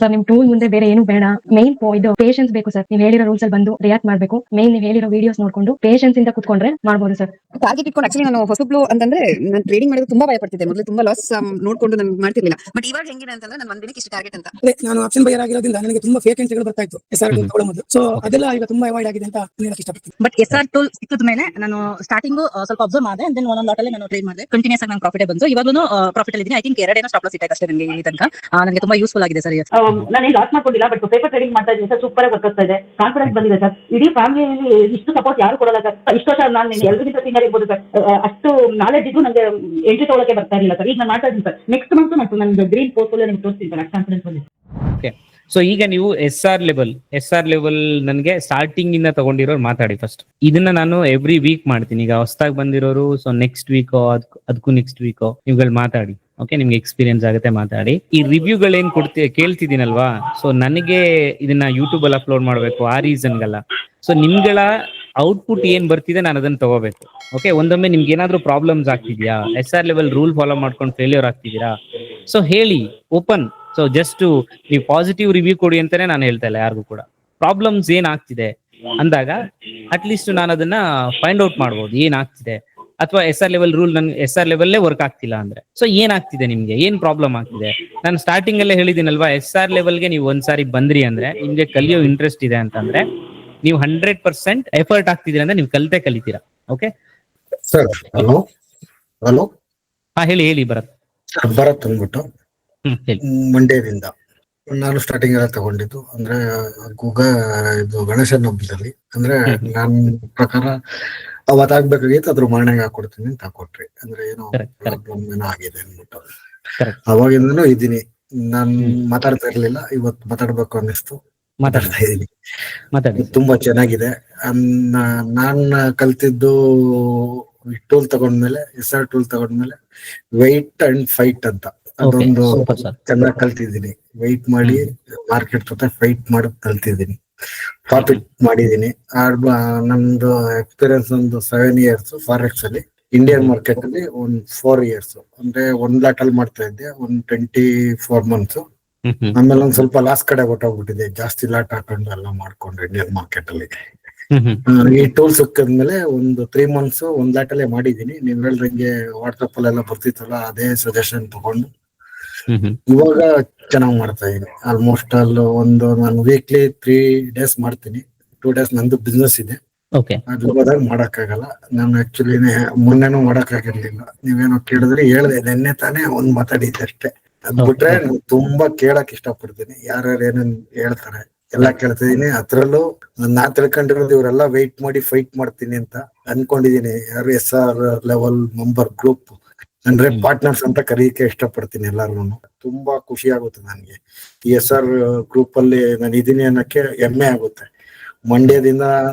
Sir ನಿಮ್ tool ಮುಂದೆ ಬೇರೆ ಏನು ಬೇಡ. ಮೇನ್ ಇದು ಪೇಷನ್ಸ್ ಬೇಕು ಸರ್. ನೀವು ಹೇಳಿರೋ ರೂಲ್ಸ್ ಅಲ್ಲಿ ಬಂದು ರಿಯಾಕ್ಟ್ ಮಾಡಬೇಕು. ಮೇನ್ ನೀವು ಹೇಳಿರೋ ವಿಡಿಯೋಸ್ ನೋಡ್ಕೊಂಡು ಪೇಷನ್ಸ್ ಇಂದ ಕುತ್ಕೊಂಡ್ರೆ ಮಾಡ್ಬೋದು ಸರ್. ಟಾರ್ಗೆಟ್ ಇಟ್ಕೊಂಡು ಆಕ್ಚುಲಿ ನಾನು ಹೊಸಬ್ಳು ಅಂತಂದ್ರೆ ನಾನು ಟ್ರೇಡಿಂಗ್ ಮಾಡೋದು ತುಂಬಾ ಭಯ ಪಡ್ತಿದ್ದೆ. ಮೊದಲು ತುಂಬಾ ಲಾಸ್ ನೋಡ್ಕೊಂಡು ನಾನು ಮಾಡ್ತಿರ್ಲಿಲ್ಲ. ಬಟ್ ಇವಾಗ ಹೆಂಗಿದೆ ಅಂತಂದ್ರೆ ನಾನು ಒಂದ್ ದಿನಕ್ಕೆ ಇಷ್ಟು ಟಾರ್ಗೆಟ್ ಅಂತ. ನಾನು ಆಪ್ಷನ್ ಬೈಯರ್ ಆಗಿರೋದ್ರಿಂದ ನನಗೆ ತುಂಬಾ ಫೇಕ್ ಎಂಟ್ರಿಗಳು ಬರ್ತಾ ಇತ್ತು SR ತಗೊಳ್ಳೋ ಮೊದಲು. ಸೊ ಅದೆಲ್ಲ ಈಗ ತುಂಬಾ ಅವಾಯ್ಡ್ ಆಗಿದೆ ಅಂತ ಹೇಳಕ್ ಇಷ್ಟಪಡ್ತೀನಿ. ಬಟ್ SR ಟೂಲ್ ಸಿಕ್ಕಿದ ಮೇಲೆ ನಾನು ಸ್ಟಾರ್ಟಿಂಗ್ ಸ್ವಲ್ಪ ಅಬ್ಸರ್ವ್ ಮಾಡಿದೆ. ದೆನ್ ಒಂದೊಂದು ಲಾಟ್ ಅಲ್ಲಿ ನಾನು ಟ್ರೇಡ್ ಮಾಡಿದೆ. ಕಂಟಿನ್ಯೂಸ್ ಆಗಿ ನಾನು ಪ್ರಾಫಿಟ್ ಬಂತು. ಇವಾಗಲೂ ಪ್ರಾಫಿಟ್ ಅಲ್ಲಿ ಇದ್ದೀನಿ. ಐ ಥಿಂಕ್ ಎರಡೇನೋ ಸ್ಟಾಪ್ ಲಾಸ್ ಇಟ್ಟೆ ಅಷ್ಟೇ ನನಗೆ ಈ ತನಕ. ನನಗೆ ತುಂಬಾ ಯೂಸ್ಫುಲ್ ಆಗಿದೆ ಸರ್. ನಾನು ಲಾಸ್ ಮಾಡ್ಕೊಂಡಿಲ್ಲ, ಬಟ್ ಪೇಪರ್ ಟ್ರೇಡಿಂಗ್ ಮಾಡ್ತಾ ಇದ್ದೀನಿ ಸರ್. ಸೂಪರ್ ಆಗಿ ವರ್ಕ್ ಆಗ್ತಾ ಇದೆ. ಕಾನ್ಫಿಡೆನ್ಸ್ ಬಂದಿದೆ ಸರ್. ಇಡೀ ಫ್ಯಾಮಿಲಿಯಲ್ಲಿ ಇಷ್ಟು ಸಪೋರ್ಟ್ ಯಾರು ಕೊಡಲ್ಲ ಸರ್. ಇಷ್ಟು ವರ್ಷ ನಾನು ಎಲ್ಲರಿಗಿಂತ ಸೀನಿಯರ್ ಇರ್ಬೋದು ಸರ್. ಅಷ್ಟು ನಾಲೆಜ್ ಇದ್ದು ನನಗೆ ಎಂಟ್ರಿ ತಗೊಳ್ಳಕ್ಕೆ ಬರ್ತಾ ಇರಲಿಲ್ಲ ಸರ್. ಈಗ ನಾನು ಮಾಡ್ತಾ ಇದ್ದೀನಿ ಸರ್. ನೆಕ್ಸ್ಟ್ ಮಂತ್ ನಾನು ಗ್ರೀನ್ ಪೋರ್ಟ್ಫೋಲಿಯೋ ನಿಮ್ಗೆ ತೋರಿಸ್ತೀನಿ ಸರ್. ಅಷ್ಟು ಕಾನ್ಫಿಡೆನ್ಸ್ ಬಂದಿದೆ. ಸೊ ಈಗ ನೀವು SR ಲೆವೆಲ್ ನನಗೆ ಸ್ಟಾರ್ಟಿಂಗ್ ಇಂದ ತಗೊಂಡಿರೋರು ಮಾತಾಡಿ ಫಸ್ಟ್. ಇದನ್ನ ನಾನು ಎವ್ರಿ ವೀಕ್ ಮಾಡ್ತೀನಿ. ಈಗ ಹೊಸದಾಗಿ ಬಂದಿರೋರು ಸೊ ನೆಕ್ಸ್ಟ್ ವೀಕೋ ಅದಕ್ಕೂ ನೆಕ್ಸ್ಟ್ ವೀಕೋ ನೀವುಗಳು ಮಾತಾಡಿ. ಓಕೆ, ನಿಮ್ಗೆ ಎಕ್ಸ್ಪೀರಿಯನ್ಸ್ ಆಗುತ್ತೆ ಮಾತಾಡಿ. ಈ ರಿವ್ಯೂಗಳೇನ್ ಕೇಳ್ತಿದ್ದೀನಲ್ವಾ, ಸೊ ನನಗೆ ಇದನ್ನ ಯೂಟ್ಯೂಬ್ ಅಲ್ಲಿ ಅಪ್ಲೋಡ್ ಮಾಡ್ಬೇಕು ಆ ರೀಸನ್ಗಲ್ಲ. ಸೊ ನಿಮ್ಗಳ ಔಟ್ಪುಟ್ ಏನ್ ಬರ್ತಿದೆ ನಾನು ಅದನ್ನ ತಗೋಬೇಕು. ಓಕೆ, ಒಂದೊಮ್ಮೆ ನಿಮ್ಗೆ ಏನಾದ್ರೂ ಪ್ರಾಬ್ಲಮ್ಸ್ ಆಗ್ತಿದ್ಯಾ, SR ಲೆವೆಲ್ ರೂಲ್ ಫಾಲೋ ಮಾಡ್ಕೊಂಡು ಫೇಲ್ಯೂರ್ ಆಗ್ತಿದ್ದೀರಾ, ಸೊ ಹೇಳಿ ಓಪನ್. ಸೊ ಜಸ್ಟ್ ನೀವು ಪಾಸಿಟಿವ್ ರಿವ್ಯೂ ಕೊಡಿ ಅಂತಾನೆ ನಾನು ಹೇಳ್ತಾ ಇಲ್ಲ ಯಾರಿಗೂ ಕೂಡ. ಪ್ರಾಬ್ಲಮ್ಸ್ ಏನ್ ಆಗ್ತಿದೆ ಅಂದಾಗ ಅಟ್ಲೀಸ್ಟ್ ನಾನು ಅದನ್ನ ಫೈಂಡ್ ಔಟ್ ಮಾಡ್ಬೋದು ಏನಾಗ್ತಿದೆ. ಅಥವಾ SR ಲೆವೆಲ್ ರೂಲ್ ನನ್ಗೆ SR ಲೆವೆಲ್ಲೇ ವರ್ಕ್ ಆಗ್ತಿಲ್ಲ ಅಂದ್ರೆ ಸೊ ಏನಾಗ್ತಿದೆ, ನಿಮ್ಗೆ ಏನ್ ಪ್ರಾಬ್ಲಮ್ ಆಗ್ತಿದೆ. ನಾನು ಸ್ಟಾರ್ಟಿಂಗ್ ಅಲ್ಲೇ ಹೇಳಿದ್ದೀನಲ್ವಾ, SR ಲೆವೆಲ್ಗೆ ನೀವು ಒಂದ್ಸಾರಿ ಬಂದ್ರಿ ಅಂದ್ರೆ ನಿಮ್ಗೆ ಕಲಿಯೋ ಇಂಟ್ರೆಸ್ಟ್ ಇದೆ ಅಂತಂದ್ರೆ ನೀವು 100% ಎಫರ್ಟ್ ಆಗ್ತಿದ್ದೀರಾ ಅಂದ್ರೆ ನೀವು ಕಲಿತೀರಾ. Okay sir. Hello hello. ಹಾ ಹೇಳಿ ಭರತ್ ಅಂದ್ಬಿಟ್ಟು ಹೇಳಿ. ಮಂಡ್ಯದಿಂದ ನಾನು ಸ್ಟಾರ್ಟಿಂಗ್ ಎಲ್ಲ ತಗೊಂಡಿದ್ದು ಅಂದ್ರೆ ಇದು ಗಣೇಶನ ಹಬ್ಬದಲ್ಲಿ. ಅಂದ್ರೆ ನನ್ನ ಪ್ರಕಾರ ಅವತ್ತಾಗ್ಬೇಕಾಗಿತ್ತು, ಅದ್ರ ಮಾರ್ನಿಂಗ್ ಹಾಕೊಡ್ತೀನಿ ಅಂತ ಹಾಕೊಟ್ರಿ. ಅಂದ್ರೆ ಏನೋ ಪ್ರಾಬ್ಲಮ್ ಏನೋ ಆಗಿದೆ ಅನ್ಬಿಟ್ಟು ಅವಾಗಿಂದನೂ ಇದ್ದೀನಿ. ನಾನ್ ಮಾತಾಡ್ತಾ ಇರ್ಲಿಲ್ಲ, ಇವತ್ತು ಮಾತಾಡ್ಬೇಕು ಅನ್ನಿಸ್ತು, ಮಾತಾಡ್ತಾ ಇದ್ದೀನಿ. ತುಂಬಾ ಚೆನ್ನಾಗಿದೆ. ನಾನ್ ಕಲ್ತಿದ್ದು ಟೂಲ್ ತಗೊಂಡ್ಮೇಲೆ, SR ಟೂಲ್ ತಗೊಂಡ್ಮೇಲೆ ವೆಯ್ಟ್ ಅಂಡ್ ಫೈಟ್ ಅಂತ ಅದೊಂದು ಚೆನ್ನಾಗಿ ಕಲ್ತಿದ್ದೀನಿ. ವೆಯ್ಟ್ ಮಾಡಿ ಮಾರ್ಕೆಟ್ ಜೊತೆ ಫೈಟ್ ಮಾಡೋದ್ ಕಲ್ತಿದ್ದೀನಿ. ಪ್ರಾಫಿಟ್ ಮಾಡಿದೀನಿ. ನಮ್ದು ಎಕ್ಸ್ಪೀರಿಯನ್ಸ್ ಒಂದು 7 years ಫಾರೆಕ್ಸ್ ಅಲ್ಲಿ. ಇಂಡಿಯನ್ ಮಾರ್ಕೆಟ್ ಅಲ್ಲಿ ಒಂದು 4 years. ಅಂದ್ರೆ 1 lakh ಅಲ್ಲಿ ಮಾಡ್ತಾ ಇದ್ದೆ, ಒಂದು 24 months. ಆಮೇಲೆ ಒಂದ್ ಸ್ವಲ್ಪ ಲಾಸ್ ಕಡೆ ಹೊಟ್ಟೋಗ್ಬಿಟ್ಟಿದೆ, ಜಾಸ್ತಿ ಲಾಟ್ ಹಾಕೊಂಡು ಎಲ್ಲ ಮಾಡ್ಕೊಂಡು ಇಂಡಿಯನ್ ಮಾರ್ಕೆಟ್ ಅಲ್ಲಿ. ಈ ಟೂಲ್ ಸಿಕ್ಕಿದ್ಮೇಲೆ ಒಂದು 3 months 1 lakh ಅಲ್ಲೇ ಮಾಡಿದೀನಿ. ನೀವ್ ಹೇಳ್ದಂಗೆ ವಾಟ್ಸಪ್ ಅಲ್ಲೆಲ್ಲ ಬರ್ತಿತ್ತಲ್ಲ, ಅದೇ ಸಜೆಷನ್ ತಗೊಂಡು ಇವಾಗ ಚೆನ್ನಾಗ್ ಮಾಡ್ತಾ ಇದೀನಿ. ಆಲ್ಮೋಸ್ಟ್ ಅಲ್ಲಿ ನಾನು ವೀಕ್ಲಿ 3 days ಮಾಡ್ತೀನಿ. 2 days ನಂದು ಬಿಸ್ನೆಸ್ ಇದೆ. ಅದು ಹೋದಾಗ ಮಾಡಕ್ಕಾಗಲ್ಲ. ನಾನು ಆಕ್ಚುಲಿ ಮೊನ್ನೆನೂ ಮಾಡಕ್ಕಾಗಿರ್ಲಿಲ್ಲ. ನೀವೇನೋ ಕೇಳಿದ್ರೆ ಹೇಳ್ದೆ, ನೆನ್ನೆ ತಾನೇ ಒಂದ್ ಮಾತಾಡಿದ್ದೆ ಅಷ್ಟೇ. ಅದ್ ಬಿಟ್ರೆ ನಾನು ತುಂಬಾ ಕೇಳಕ್ ಇಷ್ಟಪಡ್ತೀನಿ. ಯಾರ್ಯಾರು ಏನೇನ್ ಹೇಳ್ತಾರೆ ಎಲ್ಲಾ ಕೇಳ್ತಿದೀನಿ. ಅದ್ರಲ್ಲೂ ನಾನ್ ತಿಳ್ಕೊಂಡಿರೋದು ಇವರೆಲ್ಲ ವೆಯ್ಟ್ ಮಾಡಿ ಫೈಟ್ ಮಾಡ್ತೀನಿ ಅಂತ ಅನ್ಕೊಂಡಿದೀನಿ. ಯಾರು SR ಲೆವೆಲ್ ಮೆಂಬರ್ ಗ್ರೂಪ್ ಅಂದ್ರೆ ಪಾರ್ಟ್ನರ್ಸ್ ಅಂತ ಕರೀಲಿಕ್ಕೆ ಇಷ್ಟಪಡ್ತೀನಿ ಎಲ್ಲಾರು. ತುಂಬಾ ಖುಷಿ ಆಗುತ್ತೆ ನನ್ಗೆ ಈ SR ಗ್ರೂಪ್ ಅಲ್ಲಿ ನಾನು ಇದೀನಿ ಅನ್ನಕ್ಕೆ ಹೆಮ್ಮೆ ಆಗುತ್ತೆ. ಮಂಡ್ಯದಿಂದ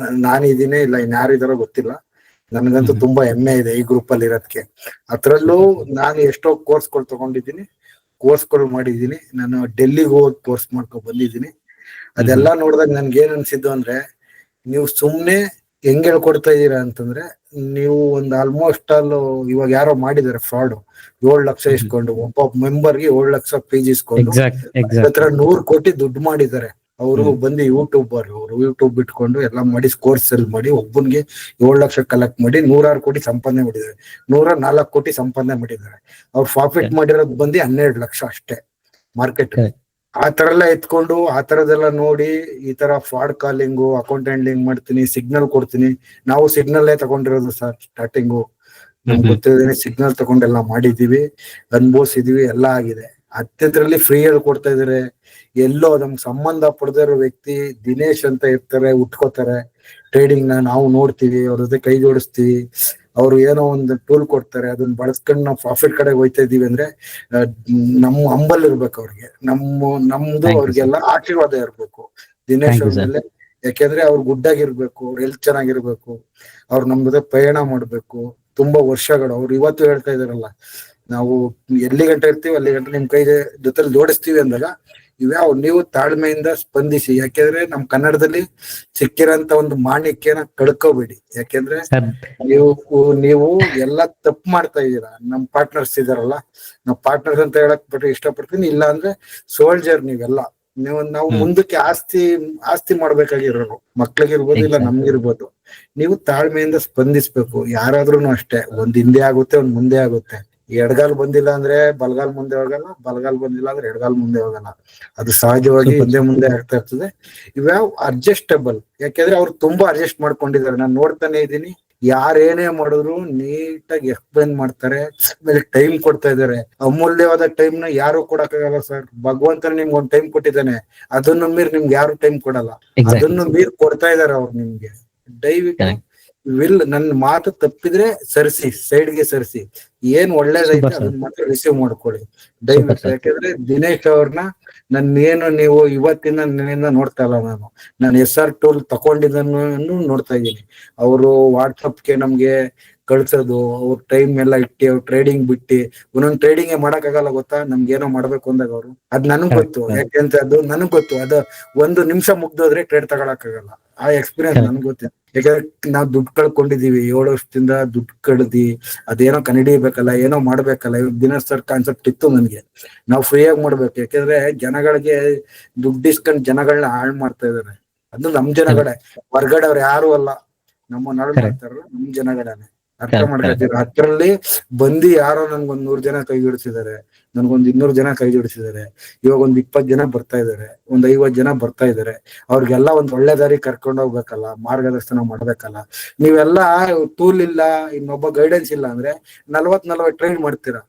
ನಾನಿದ್ದೀನಿ, ಇಲ್ಲ ಇನ್ಯಾರಿದಾರೋ ಗೊತ್ತಿಲ್ಲ, ನನ್ಗಂತೂ ತುಂಬಾ ಹೆಮ್ಮೆ ಇದೆ ಈ ಗ್ರೂಪ್ ಅಲ್ಲಿ ಇರೋದಕ್ಕೆ. ಅದ್ರಲ್ಲೂ ನಾನು ಎಷ್ಟೋ ಕೋರ್ಸ್ಗಳು ತಗೊಂಡಿದ್ದೀನಿ, ಕೋರ್ಸ್ಗಳು ಮಾಡಿದೀನಿ. ನಾನು ಡೆಲ್ಲಿಗೆ ಹೋಗಿ ಕೋರ್ಸ್ ಮಾಡ್ಕೊಂಡು ಬಂದಿದ್ದೀನಿ. ಅದೆಲ್ಲ ನೋಡಿದಾಗ ನನ್ಗೆ ಏನ್ ಅನ್ಸಿದ್ದು ಅಂದ್ರೆ, ನೀವು ಸುಮ್ನೆ ಹೆಂಗ್ ಹೇಳ್ಕೊಡ್ತಾ ಇದೀರಾ ಅಂತಂದ್ರೆ, ನೀವು ಒಂದು ಆಲ್ಮೋಸ್ಟ್ ಇವಾಗ ಯಾರೋ ಮಾಡಿದಾರೆ ಫ್ರಾಡ್, 7 ಲಕ್ಷ ಇಸ್ಕೊಂಡು ಒಬ್ಬ ಮೆಂಬರ್ಗೆ 7 ಲಕ್ಷ ಫೀಸ್ ಇಸ್ಕೊಂಡು ಹತ್ರ 100 ಕೋಟಿ ದುಡ್ಡು ಮಾಡಿದ್ದಾರೆ. ಅವರು ಬಂದು ಯೂಟ್ಯೂಬರ್, ಅವರು ಯೂಟ್ಯೂಬ್ ಬಿಟ್ಕೊಂಡು ಎಲ್ಲ ಮಾಡಿ ಕೋರ್ಸ್ ಸೆಲ್ ಮಾಡಿ ಒಬ್ಬನ್ಗೆ 7 ಲಕ್ಷ ಕಲೆಕ್ಟ್ ಮಾಡಿ 106 ಕೋಟಿ ಸಂಪಾದನೆ ಮಾಡಿದ್ದಾರೆ. 104 ಕೋಟಿ ಸಂಪಾದನೆ ಮಾಡಿದ್ದಾರೆ. ಅವ್ರು ಪ್ರಾಫಿಟ್ ಮಾಡಿರೋದು ಬಂದು 12 ಲಕ್ಷ ಅಷ್ಟೇ ಮಾರ್ಕೆಟ್. ಆ ತರ ಎಲ್ಲ ಎತ್ಕೊಂಡು ಆ ತರದೆಲ್ಲ ನೋಡಿ ಈ ತರ ಫ್ರಾಡ್ ಕಾಲಿಂಗು, ಅಕೌಂಟ್ ಹ್ಯಾಂಡ್ಲಿಂಗ್ ಮಾಡ್ತೀನಿ, ಸಿಗ್ನಲ್ ಕೊಡ್ತೀನಿ. ನಾವು ಸಿಗ್ನಲ್ಲೇ ತಗೊಂಡಿರೋದು ಸರ್ ಸ್ಟಾರ್ಟಿಂಗು. ನಮ್ಗೆ ಗೊತ್ತಿದ್ದೇನೆ, ಸಿಗ್ನಲ್ ತಗೊಂಡೆಲ್ಲ ಮಾಡಿದೀವಿ, ಅನುಭವಿಸಿದೀವಿ, ಎಲ್ಲ ಆಗಿದೆ. ಹತ್ತಿದ್ರಲ್ಲಿ ಫ್ರೀ ಆಗಿ ಕೊಡ್ತಾ ಇದಾರೆ. ಎಲ್ಲೋ ನಮ್ಗೆ ಸಂಬಂಧ ಪಡೆದಿರೋ ವ್ಯಕ್ತಿ ದಿನೇಶ್ ಅಂತ ಇರ್ತಾರೆ, ಉಟ್ಕೋತಾರೆ ಟ್ರೇಡಿಂಗ್ ನ. ನಾವು ನೋಡ್ತೀವಿ, ಅವ್ರ ಜೊತೆ ಕೈ ಜೋಡಿಸ್ತೀವಿ. ಅವ್ರು ಏನೋ ಒಂದು ಟೂಲ್ ಕೊಡ್ತಾರೆ, ಅದನ್ನ ಬಳಸ್ಕೊಂಡು ನಾವು ಪ್ರಾಫಿಟ್ ಕಡೆ ಹೋಯ್ತಾ ಇದೀವಿ ಅಂದ್ರೆ ನಮ್ಮ ಹಂಬಲ್ ಇರ್ಬೇಕು ಅವ್ರಿಗೆ, ನಮ್ದು ಅವ್ರಿಗೆಲ್ಲ ಆಶೀರ್ವಾದ ಇರ್ಬೇಕು ದಿನೇಶ್ ಅವ್ರ ಮೇಲೆ. ಯಾಕೆಂದ್ರೆ ಅವ್ರು ಗುಡ್ಡಾಗಿರ್ಬೇಕು, ಅವ್ರ ಹೆಲ್ತ್ ಚೆನ್ನಾಗಿರ್ಬೇಕು, ಅವ್ರು ನಮ್ ಜೊತೆ ಪ್ರಯಾಣ ಮಾಡ್ಬೇಕು ತುಂಬಾ ವರ್ಷಗಳು. ಅವ್ರು ಇವತ್ತು ಹೇಳ್ತಾ ಇದಾರಲ್ಲ, ನಾವು ಎಲ್ಲಿ ಗಂಟೆ ಇರ್ತೀವಿ ಅಲ್ಲಿ ಗಂಟೆ ನಿಮ್ ಕೈ ಜೊತೆಲಿ ಜೋಡಿಸ್ತೀವಿ ಅಂದಾಗ ಇವ್ಯಾವ ನೀವು ತಾಳ್ಮೆಯಿಂದ ಸ್ಪಂದಿಸಿ. ಯಾಕೆಂದ್ರೆ ನಮ್ ಕನ್ನಡದಲ್ಲಿ ಸಿಕ್ಕಿರೋಂತ ಒಂದು ಮಾಣಿಕ್ಯನ ಕಳ್ಕೋಬೇಡಿ. ಯಾಕೆಂದ್ರೆ ನೀವು ಎಲ್ಲಾ ತಪ್ಪು ಮಾಡ್ತಾ ಇದೀರಾ. ನಮ್ ಪಾರ್ಟ್ನರ್ಸ್ ಇದಾರಲ್ಲ, ನಾವ್ ಪಾರ್ಟ್ನರ್ಸ್ ಅಂತ ಹೇಳಕ್ ಇಷ್ಟಪಡ್ತೀನಿ. ಇಲ್ಲ ಅಂದ್ರೆ ಸೋಲ್ಜರ್ ನೀವೆಲ್ಲ. ನಾವು ಹ್ಮ್. ಮುಂದಕ್ಕೆ ಆಸ್ತಿ ಮಾಡ್ಬೇಕಾಗಿರೋರು ಮಕ್ಳಿಗಿರ್ಬೋದು ಇಲ್ಲ Exactly. ನಮ್ಗಿರ್ಬೋದು. ನೀವು ತಾಳ್ಮೆಯಿಂದ ಸ್ಪಂದಿಸ್ಬೇಕು. ಯಾರಾದ್ರೂ ಅಷ್ಟೇ, ಒಂದ್ ಹಿಂದೆ ಆಗುತ್ತೆ ಒಂದ್ ಮುಂದೆ ಆಗುತ್ತೆ. ಎಡಗಾಲ್ ಬಂದಿಲ್ಲ ಅಂದ್ರೆ ಬಲಗಾಲ್ ಮುಂದೆ ಹೋಗಲ್ಲ, ಬಲಗಾಲ್ ಬಂದಿಲ್ಲ ಅಂದ್ರೆ ಎಡಗಾಲ್ ಮುಂದೆ ಹೋಗಲ್ಲ. ಅದು ಸಹಜವಾಗಿ Super, ಹಿಂದೆ ಮುಂದೆ ಆಗ್ತಾ ಇರ್ತದೆ. ಇವ್ಯಾವ್ ಅಡ್ಜಸ್ಟಬಲ್, ಯಾಕೆಂದ್ರೆ ಅವ್ರು ತುಂಬಾ ಅಡ್ಜಸ್ಟ್ ಮಾಡ್ಕೊಂಡಿದ್ದಾರೆ. ನಾನು ನೋಡ್ತಾನೆ ಇದ್ದೀನಿ, ಯಾರೇನೇ ಮಾಡಿದ್ರು ನೀಟಾಗಿ ಎಕ್ಸ್ಪ್ಲೈನ್ ಮಾಡ್ತಾರೆ. ಆಮೇಲೆ ಟೈಮ್ ಕೊಡ್ತಾ ಇದಾರೆ. ಅಮೂಲ್ಯವಾದ ಟೈಮ್ ನ ಯಾರು ಕೊಡಕ್ಕಾಗಲ್ಲ ಸರ್. ಭಗವಂತ ನಿಮ್ಗೆ ಒಂದ್ ಟೈಮ್ ಕೊಟ್ಟಿದ್ದಾನೆ, ಅದನ್ನು ಮೀರಿ ನಿಮ್ಗೆ ಯಾರು ಟೈಮ್ ಕೊಡಲ್ಲ. Exactly. ಅದನ್ನು ಮೀರಿ ಕೊಡ್ತಾ ಇದಾರೆ ಅವ್ರು ನಿಮ್ಗೆ. ದಯವಿಟ್ಟು Correct. ನನ್ನ ಮಾತು ತಪ್ಪಿದ್ರೆ ಸರಿಸಿ, ಸೈಡ್ಗೆ ಸರಿಸಿ. ಏನ್ ಒಳ್ಳೇದೈತೆ Super, sir. ಅದನ್ನ ಮಾತ್ರ ರಿಸೀವ್ ಮಾಡ್ಕೊಳ್ಳಿ Super, ದಯವಿಟ್ಟು. sir. ಯಾಕಂದ್ರೆ ದಿನೇಶ್ ಅವ್ರನ್ನ ನನ್ನೇನು ನೀವು ಇವತ್ತಿನ ನಿನ್ನಿಂದ ನೋಡ್ತಾ ಇಲ್ಲ, ನಾನು SR ಟೂಲ್ ತಕೊಂಡಿದ್ದನ್ನು ನೋಡ್ತಾ ಇದ್ದೀನಿ. ಅವರು ವಾಟ್ಸಪ್ಗೆ ನಮ್ಗೆ ಕಳ್ಸೋದು, ಅವ್ರ ಟೈಮ್ ಎಲ್ಲ ಇಟ್ಟು ಅವ್ರ ಟ್ರೇಡಿಂಗ್ ಬಿಟ್ಟು ಒಂದೊಂದು ಟ್ರೇಡಿಂಗ್ ಮಾಡಕ್ ಆಗಲ್ಲ ಗೊತ್ತಾ, ನಮ್ಗೆ ಏನೋ ಮಾಡ್ಬೇಕು ಅಂದಾಗ ಅವರು. ಅದ್ ನನಗ್ Correct, ಗೊತ್ತು, sir. ಯಾಕೆಂತ ಅದು ನನಗ್ ಗೊತ್ತು. ಅದು 1 ನಿಮಿಷ ಮುಗ್ದೋದ್ರೆ ಟ್ರೇಡ್ ತಗೊಳಕ್ ಆಗಲ್ಲ. ಆ ಎಕ್ಸ್ಪೀರಿಯನ್ಸ್ Correct. ನನ್ಗೆ ಗೊತ್ತಿದೆ. ಯಾಕಂದ್ರೆ ನಾವು ದುಡ್ಡು ಕಳ್ಕೊಂಡಿದೀವಿ 7 ವರ್ಷದಿಂದ, ದುಡ್ಡು ಕಳ್ದಿ ಅದೇನೋ ಕನ್ನಡಿಬೇಕಲ್ಲ, ಏನೋ ಮಾಡ್ಬೇಕಲ್ಲ. ಇವಾಗ ದಿನೇಶ್ ಸರ್ ಕಾನ್ಸೆಪ್ಟ್ ಇತ್ತು ನನ್ಗೆ, ನಾವು ಫ್ರೀಯಾಗಿ ಮಾಡ್ಬೇಕು. ಯಾಕಂದ್ರೆ ಜನಗಳಿಗೆ ದುಡ್ಡು ಇಸ್ಕೊಂಡ್ ಜನಗಳನ್ನ ಹಾಳು ಮಾಡ್ತಾ ಇದಾರೆ. ಅದು ನಮ್ ಜನಗಳೇ, ಹೊರ್ಗಡೆ ಅವ್ರು ಯಾರು ಅಲ್ಲ. ನಮ್ಮ ನಾಡು Correct. ಮಾಡ್ತಾರ ನಮ್ ಜನಗಳೇ. ಅರ್ಥ Correct, ಮಾಡ್ಕೊತೀರ? ಹತ್ತರಲ್ಲಿ ಬಂದು ಯಾರೋ ನನ್ಗೊಂದ್ 100 ಜನ ಕೈ ಜೋಡಿಸಿದ್ದಾರೆ, ನನ್ಗೊಂದ್ 200 ಜನ ಕೈ ಜೋಡಿಸಿದ್ದಾರೆ. ಇವಾಗ ಒಂದ್ 20 ಜನ ಬರ್ತಾ ಇದಾರೆ, ಒಂದ್ 50 ಜನ ಬರ್ತಾ ಇದಾರೆ. ಅವ್ರಿಗೆಲ್ಲ ಒಂದ್ ಒಳ್ಳೆ ದಾರಿ ಕರ್ಕೊಂಡು ಹೋಗ್ಬೇಕಲ್ಲ, ಮಾರ್ಗದರ್ಶನ ಮಾಡ್ಬೇಕಲ್ಲ. ನೀವೆಲ್ಲ ಟೂಲ್ ಇಲ್ಲ, ಇನ್ನೊಬ್ಬ ಗೈಡೆನ್ಸ್ ಇಲ್ಲ ಅಂದ್ರೆ 40 ಟ್ರೇಡ್ ಮಾಡ್ತೀರಾ.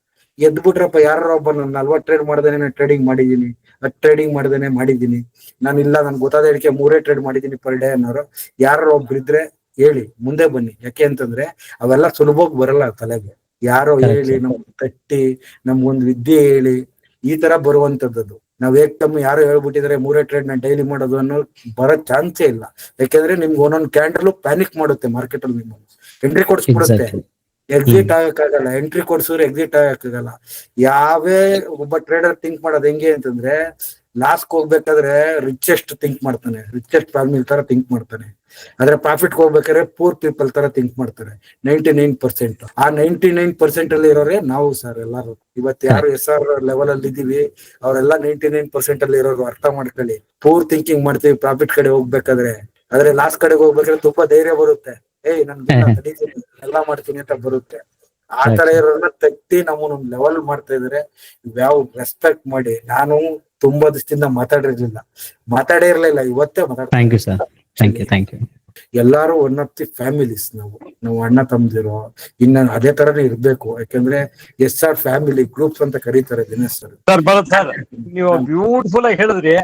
ಎದ್ಬಿಟ್ರಪ್ಪ ಯಾರೋ ಒಬ್ಬ, ನಾನು 40 ಟ್ರೇಡ್ ಮಾಡ್ದೇನೆ ಟ್ರೇಡಿಂಗ್ ಮಾಡಿದೀನಿ, 10 ಟ್ರೇಡಿಂಗ್ ಮಾಡ್ದೇನೆ ಮಾಡಿದೀನಿ, ನಾನು ಇಲ್ಲ ನನ್ಗೆ ಗೊತ್ತಾದ ಹೇಳಿಕೆ 3 ಟ್ರೇಡ್ ಮಾಡಿದೀನಿ ಪರ್ ಡೇ ಅನ್ನೋರು ಯಾರೋ ಒಬ್ರು ಇದ್ರೆ ಹೇಳಿ, ಮುಂದೆ ಬನ್ನಿ. ಯಾಕೆ ಅಂತಂದ್ರೆ ಅವೆಲ್ಲ ಸುಲಭವಾಗಿ ಬರಲ್ಲ ತಲೆಗೆ. ಯಾರೋ Correct, ಹೇಳಿ, sir. ನಮ್ಗೆ ತಟ್ಟಿ, ನಮ್ಗೊಂದು ವಿದ್ಯೆ ಹೇಳಿ ಈ ತರ ಬರುವಂತದ್ದು. ನಾವ್ ಏಕದಮ್ ಯಾರೋ ಹೇಳ್ಬಿಟ್ಟಿದ್ರೆ 3 ಟ್ರೇಡ್ ನಾನು ಡೈಲಿ ಮಾಡೋದು ಅನ್ನೋ ಬರೋ ಚಾನ್ಸೇ ಇಲ್ಲ. ಯಾಕೆಂದ್ರೆ ನಿಮ್ಗೆ ಒಂದೊಂದು ಕ್ಯಾಂಡಲ್ ಪ್ಯಾನಿಕ್ ಮಾಡುತ್ತೆ ಮಾರ್ಕೆಟ್ ಅಲ್ಲಿ, ನಿಮ್ಗೆ ಎಂಟ್ರಿ ಕೊಡಿಸ್ಬಿಡುತ್ತೆ. Exactly. ಎಕ್ಸಿಟ್ ಆಗಕ್ಕಾಗಲ್ಲ, ಎಂಟ್ರಿ ಕೊಡ್ಸಿದ್ರೆ ಎಕ್ಸಿಟ್ ಆಗಕ್ಕಾಗಲ್ಲ. ಯಾವೇ ಒಬ್ಬ ಟ್ರೇಡರ್ ಥಿಂಕ್ ಮಾಡೋದು ಹೆಂಗೆ ಅಂತಂದ್ರೆ, ಲಾಸ್ಗೆ ಹೋಗ್ಬೇಕಾದ್ರೆ ರಿಚೆಸ್ಟ್ ಥಿಂಕ್ ಮಾಡ್ತಾನೆ, ರಿಚೆಸ್ಟ್ ಫ್ಯಾಮಿಲಿ ತರ ಥಿಂಕ್ ಮಾಡ್ತಾನೆ. ಆದ್ರೆ ಪ್ರಾಫಿಟ್ ಹೋಗ್ಬೇಕಾದ್ರೆ ಪೂರ್ ಪೀಪಲ್ ತರ ಥಿಂಕ್ ಮಾಡ್ತಾರೆ 99%. ಆ 99% ಅಲ್ಲಿ ಇರೋರೆ ನಾವು ಸರ್ ಎಲ್ಲಾರು. ಇವತ್ತು ಯಾರು SR ಲೆವೆಲ್ ಅಲ್ಲಿ ಇದೀವಿ ಅವರೆಲ್ಲ 99% ಅಲ್ಲಿ ಇರೋರು. ಅರ್ಥ ಮಾಡ್ಕೊಳ್ಳಿ. ಪೂರ್ ಥಿಂಕಿಂಗ್ ಮಾಡ್ತೀವಿ ಪ್ರಾಫಿಟ್ ಕಡೆ ಹೋಗ್ಬೇಕಾದ್ರೆ, ಆದ್ರೆ ಲಾಸ್ಟ್ ಕಡೆಗೆ ಹೋಗ್ಬೇಕಾದ್ರೆ ತುಂಬಾ ಧೈರ್ಯ ಬರುತ್ತೆ. ನನ್ಗೆಲ್ಲ ತಡೀತೀನಿ, ಎಲ್ಲಾ ಮಾಡ್ತೀನಿ ಅಂತ ಬರುತ್ತೆ. ಆ ತರ ಇರೋರ್ನ ತಟ್ಟಿ ನಮ್ಮನ್ನೊಂದು ಲೆವೆಲ್ ಮಾಡ್ತಾ ಇದಾರೆ. ಯಾವ ರೆಸ್ಪೆಕ್ಟ್ ಮಾಡಿ. ನಾನು ತುಂಬಾ ದಿವಸದಿಂದ ಮಾತಾಡೇ ಇರ್ಲಿಲ್ಲ, ಇವತ್ತೇ Thank you, sir. Thank you. ಎಲ್ಲಾರು ಒನ್ ಆಫ್ ದಿ ಫ್ಯಾಮಿಲೀಸ್. ನಾವು ಅಣ್ಣ ತಮ್ಮದಿರೋ, ಇನ್ನ ಅದೇ ತರನೇ ಇರ್ಬೇಕು. ಯಾಕಂದ್ರೆ SR ಫ್ಯಾಮಿಲಿ ಗ್ರೂಪ್ಸ್ ಅಂತ ಕರೀತಾರೆ ದಿನೇಶ್ ಸರ್. ಸರ್ ಬರುತ್ತೆ ಸರ್, ನೀವು ಬ್ಯೂಟಿಫುಲ್ ಆಗಿ ಹೇಳಿದ್ರಿ.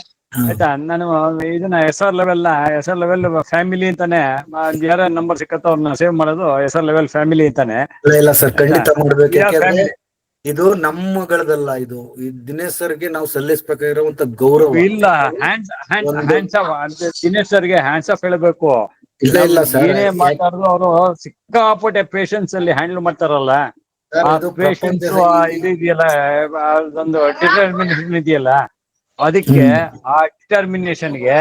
ಆಯ್ತಾ, ನಾನು ಇದನ್ನ SR ಲೆವೆಲ್ ಫ್ಯಾಮಿಲಿ ಅಂತಾನೆ ಯಾರ ನಂಬರ್ ಸಿಕ್ಕತ್ತ ಅವ್ರನ್ನ ಸೇವ್ ಮಾಡೋದು SR ಲೆವೆಲ್ ಫ್ಯಾಮಿಲಿ ಅಂತಾನೆ. ಇಲ್ಲ ಸರ್, ಖಂಡಿತ ಮಾಡ್ಬೇಕು. ಯಾಕಂದ್ರೆ ಫ್ಯಾಮಿಲಿ ಇದು ನಮ್ಮಗಳದಲ್ಲ, ಇದು ಈ ದಿನೇಶ್ ಸರ್ಗೆ ನಾವು ಸಲ್ಲಿಸಬೇಕಾಗಿರುವಂತ ಗೌರವ. ಇಲ್ಲ, ಹ್ಯಾಂಡ್ಸ್ ಆಫ್ ದಿನೇಶ್ ಸರ್ಗೆ ಹ್ಯಾಂಡ್ಸ್ ಆಫ್ ಹೇಳಬೇಕು. ಇಲ್ಲ ಸರ್, ಏನೇ ಮಾತಾಡಿದ್ರು ಅವರು ಸಿಕ್ಕಾಪಟ್ಟೆ ಪೇಷನ್ಸ್ ಅಲ್ಲಿ ಹ್ಯಾಂಡಲ್ ಮಾಡ್ತಾರಲ್ಲ. ಆ ಪೇಷನ್ಸ್ ಇದು ಇದೆಯಲ್ಲ, ಅದೊಂದು ಡಿಟರ್ಮಿನೇಷನ್ ಇದೆಯಲ್ಲ, ಅದಕ್ಕೆ ಆ ಡಿಟರ್ಮಿನೇಷನ್ಗೆ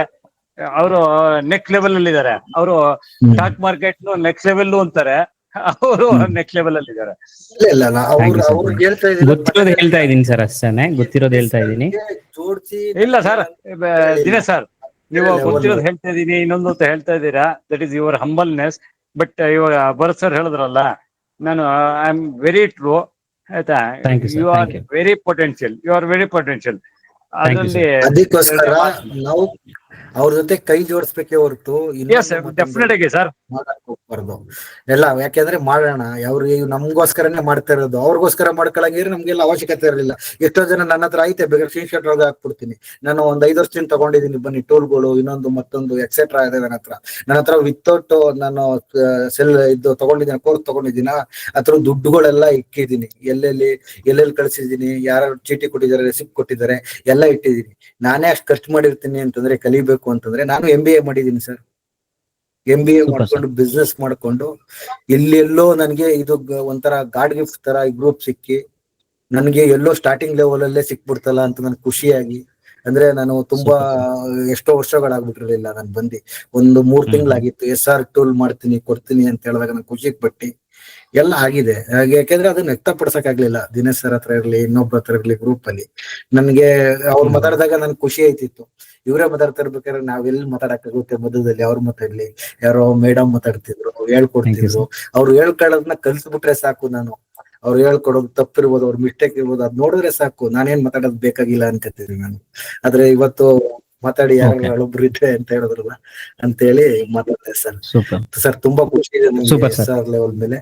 ಅವರು ನೆಕ್ಸ್ಟ್ ಲೆವೆಲ್ ಅಲ್ಲಿ ಇದಾರೆ. ಅವರು ಸ್ಟಾಕ್ ಮಾರ್ಕೆಟ್ ನೆಕ್ಸ್ಟ್ ಲೆವೆಲ್ ಅಂತಾರೆ, ಅವರು ನೆಕ್ಸ್ಟ್ ಲೆವೆಲ್ ಅಲ್ಲಿ ಇದಾರೆ. ಇಲ್ಲ ಅವ್ರು ಹೇಳ್ತಾ ಗೊತ್ತಿರೋದು ಹೇಳ್ತಾ ಇದೀನಿ ಸರ್, ಅಷ್ಟೇ ಗೊತ್ತಿರೋದು ಹೇಳ್ತಾ ಇದೀನಿ. ಜೋಡಿಸಿ. ಇಲ್ಲ ಸರ್, ದಿನೇಶ್ ಸರ್, ನೀವು ಗೊತ್ತಿರೋದು ಹೇಳ್ತಾ ಇದೀನಿ, ಇನ್ನೊಂದು ಹೇಳ್ತಾ ಇದ್ದೀರಾ, that is your humbleness. But ಇವಾಗ ಭರತ್ ಸರ್ ಹೇಳಿದ್ರಲ್ಲ, ನಾನು ಐ ಆಮ್ ವೆರಿ ಟ್ರೂ. ಆಯ್ತಾ, Thank you, sir. You are Thank you. Very potential. ಅದರಲ್ಲಿ ಅದಕ್ಕೋಸ್ಕರ ನಾವು ಅವ್ರ ಜೊತೆ ಕೈ ಜೋಡಿಸ್ಬೇಕೇ ಹೊರತು ಡೆಫಿನೆಟ್ ಆಗಿ ಸರ್ ಮಾಡಕ್ ಹೋಗ್ಬಾರ್ದು. ಎಲ್ಲ ಯಾಕೆಂದ್ರೆ ಮಾಡೋಣ, ಅವ್ರಿಗೆ ನಮ್ಗೋಸ್ಕರನೇ ಮಾಡ್ತಾ ಇರೋದು. ಅವ್ರಿಗೋಸ್ಕರ ಮಾಡ್ಕೊಳಂಗಿದ್ರೆ ನಮ್ಗೆಲ್ಲ ಅವಶ್ಯಕತೆ ಇರಲಿಲ್ಲ. ಎಷ್ಟೋ ಜನ ನನ್ನ ಹತ್ರ ಐತೆ, ಬೇಕಾದ್ರೆ ಸ್ಕ್ರೀನ್ ಶಾಟ್ ಹಾಕ್ಬಿಡ್ತೀನಿ. ನಾನು ಒಂದ್ 5 ವರ್ಷದಿಂದ ತಗೊಂಡಿದ್ದೀನಿ, ಬನ್ನಿ ಟೂಲ್ಗಳು, ಇನ್ನೊಂದು ಮತ್ತೊಂದು ಎಕ್ಸೆಟ್ರಾ ಇದೆ ನನ್ನ ಹತ್ರ ವಿತೌಟ್ ನಾನು ಸೆಲ್ ಇದು ತಗೊಂಡಿದ್ದೀನಿ, ಕೋರ್ಸ್ ತಗೊಂಡಿದ್ದೀನ, ಅದ್ರ ದುಡ್ಡುಗಳೆಲ್ಲ ಇಕ್ಕಿದ್ದೀನಿ. ಎಲ್ಲೆಲ್ಲಿ ಕಳ್ಸಿದ್ದೀನಿ, ಯಾರು ಚೀಟಿ ಕೊಟ್ಟಿದ್ದಾರೆ, ರೆಸಿಪ್ಟ್ ಕೊಟ್ಟಿದ್ದಾರೆ, ಎಲ್ಲ ಇಟ್ಟಿದ್ದೀನಿ. ನಾನೇ ಅಷ್ಟು ಖರ್ಚು ಮಾಡಿರ್ತೀನಿ ಅಂತಂದ್ರೆ, ಕಲಿಬೇಕು ಅಂತಂದ್ರೆ. ನಾನು MBA ಮಾಡಿದ್ದೀನಿ ಸರ್. MBA ಮಾಡ್ಕೊಂಡು ಬಿಸ್ನೆಸ್ ಮಾಡ್ಕೊಂಡು ಎಲ್ಲೆಲ್ಲೋ ನನ್ಗೆ ಇದು ಒಂಥರ ಗಾಡ್ ಗಿಫ್ಟ್ ತರ ಈ ಗ್ರೂಪ್ ಸಿಕ್ಕಿ, ನನ್ಗೆ ಎಲ್ಲೋ ಸ್ಟಾರ್ಟಿಂಗ್ ಲೆವೆಲ್ ಅಲ್ಲೇ ಸಿಕ್ಬಿಡ್ತಲ್ಲ ಅಂತ ನನ್ ಖುಷಿಯಾಗಿ. ಅಂದ್ರೆ ನಾನು ತುಂಬಾ ಎಷ್ಟೋ ವರ್ಷಗಳಾಗ್ಬಿಟ್ಟಿರ್ಲಿಲ್ಲ, ನಾನು ಬಂದು ಒಂದು 3 ತಿಂಗಳಾಗಿತ್ತು. SR ಟೂಲ್ ಮಾಡ್ತೀನಿ ಕೊಡ್ತೀನಿ ಅಂತ ಹೇಳಿದಾಗ ನಾನು ಖುಷಿ ಪಟ್ಟಿ ಎಲ್ಲ ಆಗಿದೆ. ಯಾಕೆಂದ್ರೆ ಅದನ್ನ ವ್ಯಕ್ತಪಡಿಸಕ್ ಆಗ್ಲಿಲ್ಲ, ದಿನೇಶ್ ಸರ್ ಹತ್ರ ಇರ್ಲಿ, ಇನ್ನೊಬ್ಬರ ಹತ್ರ ಇರ್ಲಿ, ಗ್ರೂಪ್ ಅಲ್ಲಿ ನನ್ಗೆ ಅವ್ರು ಮಾತಾಡಿದಾಗ ನನ್ ಖುಷಿ ಆಯ್ತಿತ್ತು. ಇವರೇ ಮಾತಾಡ್ತಾ ಇರ್ಬೇಕಾದ್ರೆ ನಾವೆಲ್ಲಿ ಮಾತಾಡಕ್ಕಾಗುತ್ತೆ, ಮಧ್ಯದಲ್ಲಿ ಅವ್ರು ಮಾತಾಡ್ಲಿ, ಯಾರೋ ಮೇಡಮ್ ಮಾತಾಡ್ತಿದ್ರು, ಹೇಳ್ಕೊಡ್ತಿದ್ರು. ಅವ್ರು ಹೇಳ್ಕೊಳ್ಳೋದನ್ನ ಕಲ್ಸ್ಬಿಟ್ರೆ ಸಾಕು. ನಾನು ಅವ್ರು ಹೇಳ್ಕೊಡೋದು ತಪ್ಪಿರ್ಬೋದು, ಅವ್ರ ಮಿಸ್ಟೇಕ್ ಇರ್ಬೋದು, ಅದ್ ನೋಡಿದ್ರೆ ಸಾಕು, ನಾನೇನ್ ಮಾತಾಡೋದು ಬೇಕಾಗಿಲ್ಲ ಅಂತಿದ್ದೀನಿ ನಾನು. ಆದ್ರೆ ಇವತ್ತು ಮಾತಾಡಿ ಯಾರು ಒಬ್ರು ಇದ್ರೆ ಅಂತ ಹೇಳಿದ್ರಲ್ಲ ಅಂತ ಹೇಳಿ ಮಾತಾಡ್ದೆ ಸರ್. ಸರ್ ತುಂಬಾ ಖುಷಿ ಇದೆ ನನಗೆ SR ಲೆವೆಲ್ ಮೇಲೆ.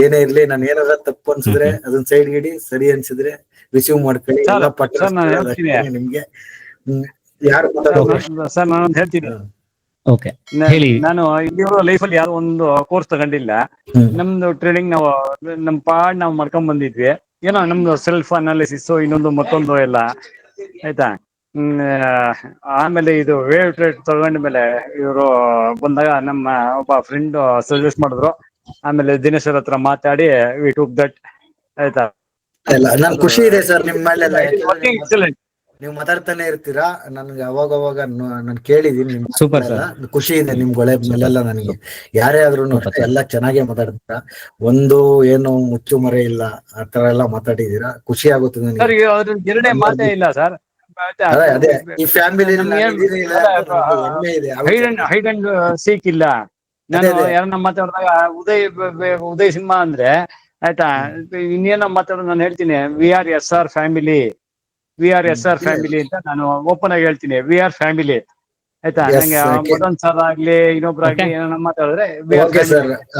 ಏನೇ ಇರ್ಲಿ, ನಾನು ಏನಾರ ತಪ್ಪು ಅನ್ಸಿದ್ರೆ ಅದನ್ನ ಸೈಡ್ ಗಿಡಿ, ಸರಿ ಅನ್ಸಿದ್ರೆ ರಿಸೀವ್ ಮಾಡ್ಕೊಳ್ಳಿ. ಎಲ್ಲ ಪಟ್ಟ ನಿಮ್ಗೆ ಯಾರು ಸರ್ ನಾನು ಹೇಳ್ತೀನಿ, ನಾನು ಇಲ್ಲಿವರೆಗೂ ಲೈಫಲ್ಲಿ ಯಾವ್ದೋ ಒಂದು ಕೋರ್ಸ್ ತಗೊಂಡಿಲ್ಲ. ನಮ್ದು ಟ್ರೇಡಿಂಗ್ ನಾವು ಮಾಡ್ಕೊಂಡ್ ಬಂದಿದ್ವಿ. ಏನೋ ನಮ್ದು ಸೆಲ್ಫ್ ಅನಾಲಿಸಿಸ್ ಇನ್ನೊಂದು ಮತ್ತೊಂದು ಎಲ್ಲ ಆಯ್ತಾ. ಆಮೇಲೆ ಇದು ವೇವ್ ಟ್ರೇಡ್ ತಗೊಂಡ್ಮೇಲೆ ಇವರು ಬಂದಾಗ ನಮ್ಮ ಒಬ್ಬ ಫ್ರೆಂಡ್ ಸಜೆಸ್ಟ್ ಮಾಡಿದ್ರು. ಆಮೇಲೆ ದಿನೇಶ್ ಅವ್ರ ಹತ್ರ ಮಾತಾಡಿ ವಿ ಟುಕ್ ದಟ್ ಆಯ್ತಾ. ನನ್ ಖುಷಿ ಇದೆ ಸರ್ ನಿಮ್ಮ ಮೇಲೆಲ್ಲ. ಎಕ್ಸಲೆಂಟ್. ನೀವು ಮಾತಾಡ್ತಾನೆ ಇರ್ತೀರಾ, ನನ್ಗೆ ಅವಾಗ ನಾನು ಕೇಳಿದೀನಿ ನಿಮ್ ಖುಷಿ ಇದೆ ನಿಮ್ಗೊಳೆ ಮೇಲೆಲ್ಲ. ನನಗೆ ಯಾರೇ ಆದ್ರೂ ಎಲ್ಲ ಚೆನ್ನಾಗೇ ಮಾತಾಡ್ತೀರಾ, ಒಂದು ಏನು ಮುಚ್ಚು ಮರೆ ಇಲ್ಲ, ಆತರ ಎಲ್ಲ ಮಾತಾಡಿದೀರಾ. ಖುಷಿ ಆಗುತ್ತೆ ನನಗೆ. ಎರಡೇ ಮಾತೇ ಇಲ್ಲ ಸರ್. ಅದೇ ಈ ಫ್ಯಾಮಿಲಿ ಹೈಡ್ ಅಂಡ್ ಸೀಕ್ ಇಲ್ಲ. ನಾನು ಯಾರನ್ನ ಮಾತಾಡಿದಾಗ ಉದಯ್ ಸಿಂಹ ಅಂದ್ರೆ ಆಯ್ತಾ, ಇನ್ನೇನೋ ಮಾತಾಡೋದು ನಾನು ಹೇಳ್ತೀನಿ ವಿ ಆರ್ SR ಫ್ಯಾಮಿಲಿ ಅಂತ ನಾನು ಓಪನ್ ಆಗಿ ಹೇಳ್ತೀನಿ. ವಿ ಆರ್ ಫ್ಯಾಮಿಲಿ ಆಯ್ತಾ. ನಂಗೆ ಮದನ್ ಸರ್ ಆಗ್ಲಿ ಇನ್ನೊಬ್ರಾಗ್ಲಿ ಏನೋ ಮಾತಾಡಿದ್ರೆ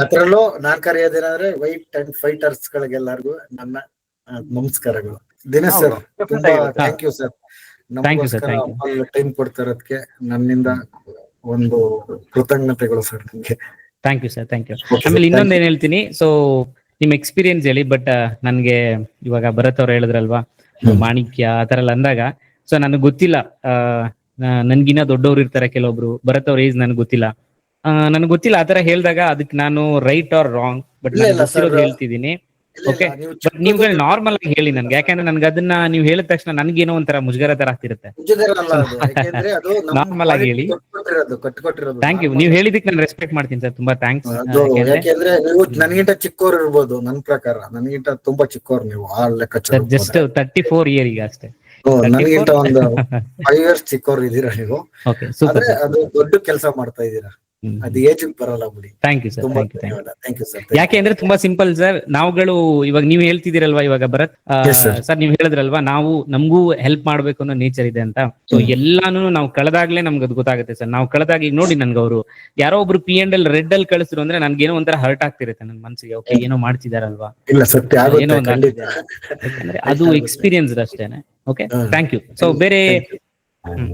ಅದ್ರಲ್ಲೂ ನಾನ್ ಕರೆಯೋದೇನಾದ್ರೆ ವೈಟ್ ಅಂಡ್ ಫೈಟರ್ಸ್ ಗಳಿಗೆಲ್ಲರಿಗೂ ನನ್ನ ನಮಸ್ಕಾರಗಳು. ದಿನೇಶ್ ಸರ್ ತುಂಬಾ ಥ್ಯಾಂಕ್ ಯು ಸರ್. ನಮಗೋಸ್ಕರ ಟೈಮ್ ಕೊಡ್ತಾ ಇರೋದಕ್ಕೆ ನನ್ನಿಂದ ಒಂದು ಕೃತಜ್ಞತೆಗಳು ಸರ್ ನಿಮ್ಗೆ. Thank you sir, thank you. ಆಮೇಲೆ ಇನ್ನೊಂದ್ ಏನ್ ಹೇಳ್ತೀನಿ, ಸೊ ನಿಮ್ ಎಕ್ಸ್ಪೀರಿಯನ್ಸ್ ಹೇಳಿ. ಬಟ್ ನನ್ಗೆ ಇವಾಗ ಭರತ್ ಅವ್ರು ಹೇಳಿದ್ರಲ್ವಾ ಮಾಣಿಕ್ಯ ಆತರ ಎಲ್ಲ ಅಂದಾಗ, ಸೊ ನನಗೆ ಗೊತ್ತಿಲ್ಲ, ನನ್ಗಿನ್ನ ದೊಡ್ಡವ್ರು ಇರ್ತಾರೆ ಕೆಲವೊಬ್ರು, ಭರತ್ ಅವ್ರ ಏಜ್ ನನ್ಗೆ ಗೊತ್ತಿಲ್ಲ. ಆತರ ಹೇಳಿದಾಗ ಅದಕ್ಕೆ ನಾನು ರೈಟ್ ಆರ್ ರಾಂಗ್, ಬಟ್ ಹೇಳ್ತಿದ್ದೀನಿ. ಓಕೆ, ಬಟ್ ನೀವು ನಾರ್ಮಲ್ ಆಗಿ ಹೇಳಿ ನನ್ಗೆ, ಯಾಕಂದ್ರೆ ನನ್ಗೆ ಅದನ್ನ ನೀವು ಹೇಳಿದ ತಕ್ಷಣ ನನ್ಗೇನೋ ಒಂಥರ ಮುಜುಗರ ತರ ಆಗ್ತಿರುತ್ತೆ. ನಾರ್ಮಲ್ ಆಗಿ ಹೇಳಿ. ಥ್ಯಾಂಕ್ ಯು, ನೀವು ಹೇಳಿದಕ್ಕೆ ನಾನು ರೆಸ್ಪೆಕ್ಟ್ ಮಾಡ್ತೀನಿ ಸರ್, ತುಂಬಾ ಥ್ಯಾಂಕ್ಸ್. ಯಾಕೆಂದ್ರೆ ನೀವು ನನಗಿಂತ ಚಿಕ್ಕವ್ರು ಇರ್ಬೋದು, ನನ್ ಪ್ರಕಾರ ನನಗಿಂತ ತುಂಬಾ ಚಿಕ್ಕವ್ರು ನೀವು. ಆ ಲೆಕ್ಕಾಚಾರ ಜಸ್ಟ್ 34 ಇಯರ್ ಈಗ ಅಷ್ಟೇ. ನನಗಿಂತ ಒಂದು 5 years ಚಿಕ್ಕವ್ರು ಇದೀರಾ ನೀವು. ಆದ್ರೆ ಅದು ದೊಡ್ಡ ಕೆಲಸ ಮಾಡ್ತಾ ಇದೀರಾ, ಅದು ಏಜ್ ಬರಲ್ಲ ಬಿಡಿ. Thank you sir, thank you sir. ಯಾಕೆ ಅಂದ್ರೆ ತುಂಬಾ ಸಿಂಪಲ್ ಸರ್, ನಾವುಗಳು ಇವಾಗ ನೀವು ಹೇಳ್ತಿದ್ದೀರಲ್ವಾ, ಇವಾಗ ಭರತ್ ಸರ್ ನೀವು ಹೇಳಿದ್ರಲ್ವಾ, ನಮಗೂ ಹೆಲ್ಪ್ ಮಾಡ್ಬೇಕು ಅನ್ನೋ ನೇಚರ್ ಇದೆ ಅಂತ. ಸೊ ಎಲ್ಲಾನು ನಾವು ಕಳೆದಾಗ್ಲೇ ನಮ್ಗೆ ಅದು ಗೊತ್ತಾಗುತ್ತೆ ಸರ್. ನಾವು ಕಳೆದಾಗ ಈಗ ನೋಡಿ, ನನ್ಗೆ ಅವರು ಯಾರೋ ಒಬ್ರು P&L ರೆಡ್ ಅಲ್ಲಿ ಕಳಿಸಿದ್ರು ಅಂದ್ರೆ ನನ್ಗೇನೋ ಒಂಥರ ಹರ್ಟ್ ಆಗ್ತಿರುತ್ತೆ ನನ್ನ ಮನ್ಸಿಗೆ. ಓಕೆ, ಏನೋ ಮಾಡ್ತಿದಾರಲ್ವಾ, ಏನೋ ಒಂದು ಆಗ್ತಿದೆ, ಯಾಕಂದ್ರೆ ಅದು ಎಕ್ಸ್ಪೀರಿಯನ್ಸ್ ಅಷ್ಟೇನೆ. Okay, thank you. ಸೊ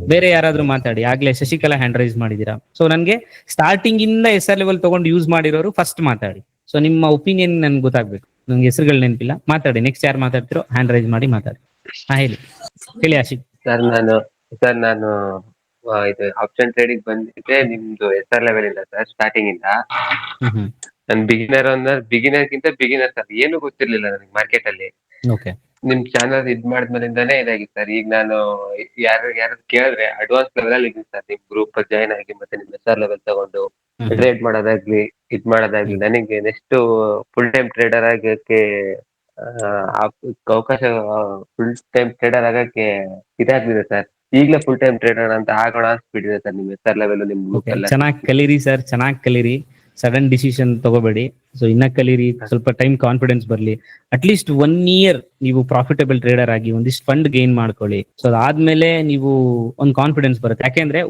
ಬೇರೆ ಯಾರಾದ್ರೂ ಮಾತಾಡಿ. ಆಗ್ಲೇ ಶಶಿಕಲಾ ಹ್ಯಾಂಡ್ ರೈಸ್ ಮಾಡಿದೀರಾ. ಸೊ ನನ್ಗೆ ಸ್ಟಾರ್ಟಿಂಗ್ ಇಂದ SR ಲೆವೆಲ್ ತಗೊಂಡು ಯೂಸ್ ಮಾಡಿರೋರು ಫಸ್ಟ್ ಮಾತಾಡಿ. ಸೊ ನಿಮ್ಮ ಒಪಿನಿಯನ್ ನನ್ಗೆ ಗೊತ್ತಾಗ್ಬೇಕು. ನನ್ಗೆ ಹೆಸರುಗಳು ನೆನಪಿಲ್ಲ, ಮಾತಾಡಿ. ನೆಕ್ಸ್ಟ್ ಯಾರು ಮಾತಾಡ್ತಿರೋ ಹ್ಯಾಂಡ್ ರೈಸ್ ಮಾಡಿ ಮಾತಾಡಿ. ಹೇಳಿ ಆಶಿಕ್. ಸರ್ ನಾನು ಇದು ಆಪ್ಷನ್ ಟ್ರೇಡಿಂಗ್ ಬಂದಿದ್ದೆ ನಿಮ್ದು SR ಲೆವೆಲ್ ಇಲ್ಲ ಸರ್. ಸ್ಟಾರ್ಟಿಂಗ್ ಇಂದ ನಾನು ಬಿಗಿನರ್ ಸರ್. ಏನು ಗೊತ್ತಿರ್ಲಿಲ್ಲ ನನಗೆ ಮಾರ್ಕೆಟ್ ಅಲ್ಲಿ. ನಿಮ್ ಚಾನಲ್ ಮಾಡಿದ್ಮೇಲಿಂದಾನೇ ಇದಾಗಿತ್ತು ಸರ್. ಈಗ ನಾನು ಯಾರು ಕೇಳಿದ್ರೆ ಅಡ್ವಾನ್ಸ್ ಲೆವೆಲ್ ಅಲ್ಲಿ ಇದೀನಿ ಸರ್. ನಿಮ್ ಗ್ರೂಪ್ ಜಾಯ್ನ್ ಆಗಿ ಮತ್ತೆ ನಿಮ್ SR ಲೆವೆಲ್ ತಗೊಂಡು ಟ್ರೇಡ್ ಮಾಡೋದಾಗ್ಲಿ ನನಗೆ ನೆಕ್ಸ್ಟ್ ಫುಲ್ ಟೈಮ್ ಟ್ರೇಡರ್ ಆಗಕ್ಕೆ ಅವಕಾಶ, ಫುಲ್ ಟೈಮ್ ಟ್ರೇಡರ್ ಆಗಕ್ಕೆ ಇದಾಗ್ತಿದೆ ಸರ್. ಈಗಲೇ ಫುಲ್ ಟೈಮ್ ಟ್ರೇಡರ್ ಅಂತ ಆಗೋಣ ಅನ್ಸ್ಬಿಟ್ಟಿದೆ ಸರ್. ನಿಮ್ SR ಲೆವೆಲ್ ನಿಮ್ ಗ್ರೂಪ್ ಎಲ್ಲ ಚೆನ್ನಾಗಿ ಕಲೀರಿ ಸರ್, ಚೆನ್ನಾಗಿ ಕಲೀರಿ. Sudden decision ತಗೋಬೇಡಿ. ಸೊ ಇನ್ನ ಕಲೀರಿ, ಸ್ವಲ್ಪ ಟೈಮ್ ಕಾನ್ಫಿಡೆನ್ಸ್ ಬರ್ಲಿ. ಅಟ್ಲೀಸ್ಟ್ 1 year ನೀವು ಪ್ರಾಫಿಟಬಲ್ ಟ್ರೇಡರ್ ಆಗಿ ಒಂದಿಷ್ಟು ಫಂಡ್ ಗೇನ್ ಮಾಡ್ಕೊಳ್ಳಿ. ಸೊ ಅದಾದ್ಮೇಲೆ ನೀವು ಒಂದು ಕಾನ್ಫಿಡೆನ್ಸ್ ಬರುತ್ತೆ. ಯಾಕೆಂದ್ರೆ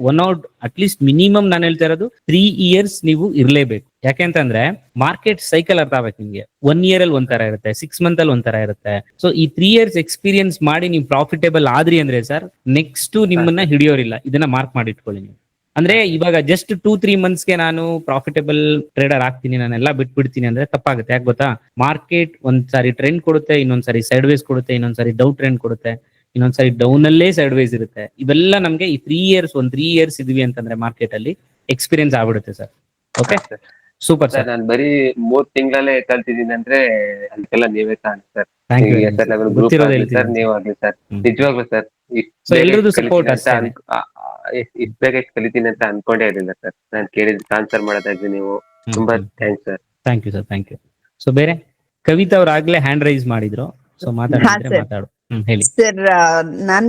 ಅಟ್ಲೀಸ್ಟ್ ಮಿನಿಮಮ್ ನಾನು ಹೇಳ್ತಾ ಇರೋದು 3 years ನೀವು ಇರ್ಲೇಬೇಕು. ಯಾಕೆಂತಂದ್ರೆ ಮಾರ್ಕೆಟ್ ಸೈಕಲ್ ಅರ್ಥ ಆಗ್ಬೇಕು ನಿಮ್ಗೆ. 1 year ಅಲ್ಲಿ ಒಂಥರ ಇರುತ್ತೆ, 6 months ಅಲ್ಲಿ ಒಂಥರ ಇರುತ್ತೆ. ಸೊ ಈ 3 years ಎಕ್ಸ್ಪೀರಿಯನ್ಸ್ ಮಾಡಿ ನೀವು ಪ್ರಾಫಿಟೇಬಲ್ ಆದ್ರಿ ಅಂದ್ರೆ ಸರ್, ನೆಕ್ಸ್ಟ್ ನಿಮ್ಮನ್ನ ಹಿಡಿಯೋರಿಲ್ಲ. ಇದನ್ನ ಮಾರ್ಕ್ ಮಾಡಿ ಇಟ್ಕೊಳ್ಳಿ ನೀವು. ಅಂದ್ರೆ ಇವಾಗ ಜಸ್ಟ್ 2-3 monthsಗೆ ನಾನು ಪ್ರಾಫಿಟಬಲ್ ಟ್ರೇಡರ್ ಆಗ್ತೀನಿ, ನಾನೆಲ್ಲ ಬಿಟ್ಬಿಡ್ತೀನಿ ಅಂದ್ರೆ ತಪ್ಪಾಗುತ್ತೆ. ಯಾಕೆ ಗೊತ್ತಾ, ಮಾರ್ಕೆಟ್ ಒಂದ್ಸಾರಿ ಟ್ರೆಂಡ್ ಕೊಡುತ್ತೆ, ಇನ್ನೊಂದ್ಸಾರಿ ಸೈಡ್ ವೇಸ್ ಕೊಡುತ್ತೆ, ಇನ್ನೊಂದ್ಸಾರಿ ಡೌನ್ ಟ್ರೆಂಡ್ ಕೊಡುತ್ತೆ, ಇನ್ನೊಂದ್ಸಾರಿ ಡೌನ್ ಅಲ್ಲೇ ಸೈಡ್ ವೇಸ್ ಇರುತ್ತೆ. ಇವೆಲ್ಲ ನಮ್ಗೆ ಈ 3 years ಇದ್ವಿ ಅಂತಂದ್ರೆ ಮಾರ್ಕೆಟ್ ಅಲ್ಲಿ ಎಕ್ಸ್ಪೀರಿಯನ್ಸ್ ಆಗ್ಬಿಡುತ್ತೆ ಸರ್. Okay, super sir. ನಾನು ಬರೀ 3 ತಿಂಗಳಲ್ಲೇ ಕಲ್ತಿದ್ದೀನಿ ಅಂದ್ರೆ ಅದಕ್ಕೆಲ್ಲ ನೀವೇ ಕಾರಣ ಸರ್. ಸರ್ ನೀವಾಗ್ಲಿ ಸರ್, ನಿಜವಾಗ್ಲು ಸರ್. ಎಲ್ರದ್ದು ಸಪೋರ್ಟ್ ಅಷ್ಟೇ. ಇಷ್ಟ ಬೇಗ ಕಲಿತೀನಿ ಅಂತ ಅನ್ಕೊಂಡೇ ಇರಲಿಲ್ಲ ಸರ್. ನಾನು ಕೇಳಿದ್ ಆನ್ಸರ್ ಮಾಡೋದಾಗ್ಲಿ ನೀವು ತುಂಬಾ thanks sir. Thank you sir, thank you. So ಬೇರೆ ಕವಿತಾ ಅವ್ರು ಆಗ್ಲೇ ಹ್ಯಾಂಡ್ ರೈಸ್ ಮಾಡಿದ್ರು, ಸೊ ಮಾತಾಡಿದ್ರೆ sir. ಮಾತಾಡು. ಹೇಳಿ. ಸರ್ ನಾನ್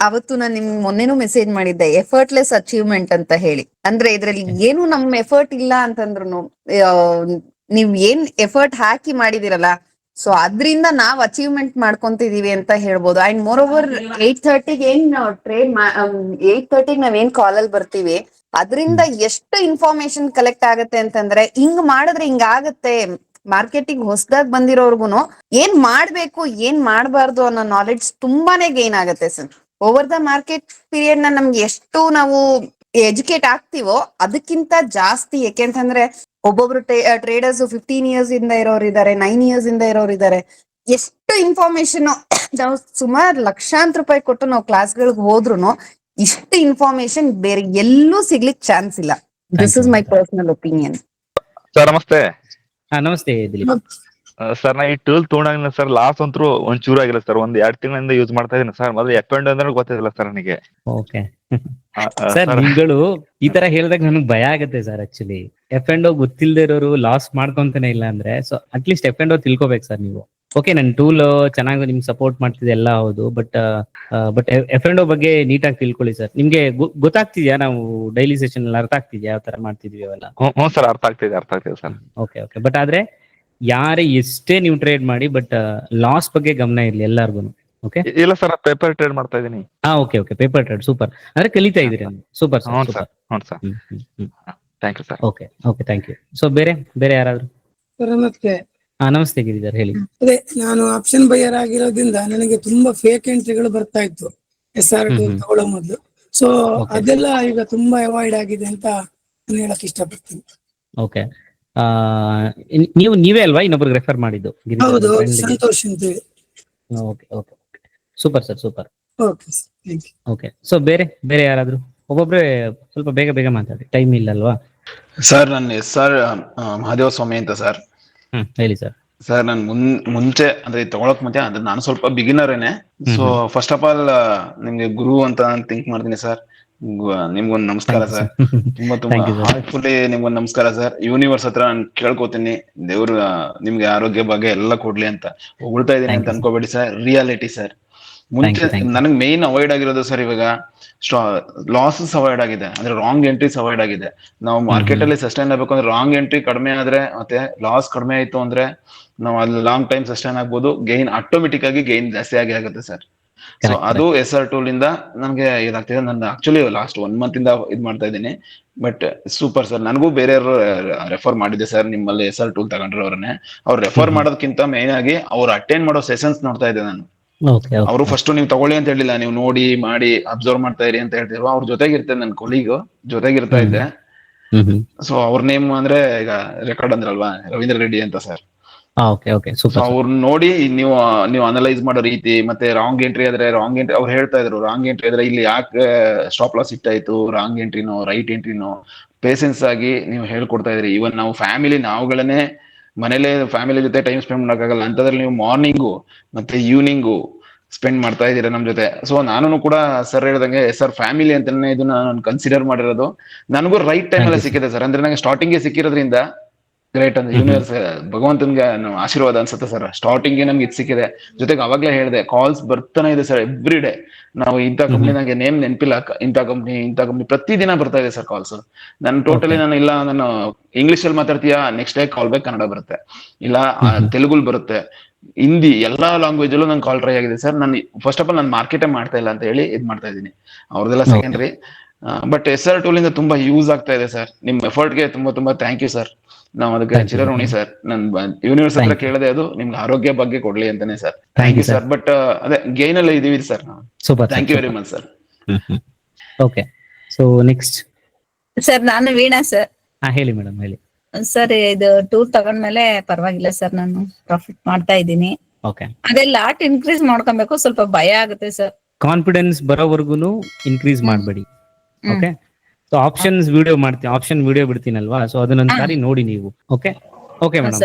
ಅವತ್ತು ನಾನು ನಿಮ್ಗೆ ಮೊನ್ನೆನೂ ಮೆಸೇಜ್ ಮಾಡಿದ್ದೆ, ಎಫರ್ಟ್ಲೆಸ್ ಅಚೀವ್ಮೆಂಟ್ ಅಂತ ಹೇಳಿ. ಅಂದ್ರೆ ಇದ್ರಲ್ಲಿ ಏನು ನಮ್ ಎಫರ್ಟ್ ಇಲ್ಲ ಅಂತಂದ್ರು ನೀವ್ ಏನ್ ಎಫರ್ಟ್ ಹಾಕಿ ಮಾಡಿದಿರಲ್ಲ, ಸೊ ಅದ್ರಿಂದ ನಾವ್ ಅಚೀವ್ಮೆಂಟ್ ಮಾಡ್ಕೊಂತಿದೀವಿ ಅಂತ ಹೇಳ್ಬೋದು. ಅಂಡ್ ಮೋರ್ ಓವರ್ 8:30 ಏನ್ ಟ್ರೈನ್ 8:30 ನಾವೇನ್ ಕಾಲಲ್ಲಿ ಬರ್ತೀವಿ, ಅದ್ರಿಂದ ಎಷ್ಟು ಇನ್ಫಾರ್ಮೇಶನ್ ಕಲೆಕ್ಟ್ ಆಗತ್ತೆ ಅಂತಂದ್ರೆ, ಹಿಂಗ್ ಮಾಡಿದ್ರೆ ಹಿಂಗ ಆಗತ್ತೆ. ಮಾರ್ಕೆಟಿಂಗ್ ಹೊಸದಾಗಿ ಬಂದಿರೋರ್ಗುನು ಏನ್ ಮಾಡ್ಬೇಕು ಏನ್ ಮಾಡ್ಬಾರ್ದು ಅನ್ನೋ ನಾಲೆಡ್ಜ್ ತುಂಬಾನೇ ಗೇನ್ ಆಗತ್ತೆ sir. Over the market period ನ ನಮ್ಗೆ ಎಷ್ಟು ನಾವು ಎಜುಕೇಟ್ ಆಗ್ತೀವೋ ಅದಕ್ಕಿಂತ ಜಾಸ್ತಿ. ಯಾಕೆಂತಂದ್ರೆ ಒಬ್ಬೊಬ್ರು ಟ್ರೇಡರ್ಸ್ 15 ಇಯರ್ಸ್ ಇಂದ ಇರೋರು ಇದಾರೆ, 9 ಇಯರ್ಸ್ ಇಂದ ಇರೋರು ಇದಾರೆ. ಎಷ್ಟು ಇನ್ಫಾರ್ಮೇಶನ್ ನಾವು ಸುಮಾರು ಲಕ್ಷಾಂತರ ರೂಪಾಯಿ ಕೊಟ್ಟು ನಾವು ಕ್ಲಾಸ್ಗಳಿಗೆ ಹೋದ್ರು ಇಷ್ಟು ಇನ್ಫಾರ್ಮೇಶನ್ ಬೇರೆ ಎಲ್ಲೂ ಸಿಗ್ಲಿಕ್ಕೆ ಚಾನ್ಸ್ ಇಲ್ಲ. This is my personal opinion. Sir ನಮಸ್ತೆ. ನಮಸ್ತೆ ದಿಲೀಪ್. ಸರ್ ನಾ ಈ ಟೂಲ್ ತೊಗೊಂಡಾಗ ಸರ್ ಲಾಸ್ ಅಂತೂ ಒಂದ್ ಚೂರು ಆಗಿಲ್ಲ ಸರ್. ಒಂದ್ 2 ತಿಂಗಳಿಂದ ಯೂಸ್ ಮಾಡ್ತಾ ಇದೀನಿ ಸರ್. ಮೊದಲು ಎಫ್ ಅಂಡ್ ಅಂದ್ರೆ ಗೊತ್ತಿಲ್ಲ ಸರ್ ನನಗೆ. ಓಕೆ ಸರ್, ನಿಮ್ಗಳು ಈ ತರ ಹೇಳಿದಾಗ ನನಗೆ ಭಯ ಆಗುತ್ತೆ ಸರ್. ಆಕ್ಚುಲಿ ಎಫ್ ಅಂಡ್ ಗೊತ್ತಿಲ್ಲದೆ ಇರೋರು ಲಾಸ್ ಮಾಡ್ಕೊಂತಾನೆ ಇಲ್ಲ ಅಂದ್ರೆ, ಸೊ ಅಟ್ಲೀಸ್ಟ್ ಎಫ್ ಅಂಡ್ ತಿಳ್ಕೊಬೇಕು ಸರ್ ನೀವು. ಓಕೆ, ನನ್ ಟೂಲ್ ಚೆನ್ನಾಗಿ ನಿಮ್ಗೆ ಸಪೋರ್ಟ್ ಮಾಡ್ತಿದೆ ಎಲ್ಲ ಹೌದು, ಬಟ್ ಎಫ್ ಅಂಡ್ ಬಗ್ಗೆ ನೀಟಾಗಿ ತಿಳ್ಕೊಳ್ಳಿ ಸರ್. ನಿಮ್ಗೆ ಗೊತ್ತಾಗ್ತಿದ್ಯಾ ನಾವು ಡೈಲಿ ಸೆಷನ್ ಅರ್ಥ ಆಗ್ತಿದ್ಯಾ ಯಾವ ತರ ಮಾಡ್ತಿದ್ವಿ ಅವೆಲ್ಲ? ಹ್ಞೂ ಸರ್, ಅರ್ಥ ಆಗ್ತಿದೆ ಸರ್. ಓಕೆ ಓಕೆ, ಬಟ್ ಆದ್ರೆ ಯಾರೇ ಎಷ್ಟೇ ನೀವು ಟ್ರೇಡ್ ಮಾಡಿ, ಬಟ್ ಲಾಸ್ ಬಗ್ಗೆ ಗಮನ ಇರ್ಲಿ ಎಲ್ಲಾರ್ಗು. ಓಕೆ, ಇಲ್ಲ ಸರ್, ಪೇಪರ್ ಟ್ರೇಡ್ ಮಾಡ್ತಾ ಇದೀನಿ. Okay okay, paper trade super. ಅಂದ್ರೆ ಕಲಿತಾ ಇದೀರಿ. Super sir. ಹ್ಞೂ sir. Thank you sir. Okay okay, thank you. So ಬೇರೆ ಯಾರಾದ್ರು? ಮತ್ತೆ ನಮಸ್ತೆ ಗಿರಿಧರ್, ಹೇಳಿ. ಅದೇ ನಾನು ಆಪ್ಷನ್ ಬೈಯರ್ ಆಗಿರೋದ್ರಿಂದ ನನಗೆ ತುಂಬಾ ಫೇಕ್ ಎಂಟ್ರಿಗಳು ಬರ್ತಾ ಇತ್ತು SR ತಗೊಳ್ಳೋ ಮೊದಲು. ಸೊ ಅದೆಲ್ಲ ಈಗ ತುಂಬಾ ಅವಾಯ್ಡ್ ಆಗಿದೆ ಅಂತ ನಾನು ಹೇಳಕ್ ಇಷ್ಟಪಡ್ತೀನಿ. ಓಕೆ, ನೀವೇ ಅಲ್ವಾ ಇನ್ನೊಬ್ರಿಗೆ ರೆಫರ್ ಮಾಡಿದ್ದು? ಹೌದು, ಸಂತೋಷ್ ಅಂತ ಹೇಳಿ. Okay okay, super sir, super. Okay, thank you. Okay, so ಬೇರೆ ಯಾರಾದ್ರು? ಒಬ್ಬೊಬ್ರೆ ಸ್ವಲ್ಪ ಬೇಗ ಮಾತಾಡಿ, ಟೈಮ್ ಇಲ್ಲ ಅಲ್ವಾ? ಸರ್ ನನ್ನ SR ಮಹಾದೇವ ಸ್ವಾಮಿ ಅಂತ ಸರ್. ಹೇಳಿ ಸರ್. ಸರ್ ನಾನು ಮುಂಚೆ ಅಂದ್ರೆ ತಗೊಳಕ್ ಮುಂಚೆ ಅಂದ್ರೆ ನಾನು ಸ್ವಲ್ಪ ಬಿಗಿನರೇನೆ. ಸೊ ಫಸ್ಟ್ ಆಫ್ ಆಲ್ ನಿಮ್ಗೆ ಗುರು ಅಂತ ನಾನು ಥಿಂಕ್ ಮಾಡ್ತೀನಿ ಸರ್. ನಿಮ್ಗೊಂದು ನಮಸ್ಕಾರ ಸರ್. ತುಂಬಾ ಹಾರ್ಟ್ಫುಲ್ಲಿ ನಿಮ್ಗೊಂದು ನಮಸ್ಕಾರ ಸರ್. ಯೂನಿವರ್ಸ್ ಹತ್ರ ನಾನು ಕೇಳ್ಕೊತೀನಿ, ದೇವ್ರು ನಿಮ್ಗೆ ಆರೋಗ್ಯ ಬಗ್ಗೆ ಎಲ್ಲ ಕೊಡ್ಲಿ ಅಂತ. ಹೊಗಳ್ತಾ ಇದೀನಿ ಅಂತ ಅನ್ಕೋಬೇಡಿ ಸರ್, ರಿಯಾಲಿಟಿ ಸರ್. ಮುಂಚೆ ನನಗೆ ಮೇನ್ ಅವಾಯ್ಡ್ ಆಗಿರೋದು ಸರ್ ಇವಾಗ ಲಾಸಸ್ ಅವಾಯ್ಡ್ ಆಗಿದೆ, ಅಂದ್ರೆ ರಾಂಗ್ ಎಂಟ್ರೀಸ್ ಅವಾಯ್ಡ್ ಆಗಿದೆ. ನಾವು ಮಾರ್ಕೆಟ್ ಅಲ್ಲಿ ಸಸ್ಟೈನ್ ಆಗ್ಬೇಕು ಅಂದ್ರೆ ರಾಂಗ್ ಎಂಟ್ರಿ ಕಡಿಮೆ ಆದ್ರೆ ಮತ್ತೆ ಲಾಸ್ ಕಡಿಮೆ ಆಯ್ತು ಅಂದ್ರೆ ನಾವು ಅಲ್ಲಿ ಲಾಂಗ್ ಟೈಮ್ ಸಸ್ಟೈನ್ ಆಗ್ಬೋದು. ಗೈನ್ ಆಟೋಮೆಟಿಕ್ ಆಗಿ ಗೈನ್ ಜಾಸ್ತಿ ಆಗುತ್ತೆ ಸರ್. ಸೊ ಅದು SR ಟೂಲ್ ಇಂದ ನನ್ಗೆ ಇದಾಗ್ತಿದೆ. ನಾನು ಆಕ್ಚುಲಿ ಲಾಸ್ಟ್ 1 ಮಂತ್ ಇಂದ ಇದ್ ಮಾಡ್ತಾ ಇದ್ದೀನಿ. But super sir. ನನಗೂ ಬೇರೆಯವರು ರೆಫರ್ ಮಾಡಿದೆ ಸರ್, ನಿಮ್ಮಲ್ಲಿ SR ಟೂಲ್ ತಗೊಂಡ್ರವ್ರನ್ನೇ. ಅವ್ರು ರೆಫರ್ ಮಾಡೋದಕ್ಕಿಂತ ಮೇನ್ ಆಗಿ ಅವ್ರು ಅಟೆಂಡ್ ಮಾಡೋ ಸೆಷನ್ಸ್ ನೋಡ್ತಾ ಇದ್ದೆ ನಾನು. ಅವರು ಫಸ್ಟ್ ನೀವು ತಗೊಳ್ಳಿ ಅಂತ ಹೇಳಿಲ್ಲ, ನೀವು ನೋಡಿ ಮಾಡಿ ಅಬ್ಸರ್ವ್ ಮಾಡ್ತಾ ಇರಿ ಅಂತ ಹೇಳ್ತಿದ್ರು. ಅವ್ರ ಜೊತೆಗಿರ್ತೇನೆ, ನನ್ನ ಕೊಲೀಗ್ ಜೊತೆಗಿರ್ತಾ ಇದ್ದೆ. ಸೊ ಅವ್ರ ನೇಮ್ ಅಂದ್ರೆ ಈಗ ರೆಕಾರ್ಡ್ ಅಂದ್ರಲ್ವಾ, ರವೀಂದ್ರ ರೆಡ್ಡಿ ಅಂತ ಸರ್. ಅವ್ರನ್ನ ನೋಡಿ ನೀವು ಅನಲೈಸ್ ಮಾಡೋ ರೀತಿ, ಮತ್ತೆ ರಾಂಗ್ ಎಂಟ್ರಿ ಆದ್ರೆ ರಾಂಗ್ ಎಂಟ್ರಿ ಅವ್ರು ಹೇಳ್ತಾ ಇದ್ರು. ರಾಂಗ್ ಎಂಟ್ರಿ ಆದ್ರೆ ಇಲ್ಲಿ ಯಾಕೆ ಸ್ಟಾಪ್ ಲಾಸ್ ಇಟ್ಟಾಯ್ತು, ರಾಂಗ್ ಎಂಟ್ರಿನೋ ರೈಟ್ ಎಂಟ್ರಿನೋ ಪೇಷನ್ಸ್ ಆಗಿ ನೀವು ಹೇಳ್ಕೊಡ್ತಾ ಇದ್ರಿ. ಇವನ್ ನಾವು ನಾವುಗಳನ್ನೇ ಮನೇಲೆ ಫ್ಯಾಮಿಲಿ ಜೊತೆ ಟೈಮ್ ಸ್ಪೆಂಡ್ ಮಾಡಕ್ಕಾಗಲ್ಲ ಅಂತದ್ರಲ್ಲಿ ನೀವು ಮಾರ್ನಿಂಗು ಮತ್ತೆ ಈವ್ನಿಂಗು ಸ್ಪೆಂಡ್ ಮಾಡ್ತಾ ಇದ್ದೀರಾ ನಮ್ ಜೊತೆ. ಸೊ ನಾನು ಕೂಡ ಸರ್ ಹೇಳ್ದಂಗೆ SR ಫ್ಯಾಮಿಲಿ ಅಂತಾನೆ ಇದನ್ನ ನಾನು ಕನ್ಸಿಡರ್ ಮಾಡಿರೋದು. ನನಗೂ ರೈಟ್ ಟೈಮ್ ಅಲ್ಲೇ ಸಿಕ್ಕಿದೆ ಸರ್. ಅಂದ್ರೆ ನಂಗೆ ಸ್ಟಾರ್ಟಿಂಗ್ ಸಿಕ್ಕಿರೋದ್ರಿಂದ ಗ್ರೇಟ್ ಅಂದ್ರೆ ಯೂನಿವರ್ಸ್ ಭಗವಂತನ್ಗೆ ಆಶೀರ್ವಾದ ಅನ್ಸುತ್ತೆ ಸರ್. ಸ್ಟಾರ್ಟಿಂಗ್ ನಮ್ಗೆ ಇದು ಸಿಕ್ಕಿದೆ. ಜೊತೆಗೆ ಅವಾಗ್ಲೇ ಹೇಳಿದೆ, ಕಾಲ್ಸ್ ಬರ್ತಾನೆ ಇದೆ ಸರ್ ಎವ್ರಿ ಡೇ. ನಾವು ಇಂಥ ಕಂಪ್ನಿ, ನಂಗೆ ನೇಮ್ ನೆನಪಿಲ್ಲ, ಇಂಥ ಕಂಪ್ನಿ ಪ್ರತಿದಿನ ಬರ್ತಾ ಇದೆ ಸರ್ ಕಾಲ್ಸ್. ನಾನು ಟೋಟಲಿ ನಾನು ಇಂಗ್ಲಿಷ್ ಅಲ್ಲಿ ಮಾತಾಡ್ತೀಯಾ, next day call back Kannada ಬರುತ್ತೆ, ಇಲ್ಲ ತೆಲುಗುಲ್ ಬರುತ್ತೆ, ಹಿಂದಿ, ಎಲ್ಲಾ ಲ್ಯಾಂಗ್ವೇಜ್ ಅಲ್ಲೂ ನಂಗೆ ಕಾಲ್ ಟ್ರೈ ಆಗಿದೆ ಸರ್. ನಾನು ಫಸ್ಟ್ ಆಫ್ ಆಲ್ ನಾನು ಮಾರ್ಕೆಟೇ ಮಾಡ್ತಾ ಇಲ್ಲ ಅಂತ ಹೇಳಿ ಇದ್ ಮಾಡ್ತಾ ಇದ್ದೀನಿ. ಅವ್ರದೆಲ್ಲ ಸೆಕೆಂಡ್ರಿ. ಬಟ್ SR ಟೂಲ್ ಇಂದ ತುಂಬಾ ಯೂಸ್ ಆಗ್ತಾ ಇದೆ ಸರ್. ನಿಮ್ ಎಫರ್ಟ್ಗೆ ತುಂಬಾ ಥ್ಯಾಂಕ್ ಯು ಸರ್. ನಾವು ಅದಕ್ಕೆ ಚಿರಋಣಿ ಸರ್. ನನ್ ಯೂನಿವರ್ಸ್ ಹತ್ರ ಕೇಳದೆ ಅದು ನಿಮ್ಗೆ ಆರೋಗ್ಯ ಬಗ್ಗೆ ಕೊಡ್ಲಿ ಅಂತಾನೆ sir. Thank you sir. But ಅದೇ ಗೈನ್ ಅಲ್ಲಿ ಇದೀವಿ ಸರ್ ನಾವು. Thank you very much sir. Okay, so next sir ನಾನು ವೀಣಾ ಸರ್. ಹೇಳಿ ಮೇಡಮ್, ಹೇಳಿ. ಸರ್ ಇದು ಟೂರ್ ತಗೊಂಡ್ಮೇಲೆ ಪರವಾಗಿಲ್ಲ ಸರ್, ನಾನು ಪ್ರಾಫಿಟ್ ಮಾಡ್ತಾ ಇದ್ದೀನಿ. ಅದೇ ಲಾಟ್ ಇನ್ಕ್ರೀಸ್ ಮಾಡ್ಕೊಬೇಕು, ಸ್ವಲ್ಪ ಭಯ ಆಗುತ್ತೆ ಸರ್. ಕಾನ್ಫಿಡೆನ್ಸ್ ಬರೋವರೆಗೂ ಇನ್ಕ್ರೀಸ್ ಮಾಡಬೇಡಿ. ಓಕೆ, ಸೊ ಆಪ್ಷನ್ ವಿಡಿಯೋ ಬಿಡ್ತೀನಲ್ವಾ, ಸೊ ಅದನ್ನೊಂದ್ ಸಾರಿ ನೋಡಿ ನೀವು. ಓಕೆ ಮೇಡಮ್,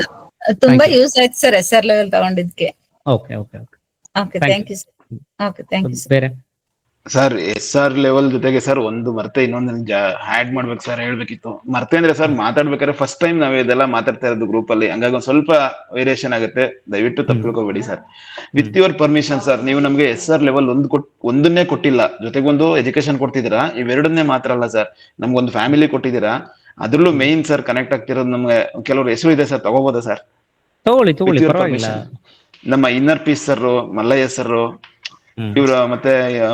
ತುಂಬಾ ಯೂಸ್ ಆಯ್ತು ಸರ್ SR ಲೆವೆಲ್ ತಗೊಂಡಿದ್ಕೆ. Okay okay okay, thank you sir. Okay, thank you. ಬೇರೆ ಸರ್ SR ಲೆವೆಲ್ ಜೊತೆಗೆ ಸರ್ ಒಂದು ಮರ್ತೆ ಇನ್ನೊಂದು ಆಡ್ ಮಾಡ್ಬೇಕು ಸರ್, ಹೇಳ್ಬೇಕಿತ್ತು ಮರ್ತೆ ಅಂದ್ರೆ ಸರ್ ಮಾತಾಡ್ಬೇಕಾದ್ರೆ ಫಸ್ಟ್ ಟೈಮ್ ನಾವ್ ಇದೆಲ್ಲ ಮಾತಾಡ್ತಾ ಇರೋದು ಗ್ರೂಪ್ ಅಲ್ಲಿ, ಹಂಗಾಗಿ ಒಂದ್ ಸ್ವಲ್ಪ ವೇರಿಯೇಷನ್ ಆಗುತ್ತೆ, ದಯವಿಟ್ಟು ತಪ್ಪಿಳ್ಕೋಬೇಡಿ sir. With your permission sir, ನೀವು ನಮ್ಗೆ SR ಲೆವೆಲ್ ಒಂದನ್ನೇ ಕೊಟ್ಟಿಲ್ಲ, ಜೊತೆಗೊಂದು ಎಜುಕೇಶನ್ ಕೊಡ್ತಿದ್ದೀರಾ, ಇವೆರಡನ್ನೇ ಮಾತ್ರ ಅಲ್ಲ ಸರ್, ನಮ್ಗೊಂದು ಫ್ಯಾಮಿಲಿ ಕೊಟ್ಟಿದ್ದೀರಾ. ಅದ್ರಲ್ಲೂ ಮೇನ್ ಸರ್ ಕನೆಕ್ಟ್ ಆಗ್ತಿರೋದು ನಮ್ಗೆ ಕೆಲವ್ರು ಹೆಸರು ಇದೆ ಸರ್, ತಗೋಬೋದಾ ಸರ್? ತಗೊಳ್ಳಿ ಪರವಾಗಿಲ್ಲ. ನಮ್ಮ inner peace sir, Mallayya sir, ಇವ್ರ ಮತ್ತೆ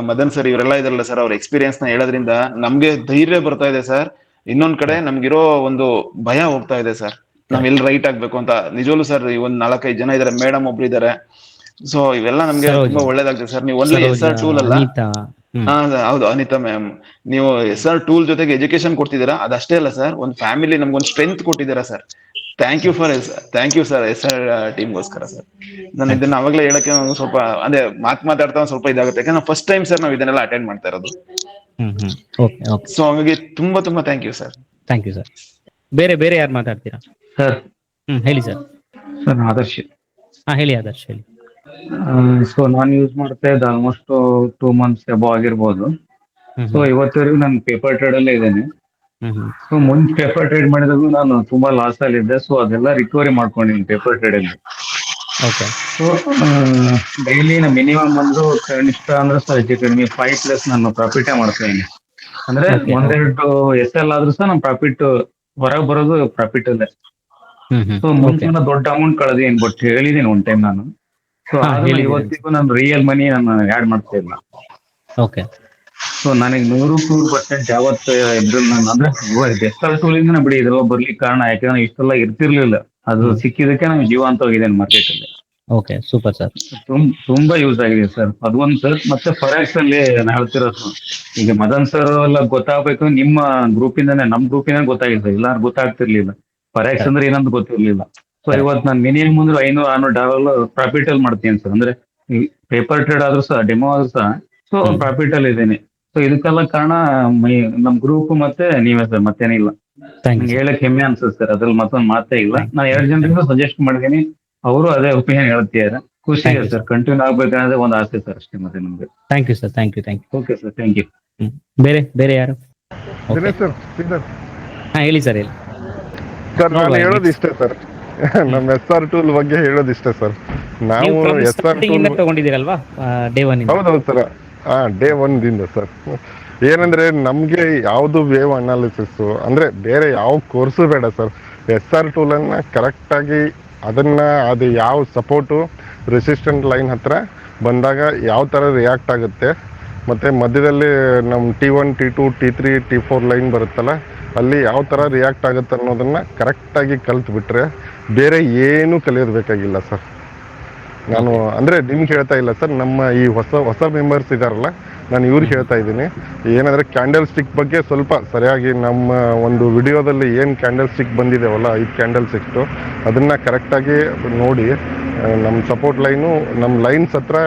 ಮದನ್ ಸರ್, ಇವರೆಲ್ಲ ಇದಾರಲ್ಲ ಸರ್, ಅವ್ರ ಎಕ್ಸ್ಪೀರಿಯನ್ಸ್ ನ ಹೇಳೋದ್ರಿಂದ ನಮ್ಗೆ ಧೈರ್ಯ ಬರ್ತಾ ಇದೆ ಸರ್. ಇನ್ನೊಂದ್ ಕಡೆ ನಮ್ಗಿರೋ ಒಂದು ಭಯ ಹೋಗ್ತಾ ಇದೆ ಸರ್, ನಾವ್ ಎಲ್ಲಿ ರೈಟ್ ಆಗ್ಬೇಕು ಅಂತ. ನಿಜವಲ್ಲೂ ಸರ್, ಈ ಒಂದ್ 4-5 ಜನ ಇದಾರೆ, ಮೇಡಮ್ ಒಬ್ರು ಇದಾರೆ, ಸೊ ಇವೆಲ್ಲ ನಮ್ಗೆ ತುಂಬಾ ಒಳ್ಳೇದಾಗ್ತದೆ ಸರ್. ನೀವು ಓನ್ಲಿ SR ಟೂಲ್ ಅಲ್ಲ, ಹೌದು ಅನಿತಾ ಮ್ಯಾಮ್, ನೀವು SR ಟೂಲ್ ಜೊತೆಗೆ ಎಜುಕೇಶನ್ ಕೊಡ್ತಿದ್ದೀರಾ, ಅದಷ್ಟೇ ಅಲ್ಲ ಸರ್, ಒಂದ್ ಫ್ಯಾಮಿಲಿ ನಮ್ಗೊಂದು ಸ್ಟ್ರೆಂತ್ ಕೊಟ್ಟಿದ್ದೀರಾ sir. Thank you sir SR ಟೀಮ್ಗೋಸ್ಕರ ಸರ್. ನಾನು ಇದನ್ನ ಅವಾಗಲೇ ಹೇಳಕ್ಕೆ ಸ್ವಲ್ಪ ಅದೇ ಮಾತಾಡ್ತಾ ಸ್ವಲ್ಪ ಇದಾಗುತ್ತೆ, ಯಾಕಂದ್ರೆ ಫಸ್ಟ್ ಟೈಮ್ ಸರ್ ನಾವು ಇದನ್ನೆಲ್ಲ ಅಟೆಂಡ್ ಮಾಡ್ತಾ ಇರೋದು. ಸೊ ಹಾಗಾಗಿ ತುಂಬಾ thank you sir. Thank you sir. ಬೇರೆ ಯಾರು ಮಾತಾಡ್ತೀರಾ ಸರ್? ಹೇಳಿ ಸರ್. ಸರ್ ಆದರ್ಶ್. ಹೇಳಿ ಆದರ್ಶ್, ಹೇಳಿ. ಸೊ ನಾನು ಯೂಸ್ ಮಾಡ್ತಾ ಇದ್ದ ಆಲ್ಮೋಸ್ಟ್ 2 months ಅಬೋ ಆಗಿರ್ಬೋದು. ಸೊ ಇವತ್ತವರೆಗೂ ನಾನು ಪೇಪರ್ ಟ್ರೇಡ್ ಅಲ್ಲೇ ಇದ್ದೇನೆ. ಸೊ ಮುಂದೆ ಪೇಪರ್ ಟ್ರೇಡ್ ಮಾಡಿದಾಗೂ ನಾನು ತುಂಬಾ ಲಾಸ್ ಅಲ್ಲಿ ಇದ್ದೆ. ಸೊ ಅದೆಲ್ಲ ರಿಕವರಿ ಮಾಡ್ಕೊಂಡಿದ್ದೀನಿ ಪೇಪರ್ ಟ್ರೇಡ್ ಅಲ್ಲಿ. ಸೊ ಡೈಲಿ ಮಿನಿಮಮ್ ಒಂದು ಕನಿಷ್ಠ ಅಂದ್ರೆ ಸರ್ ಹೆಚ್ಚು ಕಡಿಮೆ 5+ ನಾನು ಪ್ರಾಫಿಟೇ ಮಾಡ್ತಾ ಇದ್ದೀನಿ. ಅಂದ್ರೆ ಒಂದೆರಡು SL ಆದ್ರೂ ಸಹ ನಮ್ಮ ಪ್ರಾಫಿಟ್ ಹೊರಗೆ ಬರೋದು ಪ್ರಾಫಿಟ್ ಅಲ್ಲೇ. ಸೊ ಮುಂಚೆ ದೊಡ್ಡ ಅಮೌಂಟ್ ಕಳೆದೇನು, ಬಟ್ ಹೇಳಿದೀನಿ ಒನ್ ಟೈಮ್ ನಾನು. ಸೊ ಆದ್ಮೇಲೆ ಇವತ್ತಿಗೂ ನಾನು ರಿಯಲ್ ಮನಿ ನಾನು ಆಡ್ ಮಾಡ್ತಾ ಇಲ್ಲ. ಸೊ ನನಗೆ 100% ಯಾವತ್ತು ಇದ್ರಲ್ಲಿ ನಾನು ಅಂದ್ರೆ SR ಟೂಲಿಂದ ಬಿಡಿ ಇದ್ರಲ್ಲ ಬರ್ಲಿಕ್ಕೆ ಕಾರಣ, ಯಾಕಂದ್ರೆ ಇಷ್ಟೆಲ್ಲ ಇರ್ತಿರ್ಲಿಲ್ಲ. ಅದು ಸಿಕ್ಕಿದಕ್ಕೆ ನಮ್ಗೆ ಜೀವ ಅಂತ ಹೋಗಿದೆ ಮಾರ್ಕೆಟ್ ಅಲ್ಲಿ. Super sir. ತುಂಬಾ ಯೂಸ್ ಆಗಿದೆ ಸರ್, ಅದೊಂದು ಸರ್. ಮತ್ತೆ ಫಾರೆಕ್ಸ್ ಅಲ್ಲಿ ನಾನು ಹೇಳ್ತಿರೋದು, ಈಗ ಮದನ್ ಸರ್ ಎಲ್ಲ ಗೊತ್ತಾಗ್ಬೇಕು ನಿಮ್ಮ ಗ್ರೂಪ್ ಇಂದಾನೆ, ನಮ್ ಗ್ರೂಪ್ ಇಂದ ಗೊತ್ತಾಗಿದೆ, ಇಲ್ಲ ಗೊತ್ತಾಗ್ತಿರ್ಲಿಲ್ಲ ಫಾರೆಕ್ಸ್ ಅಂದ್ರೆ ಏನಂತ ಗೊತ್ತಿರ್ಲಿಲ್ಲ. ಸೊ ಇವತ್ತು ನಾನು ಮಿನಿಮಮ್ ಅಂದ್ರೆ $500-600 ಪ್ರಾಫಿಟ್ ಅಲ್ಲಿ ಮಾಡ್ತೀನಿ ಸರ್. ಅಂದ್ರೆ ಪೇಪರ್ ಟ್ರೇಡ್ ಆದ್ರೂ ಸಹ, ಡೆಮೋ ಆದ್ರೂ ಸಹ, ಸೊ ಪ್ರಾಫಿಟ್ ಅಲ್ಲಿ ಇದ್ದೇನೆ. ಸೊ ಇದಕ್ಕೆಲ್ಲ ಕಾರಣ ನಮ್ ಗ್ರೂಪ್ ಮತ್ತೆ ನೀವೇ ಸರ್, ಮತ್ತೇನಿಲ್ಲ. ನಂಗೆ ಹೇಳಕ್ ಹೆಮ್ಮೆ ಅನ್ಸುತ್ತೆ ಸರ್, ಅದ್ರಲ್ಲಿ ಮತ್ತೊಂದು ಮಾತೇ ಇಲ್ಲ. ನಾನು 2 ಜನರಿಗೂ ಸಜೆಸ್ಟ್ ಮಾಡಿದೀನಿ, ಅವರು ಅದೇ ಒಪಿನಿಯನ್ ಹೇಳ್ತಿದ್ದಾರೆ. ಖುಷಿ ಇದೆ ಸರ್, ಕಂಟಿನ್ಯೂ ಆಗ್ಬೇಕನ್ನೋದೇ ಒಂದು ಆಸೆ ಸರ್, ಅಷ್ಟೇ ಮತ್ತೆ ನಮ್ಗೆ. Thank you sir. Okay sir, thank you. ಬೇರೆ ಯಾರು? ಹೇಳಿ ಸರ್. ಹೇಳಿ ಸರ್, ನಾನು ಹೇಳೋದು ಇಷ್ಟೇ ಸರ್, ನಮ್ಮ SR ಟೂಲ್ ಬಗ್ಗೆ ಹೇಳೋದು ಇಷ್ಟೇ ಸರ್. ನಾವು SR ಟೂಲ್ ತಗೊಂಡಿದ್ದೀರಲ್ವಾ ಡೇ 1? ಹೌದೌದು ಸರ್, ಡೇ 1 ದಿಂದ ಸರ್. ಏನಂದ್ರೆ ನಮ್ಗೆ ಯಾವ್ದು ವೇವ್ ಅನಾಲಿಸಿಸ್ ಅಂದ್ರೆ ಬೇರೆ ಯಾವ ಕೋರ್ಸು ಬೇಡ ಸರ್. SR ಟೂಲ್ ಅನ್ನ ಕರೆಕ್ಟ್ ಆಗಿ ಅದು ಯಾವ ಸಪೋರ್ಟು ರೆಸಿಸ್ಟೆಂಟ್ ಲೈನ್ ಹತ್ರ ಬಂದಾಗ ಯಾವ ತರ ರಿಯಾಕ್ಟ್ ಆಗುತ್ತೆ, ಮತ್ತೆ ಮಧ್ಯದಲ್ಲಿ ನಮ್ಮ T1 T2 T3 T4 line ಬರುತ್ತಲ್ಲ, ಅಲ್ಲಿ ಯಾವ ತರ ರಿಯಾಕ್ಟ್ ಆಗುತ್ತೆ ಅನ್ನೋದನ್ನ ಕರೆಕ್ಟ್ ಆಗಿ ಕಲ್ತ್ ಬಿಟ್ರೆ ಬೇರೆ ಏನು ಕಲಿಯೋದು ಬೇಕಾಗಿಲ್ಲ ಸರ್. ನಾನು ಅಂದ್ರೆ ನಿಮ್ಗೆ ಹೇಳ್ತಾ ಇಲ್ಲ ಸರ್, ನಮ್ಮ ಈ ಹೊಸ ಮೆಂಬರ್ಸ್ ಇದಾರಲ್ಲ, ನಾನು ಇವ್ರಿಗೆ ಹೇಳ್ತಾ ಇದ್ದೀನಿ. ಏನಂದ್ರೆ ಕ್ಯಾಂಡಲ್ ಸ್ಟಿಕ್ ಬಗ್ಗೆ ಸ್ವಲ್ಪ ಸರಿಯಾಗಿ ನಮ್ಮ ಒಂದು ವಿಡಿಯೋದಲ್ಲಿ ಏನು ಕ್ಯಾಂಡಲ್ ಸ್ಟಿಕ್ ಬಂದಿದೆವಲ್ಲ, 5 ಕ್ಯಾಂಡಲ್ ಸ್ಟಿಕ್ಟು, ಅದನ್ನ ಕರೆಕ್ಟಾಗಿ ನೋಡಿ ನಮ್ಮ ಸಪೋರ್ಟ್ ಲೈನು ನಮ್ಮ ಲೈನ್ಸ್ ಹತ್ರ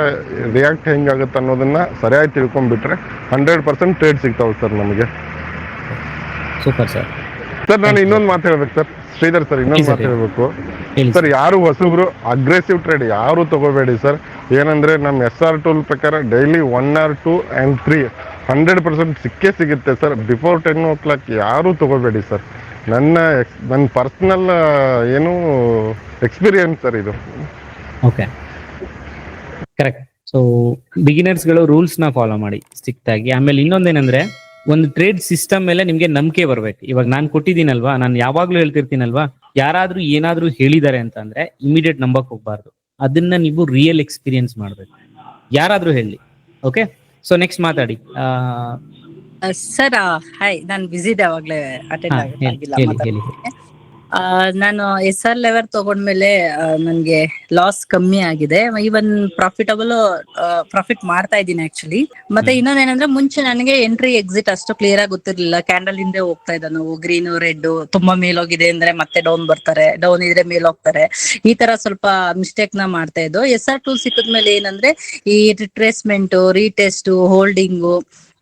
ರಿಯಾಕ್ಟ್ ಹೆಂಗಾಗುತ್ತೆ ಅನ್ನೋದನ್ನ ಸರಿಯಾಗಿ ತಿಳ್ಕೊಂಡ್ಬಿಟ್ರೆ 100% ಟ್ರೇಡ್ ಸಿಗ್ತಾವೆ ಸರ್ ನಮಗೆ. Super sir. ಸರ್ ನಾನು ಇನ್ನೊಂದು ಮಾತು ಹೇಳ್ಬೇಕು ಸರ್, ಶ್ರೀಧರ್ ಸರ್, ಇನ್ನೊಂದು ಮಾತು ಹೇಳ್ಬೇಕು ಸರ್. ಯಾರು ಹೊಸಬ್ರು ಅಗ್ರೆಸಿವ್ ಟ್ರೇಡ್ ಯಾರು ತಗೋಬೇಡಿ ಸರ್. ಏನಂದ್ರೆ ನಮ್ಮ SR ಟೂಲ್ ಪ್ರಕಾರ ಡೈಲಿ 1 or 2 and 3 100% ಸಿಕ್ಕೇ ಸಿಗುತ್ತೆ ಸರ್. ಬಿಫೋರ್ 10 o'clock ಯಾರು ತಗೋಬೇಡಿ ಸರ್. ನನ್ನ ಪರ್ಸನಲ್ ಏನು ಎಕ್ಸ್ಪೀರಿಯನ್ಸ್ ಸರ್ ಇದು. ಕರೆಕ್ಟ್. ಸೊ ಬಿಗಿನರ್ಸ್ ಗಳು ರೂಲ್ಸ್ ನ ಫಾಲೋ ಮಾಡಿ ಸ್ಟ್ರಿಕ್ಟ್. ಆಮೇಲೆ ಇನ್ನೊಂದೇನಂದ್ರೆ, ಒಂದು ಟ್ರೇಡ್ ಸಿಸ್ಟಮ್ ಮೇಲೆ ನಿಮ್ಗೆ ನಂಬಿಕೆ ಬರ್ಬೇಕು. ಇವಾಗ ನಾನು ಕೊಟ್ಟಿದ್ದೀನಲ್ವಾ, ನಾನು ಯಾವಾಗ್ಲೂ ಹೇಳ್ತಿರ್ತೀನಲ್ವಾ, ಯಾರಾದ್ರೂ ಏನಾದ್ರೂ ಹೇಳಿದ್ದಾರೆ ಅಂತ ಅಂದ್ರೆ ಇಮಿಡಿಯೇಟ್ ನಂಬಕ್ ಹೋಗ್ಬಾರ್ದು. ಅದನ್ನ ನೀವು ರಿಯಲ್ ಎಕ್ಸ್ಪೀರಿಯನ್ಸ್ ಮಾಡ್ಬೇಕು, ಯಾರಾದ್ರೂ ಹೇಳಿ. ಓಕೆ, ಸೊ ನೆಕ್ಸ್ಟ್ ಮಾತಾಡಿ. ಸರ್ ಹಾಯ್, ನಾನು ಬಿಸಿ ಇದೆ, ಅವಾಗ್ಲೇ ಅಟೆಂಡ್ ಆಗಿಲ್ಲ. ನಾನು SR ಲೆವೆಲ್ ತಗೊಂಡ್ಮೇಲೆ ನನ್ಗೆ ಲಾಸ್ ಕಮ್ಮಿ ಆಗಿದೆ, ಈವನ್ ಪ್ರಾಫಿಟ್ ಮಾಡ್ತಾ ಇದ್ದೀನಿ ಆಕ್ಚುಲಿ. ಮತ್ತೆ ಇನ್ನೊಂದೇನಂದ್ರೆ, ಮುಂಚೆ ನನಗೆ ಎಂಟ್ರಿ ಎಕ್ಸಿಟ್ ಅಷ್ಟು ಕ್ಲಿಯರ್ ಆಗಿ ಗೊತ್ತಿರ್ಲಿಲ್ಲ. ಕ್ಯಾಂಡಲ್ ಹಿಂದೆ ಹೋಗ್ತಾ ಇದ್ದ ನಾವು, ಗ್ರೀನ್ ರೆಡ್ ತುಂಬಾ ಮೇಲೋಗಿದೆ ಅಂದ್ರೆ ಮತ್ತೆ ಡೌನ್ ಬರ್ತಾರೆ, ಡೌನ್ ಇದ್ರೆ ಮೇಲ್ ಹೋಗ್ತಾರೆ, ಈ ತರ ಸ್ವಲ್ಪ ಮಿಸ್ಟೇಕ್ ನ ಮಾಡ್ತಾ ಇದ್ದು. SR ಟೂಲ್ ಸಿಕ್ಕಿದ್ಮೇಲೆ ಏನಂದ್ರೆ, ಈ ರಿಟ್ರೇಸ್ಮೆಂಟ್, ರೀಟೆಸ್ಟ್, ಹೋಲ್ಡಿಂಗು,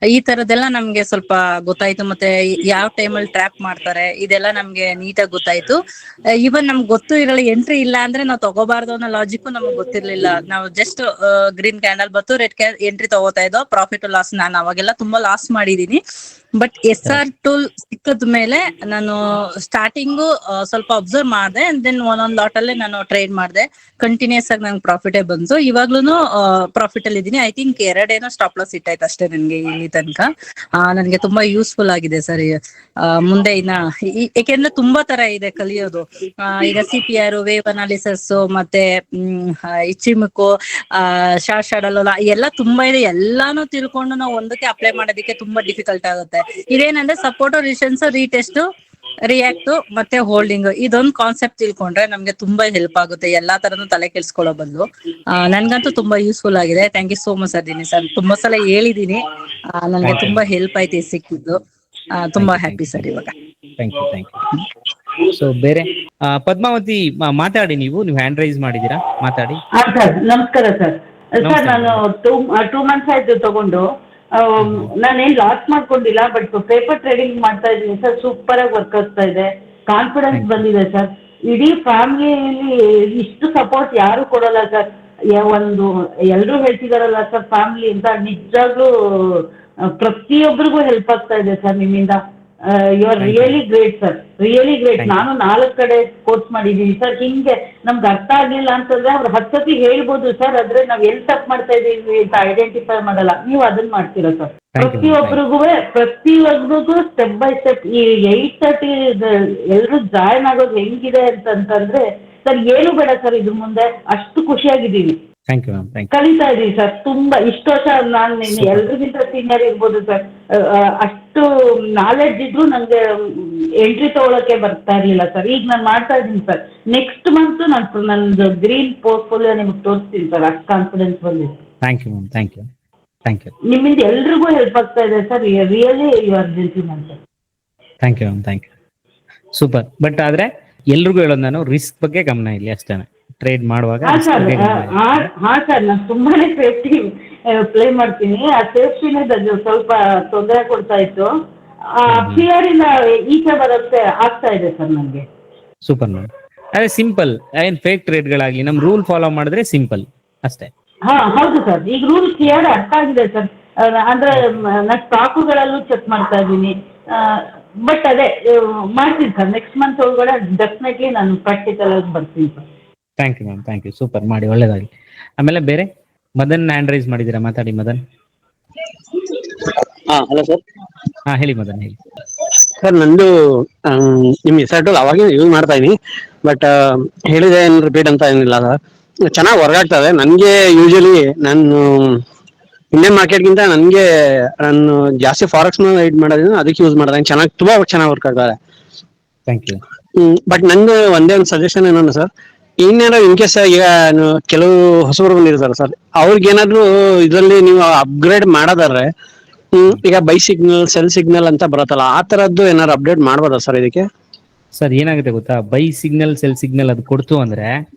ಈ ತರದೆಲ್ಲ ನಮ್ಗೆ ಸ್ವಲ್ಪ ಗೊತ್ತಾಯ್ತು. ಮತ್ತೆ ಯಾವ ಟೈಮಲ್ಲಿ ಟ್ರ್ಯಾಪ್ ಮಾಡ್ತಾರೆ ಇದೆಲ್ಲ ನಮ್ಗೆ ನೀಟಾಗಿ ಗೊತ್ತಾಯ್ತು. ಇವನ್ ನಮ್ಗೆ ಗೊತ್ತು ಇರಲ್ಲ, ಎಂಟ್ರಿ ಇಲ್ಲ ಅಂದ್ರೆ ನಾವು ತಗೋಬಾರ್ದು ಅನ್ನೋ ಲಾಜಿಕ್ ನಮ್ಗೆ ಗೊತ್ತಿರ್ಲಿಲ್ಲ. ನಾವು ಜಸ್ಟ್ ಗ್ರೀನ್ ಕ್ಯಾಂಡಲ್ ಬತ್ತು ರೆಡ್ ಎಂಟ್ರಿ ತಗೋತಾ ಇದ್ದೋ, ಪ್ರಾಫಿಟ್ ಲಾಸ್ ನಾನು ಅವಾಗೆಲ್ಲ ತುಂಬಾ ಲಾಸ್ ಮಾಡಿದೀನಿ. ಬಟ್ SR ಟೂಲ್ ಸಿಕ್ಕದ ಮೇಲೆ ನಾನು ಸ್ಟಾರ್ಟಿಂಗು ಸ್ವಲ್ಪ ಅಬ್ಸರ್ವ್ ಮಾಡಿದೆ, ದೆನ್ ಒಂದೊಂದ್ ಲಾಟ್ ಅಲ್ಲೇ ನಾನು ಟ್ರೇಡ್ ಮಾಡಿದೆ. ಕಂಟಿನ್ಯೂಸ್ ಆಗಿ ನಂಗೆ ಪ್ರಾಫಿಟೇ ಬಂತು. ಇವಾಗ್ಲೂ ಪ್ರಾಫಿಟ್ ಅಲ್ಲಿ ಇದೀನಿ. ಐ ಥಿಂಕ್ 2 ಸ್ಟಾಪ್ ಲಾಸ್ ಇಟ್ಟಾಯ್ತು ಅಷ್ಟೇ ನನ್ಗೆ ಇಲ್ಲಿ ತನಕ. ನನ್ಗೆ ತುಂಬಾ ಯೂಸ್ಫುಲ್ ಆಗಿದೆ ಸರ್. ಮುಂದೆ ಯಾಕೆಂದ್ರೆ ತುಂಬಾ ತರ ಇದೆ ಕಲಿಯೋದು. ಈಗ CPR, ವೇವ್ ಅನಾಲಿಸಿಸ್, ಮತ್ತೆ ಇಚಿಮಿಕು, ಶಾರ್ಟ್ ಶಾಡಲ್ ಎಲ್ಲ ತುಂಬಾ ಇದೆ. ಎಲ್ಲಾನು ತಿಳ್ಕೊಂಡು ನಾವು ಒಂದಕ್ಕೆ ಅಪ್ಲೈ ಮಾಡೋದಕ್ಕೆ ತುಂಬಾ ಡಿಫಿಕಲ್ಟ್ ಆಗುತ್ತೆ. ಇದೇನಂದ್ರೆ ಸಪೋರ್ಟ್, ರಿಸೆನ್ಸ್, ರೀಟೆಸ್ಟ್, ರಿಯಾಕ್ಟ್ ಮತ್ತೆ ಹೋಲ್ಡಿಂಗ್, ಇದೊಂದು ಕಾನ್ಸೆಪ್ಟ್ ತಿಳ್ಕೊಂಡ್ರೆ ನಮ್ಗೆ ತುಂಬಾ ಹೆಲ್ಪ್ ಆಗುತ್ತೆ. ಎಲ್ಲಾ ತರನು ತಲೆ ಕೆಲ್ಸ್ಕೊಳ್ಳೋ ಬದಲು ನನ್ಗಂತೂ ತುಂಬಾ ಯೂಸ್ಫುಲ್ ಆಗಿದೆ. Thank you so much sir. Sir ತುಂಬಾ ಸಲ ಹೇಳಿದೀನಿ, ನನ್ಗೆ ತುಂಬಾ ಹೆಲ್ಪ್ ಆಯ್ತು ಸಿಕ್ಕಿದ್ದು. ತುಂಬಾ ಹ್ಯಾಪಿ ಸರ್ ಇವಾಗ. Thank you. ಸೊ ಬೇರೆ ಪದ್ಮಾವತಿ ಮಾತಾಡಿ. ನೀವು ಹ್ಯಾಂಡ್ ರೈಸ್ ಮಾಡಿದೀರಾ, ಮಾತಾಡಿ. ಸರ್ ನಮಸ್ಕಾರ ಸರ್. ಸರ್ ನಾನು 2 months ಆಯ್ತು ತಗೊಂಡು. ನಾನೇನ್ ಲಾಸ್ ಮಾಡ್ಕೊಂಡಿಲ್ಲ, ಬಟ್ ಪೇಪರ್ ಟ್ರೇಡಿಂಗ್ ಮಾಡ್ತಾ ಇದ್ದೀನಿ ಸರ್. ಸೂಪರ್ ಆಗಿ ವರ್ಕ್ ಆಗ್ತಾ ಇದೆ, ಕಾನ್ಫಿಡೆನ್ಸ್ ಬಂದಿದೆ ಸರ್. ಇಡೀ ಫ್ಯಾಮಿಲಿಯಲ್ಲಿ ಇಷ್ಟು ಸಪೋರ್ಟ್ ಯಾರು ಕೊಡಲ್ಲ ಸರ್. ಎಲ್ರು ಹೇಳ್ತಿದಾರಲ್ಲ ಸರ್ ಫ್ಯಾಮಿಲಿ ಅಂತ, ನಿಜಾಗ್ಲೂ ಪ್ರತಿಯೊಬ್ಬರಿಗೂ ಹೆಲ್ಪ್ ಆಗ್ತಾ ಇದೆ ಸರ್ ನಿಮ್ಮಿಂದ. You are really great sir, really great. ನಾನು 4 ಕಡೆ ಕೋರ್ಸ್ ಮಾಡಿದೀನಿ ಸರ್. ಹಿಂಗೆ ನಮ್ಗೆ ಅರ್ಥ ಆಗ್ಲಿಲ್ಲ ಅಂತಂದ್ರೆ ಅವ್ರು 10 ಸತಿ ಹೇಳ್ಬೋದು ಸರ್, ಆದ್ರೆ ನಾವ್ ಎಲ್ಲಿ ತಪ್ಪು ಮಾಡ್ತಾ ಇದೀವಿ ಅಂತ ಐಡೆಂಟಿಫೈ ಮಾಡಲ್ಲ. ನೀವು ಅದನ್ನ ಮಾಡ್ತೀರಾ ಸರ್. ಪ್ರತಿಯೊಬ್ಬರಿಗೂ ಸ್ಟೆಪ್ ಬೈ ಸ್ಟೆಪ್. ಈ 8:30 ಎಲ್ರು ಜಾಯ್ನ್ ಆಗೋದು ಹೆಂಗಿದೆ ಅಂತಂದ್ರೆ ಸರ್, ಏನು ಬೇಡ ಸರ್ ಇದ್ರ ಮುಂದೆ. ಅಷ್ಟು ಖುಷಿಯಾಗಿದ್ದೀವಿ, ಕಲಿತಾ ಇದೀವಿ ಸರ್. ತುಂಬಾ ಇಷ್ಟು ವರ್ಷ ನಾನು ಎಲ್ರಿಗಿಂತ ಸೀನಿಯರ್ ಇರ್ಬೋದು ಸರ್. ಅಷ್ಟು ನಾಲೆಡ್ಜ್ ಇದ್ರು ನಂಗೆ ಎಂಟ್ರಿ ತಗೊಳಕ್ಕೆ ಬರ್ತಾ ಇರ್ಲಿಲ್ಲ ಸರ್. ಈಗ ನಾನು ಮಾಡ್ತಾ ಇದ್ದೀನಿ ಸರ್. ನೆಕ್ಸ್ಟ್ ಮಂತ್ ನಂದು ಗ್ರೀನ್ ಪೋರ್ಟ್ಫೋಲಿಯೋ ನಿಮ್ಗೆ ತೋರಿಸ್ತೀನಿ ಸರ್. ಅಷ್ಟು ಕಾನ್ಫಿಡೆನ್ಸ್ ಬಂದಿದೆ. Thank you ma'am. Thank you. ನಿಮ್ಮಿಂದ ಎಲ್ರಿಗೂ ಹೆಲ್ಪ್ ಆಗ್ತಾ ಇದೆ sir. Really you are gentleman sir. Thank you ma'am. Thank you. Super. But ಆದ್ರೆ ಎಲ್ರಿಗೂ ಹೇಳೋದು ನಾನು, ರಿಸ್ಕ್ ಬಗ್ಗೆ ಗಮನ ಇಲ್ಲಿ ಅಷ್ಟೇನೆ. ಟ್ರೇಡ್ ಮಾಡುವಾಗ ಹಾ ಸರ್, ನಾನು ತುಂಬಾನೇ ಸೇಫ್ಟಿ ಪ್ಲೇ ಮಾಡ್ತೀನಿ. ಆ ಸೇಫ್ಟಿನೇ ಸ್ವಲ್ಪ ತೊಂದರೆ ಕೊಡ್ತಾ ಇತ್ತು. ಫಿಯರ್ ಇಂದ ಈಚೆ ಬರೋಕ್ಕೆ ಆಗ್ತಾ ಇದೆ ಸರ್ ನನಗೆ. Super ma'am. ಅದೇ ಸಿಂಪಲ್, ಏನ್ ಫೇಕ್ ಟ್ರೇಡ್ಗಳಾಗ್ಲಿ ನಮ್ ರೂಲ್ ಫಾಲೋ ಮಾಡಿದ್ರೆ ಸಿಂಪಲ್ ಅಷ್ಟೇ. ಹೌದು ಸರ್. ಈಗ ರೂಲ್ ಕ್ಲಿಯರ್ ಅರ್ಥ ಆಗಿದೆ ಸರ್. ಅಂದ್ರೆ ನಾನು ಸ್ಟಾಕುಗಳಲ್ಲೂ ಚೆಕ್ ಮಾಡ್ತಾ ಇದ್ದೀನಿ. ಬಟ್ ಅದೇ ಮಾಡ್ತೀನಿ ಸರ್. ನೆಕ್ಸ್ಟ್ ಮಂತ್ ಒಳಗಡೆ ಡೆಫಿನೆಟ್ಲಿ ನಾನು ಪ್ರಾಕ್ಟಿಕಲ್ ಆಗಿ ಬರ್ತೀನಿ sir. Thank you ma'am. Thank you. Super, ಮಾಡಿ ಒಳ್ಳೇದಾಗಲಿ. ಆಮೇಲೆ ಬೇರೆ ಮದನ್ ಹ್ಯಾಂಡ್ ರೈಸ್ ಮಾಡಿದ್ದೀರಾ, ಮಾತಾಡಿ ಮದನ್. Hello sir. ಹೇಳಿ ಮದನ್, ಹೇಳಿ ಸರ್. ನಂದು ನಿಮ್ SR ಅವಾಗೇ ಯೂಸ್ ಮಾಡ್ತಾ ಇದೀನಿ, ಬಟ್ ಹೇಳಿದೆ ಏನು ರಿಪೀಟ್ ಅಂತ ಏನಿಲ್ಲ ಸರ್. ಚೆನ್ನಾಗಿ ವರ್ಕ್ ಆಗ್ತದೆ ನನಗೆ. ಯೂಶಲಿ ನಾನು ಇಂಡಿಯನ್ ಮಾರ್ಕೆಟ್ಗಿಂತ ನನಗೆ ನಾನು ಜಾಸ್ತಿ ಫಾರೆಕ್ಸ್ ರೈಡ್ ಮಾಡೋದ್ರಿಂದ ಅದಕ್ಕೆ ಯೂಸ್ ಮಾಡ್ತಾ ಇದ್ದೀನಿ. ತುಂಬಾ ಚೆನ್ನಾಗಿ ವರ್ಕ್ ಆಗ್ತದೆ. Thank you. ಬಟ್ ನಂದು ಒಂದೇ ಒಂದು ಸಜೆಷನ್ ಏನಂದ್ರೆ ಸರ್, ಇನ್ನೇನಾದ್ರು ಇನ್ ಕೇಸ್ ಈಗ ಕೆಲವು ಹೊಸಬರು ಬಂದಿರ್ತಾರೆ ಸರ್, ಅವ್ರಿಗೇನಾದ್ರು ಇದರಲ್ಲಿ ನೀವು ಅಪ್ಗ್ರೇಡ್ ಮಾಡೋದಾದ್ರೆ ಈಗ ಬೈ ಸಿಗ್ನಲ್, ಸೆಲ್ ಸಿಗ್ನಲ್ ಅಂತ ಬರುತ್ತಲ್ಲ, ಆ ತರದ್ದು ಏನಾದ್ರು ಅಪ್ಡೇಟ್ ಮಾಡ್ಬೋದಾ ಸರ್ ಇದಕ್ಕೆ? ಸರ್ ಏನಾಗುತ್ತೆ ಗೊತ್ತಾ, ಬೈ ಸಿಗ್ನಲ್, ಸೆಲ್ ಸಿಗ್ನಲ್ ಅದು ಕೊಡ್ತು ಅಂದ್ರೆ